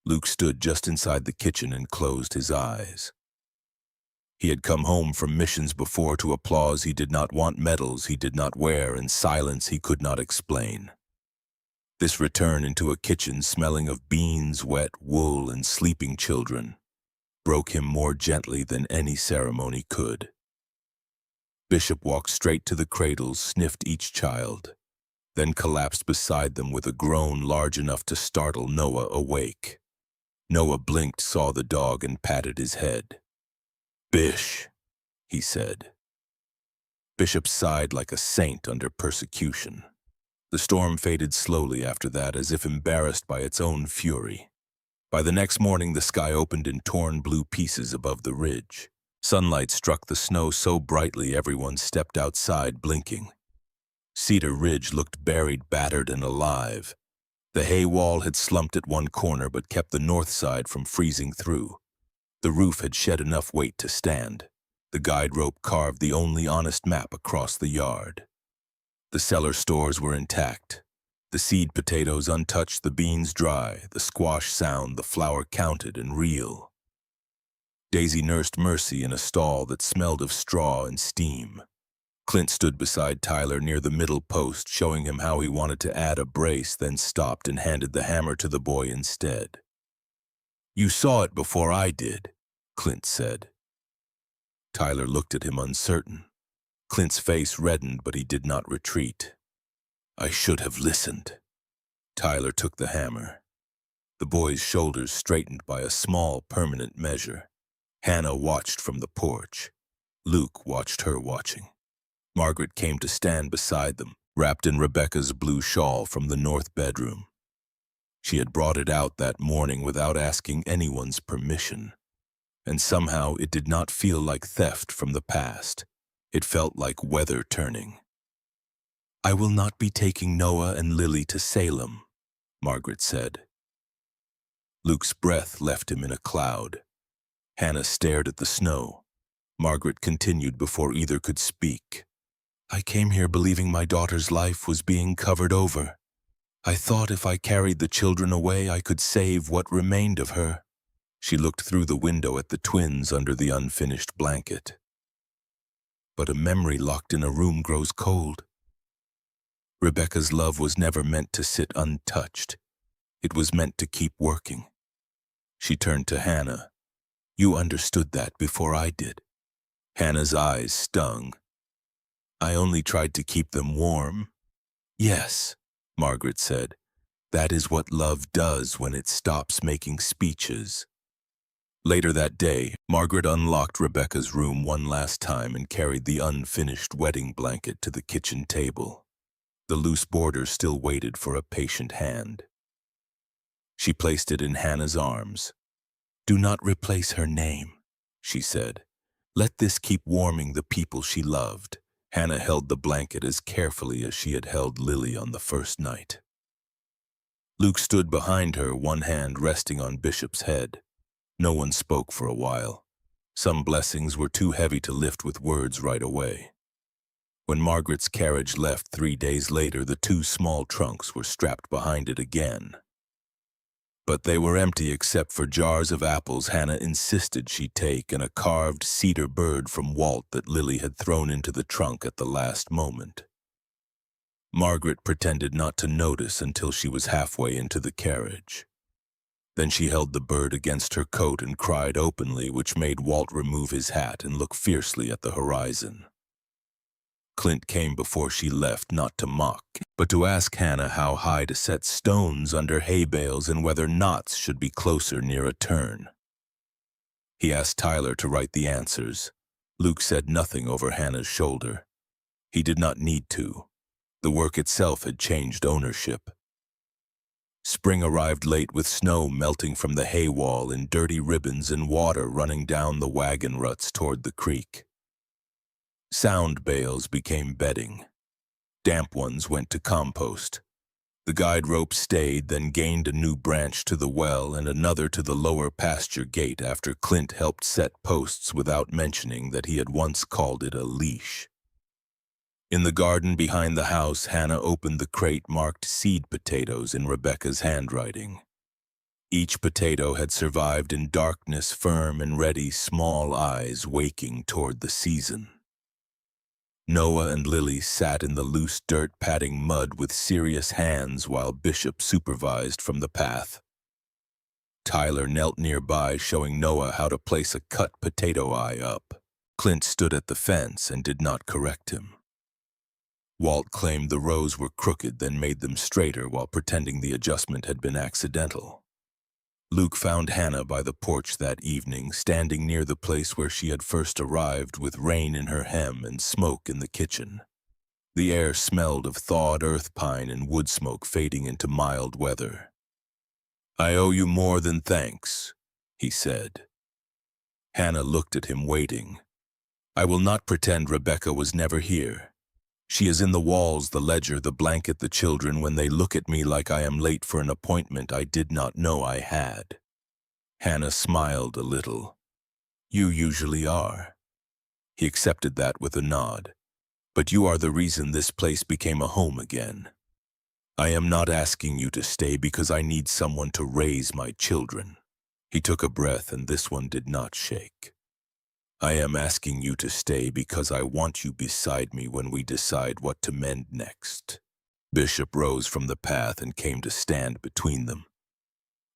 Luke stood just inside the kitchen and closed his eyes. He had come home from missions before to applause he did not want, medals he did not wear, and silence he could not explain. This return into a kitchen smelling of beans, wet wool, and sleeping children broke him more gently than any ceremony could. Bishop walked straight to the cradles, sniffed each child, then collapsed beside them with a groan large enough to startle Noah awake. Noah blinked, saw the dog, and patted his head. "Bish," he said. Bishop sighed like a saint under persecution. The storm faded slowly after that, as if embarrassed by its own fury. By the next morning, the sky opened in torn blue pieces above the ridge. Sunlight struck the snow so brightly everyone stepped outside blinking. Cedar Ridge looked buried, battered, and alive. The hay wall had slumped at one corner but kept the north side from freezing through. The roof had shed enough weight to stand. The guide rope carved the only honest map across the yard. The cellar stores were intact. The seed potatoes untouched, the beans dry, the squash sound, the flour counted and real. Daisy nursed Mercy in a stall that smelled of straw and steam. Clint stood beside Tyler near the middle post, showing him how he wanted to add a brace, then stopped and handed the hammer to the boy instead. "You saw it before I did," Clint said. Tyler looked at him uncertain. Clint's face reddened, but he did not retreat. "I should have listened." Tyler took the hammer. The boy's shoulders straightened by a small, permanent measure. Hannah watched from the porch. Luke watched her watching. Margaret came to stand beside them, wrapped in Rebecca's blue shawl from the north bedroom. She had brought it out that morning without asking anyone's permission. And somehow it did not feel like theft from the past. It felt like weather turning. "I will not be taking Noah and Lily to Salem," Margaret said. Luke's breath left him in a cloud. Hannah stared at the snow. Margaret continued before either could speak. "I came here believing my daughter's life was being covered over. I thought if I carried the children away, I could save what remained of her." She looked through the window at the twins under the unfinished blanket. "But a memory locked in a room grows cold. Rebecca's love was never meant to sit untouched. It was meant to keep working." She turned to Hannah. "You understood that before I did." Hannah's eyes stung. "I only tried to keep them warm." "Yes," Margaret said. "That is what love does when it stops making speeches." Later that day, Margaret unlocked Rebecca's room one last time and carried the unfinished wedding blanket to the kitchen table. The loose border still waited for a patient hand. She placed it in Hannah's arms. "Do not replace her name," she said. "Let this keep warming the people she loved." Hannah held the blanket as carefully as she had held Lily on the first night. Luke stood behind her, one hand resting on Bishop's head. No one spoke for a while. Some blessings were too heavy to lift with words right away. When Margaret's carriage left 3 days later, the 2 small trunks were strapped behind it again. But they were empty except for jars of apples Hannah insisted she take and a carved cedar bird from Walt that Lily had thrown into the trunk at the last moment. Margaret pretended not to notice until she was halfway into the carriage. Then she held the bird against her coat and cried openly, which made Walt remove his hat and look fiercely at the horizon. Clint came before she left, not to mock, but to ask Hannah how high to set stones under hay bales and whether knots should be closer near a turn. He asked Tyler to write the answers. Luke said nothing over Hannah's shoulder. He did not need to. The work itself had changed ownership. Spring arrived late with snow melting from the hay wall and dirty ribbons and water running down the wagon ruts toward the creek. Sound bales became bedding. Damp ones went to compost. The guide rope stayed, then gained a new branch to the well and another to the lower pasture gate after Clint helped set posts without mentioning that he had once called it a leash. In the garden behind the house, Hannah opened the crate marked seed potatoes in Rebecca's handwriting. Each potato had survived in darkness, firm and ready, small eyes waking toward the season. Noah and Lily sat in the loose dirt patting mud with serious hands while Bishop supervised from the path. Tyler knelt nearby, showing Noah how to place a cut potato eye up. Clint stood at the fence and did not correct him. Walt claimed the rows were crooked, then made them straighter while pretending the adjustment had been accidental. Luke found Hannah by the porch that evening, standing near the place where she had first arrived, with rain in her hem and smoke in the kitchen. The air smelled of thawed earth pine and wood smoke fading into mild weather. "I owe you more than thanks," he said. Hannah looked at him, waiting. "I will not pretend Rebecca was never here. She is in the walls, the ledger, the blanket, the children, when they look at me like I am late for an appointment I did not know I had." Hannah smiled a little. "You usually are." He accepted that with a nod. "But you are the reason this place became a home again. I am not asking you to stay because I need someone to raise my children." He took a breath, and this one did not shake. "I am asking you to stay because I want you beside me when we decide what to mend next." Bishop rose from the path and came to stand between them.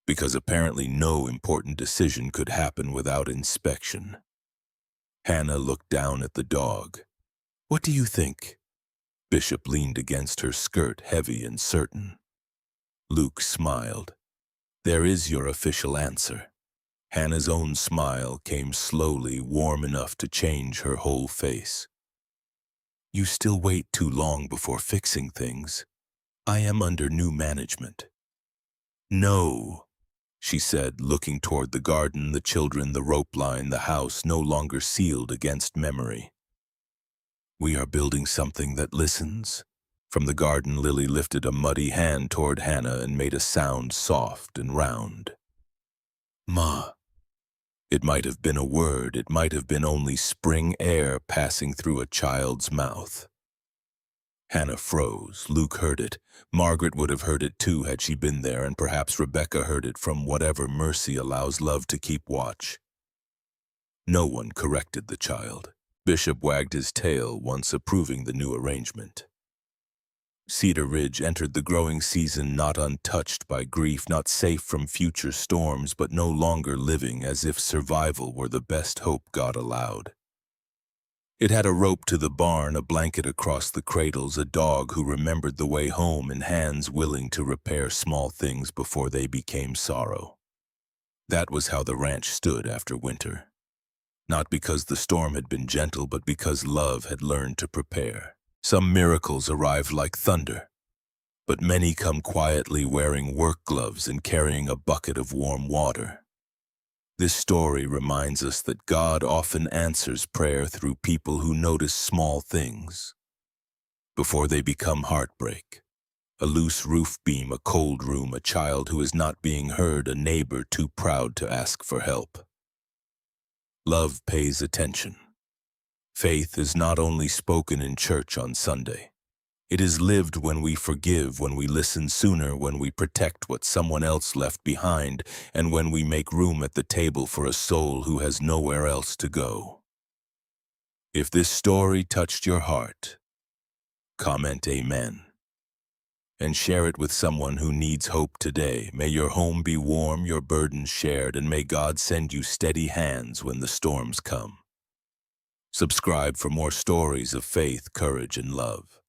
Because apparently no important decision could happen without inspection. Hannah looked down at the dog. "What do you think?" Bishop leaned against her skirt, heavy and certain. Luke smiled. "There is your official answer." Hannah's own smile came slowly, warm enough to change her whole face. "You still wait too long before fixing things. I am under new management." "No," she said, looking toward the garden, the children, the rope line, the house no longer sealed against memory. "We are building something that listens." From the garden, Lily lifted a muddy hand toward Hannah and made a sound soft and round. "Ma." It might have been a word, it might have been only spring air passing through a child's mouth. Hannah froze. Luke heard it. Margaret would have heard it too had she been there, and perhaps Rebecca heard it from whatever mercy allows love to keep watch. No one corrected the child. Bishop wagged his tail, once approving the new arrangement. Cedar Ridge entered the growing season not untouched by grief, not safe from future storms, but no longer living as if survival were the best hope God allowed. It had a rope to the barn, a blanket across the cradles, a dog who remembered the way home, and hands willing to repair small things before they became sorrow. That was how the ranch stood after winter. Not because the storm had been gentle, but because love had learned to prepare. Some miracles arrive like thunder, but many come quietly, wearing work gloves and carrying a bucket of warm water. This story reminds us that God often answers prayer through people who notice small things before they become heartbreak. A loose roof beam, a cold room, a child who is not being heard, a neighbor too proud to ask for help. Love pays attention. Faith is not only spoken in church on Sunday. It is lived when we forgive, when we listen sooner, when we protect what someone else left behind, and when we make room at the table for a soul who has nowhere else to go. If this story touched your heart, comment Amen. and share it with someone who needs hope today. May your home be warm, your burdens shared, and may God send you steady hands when the storms come. Subscribe for more stories of faith, courage, and love.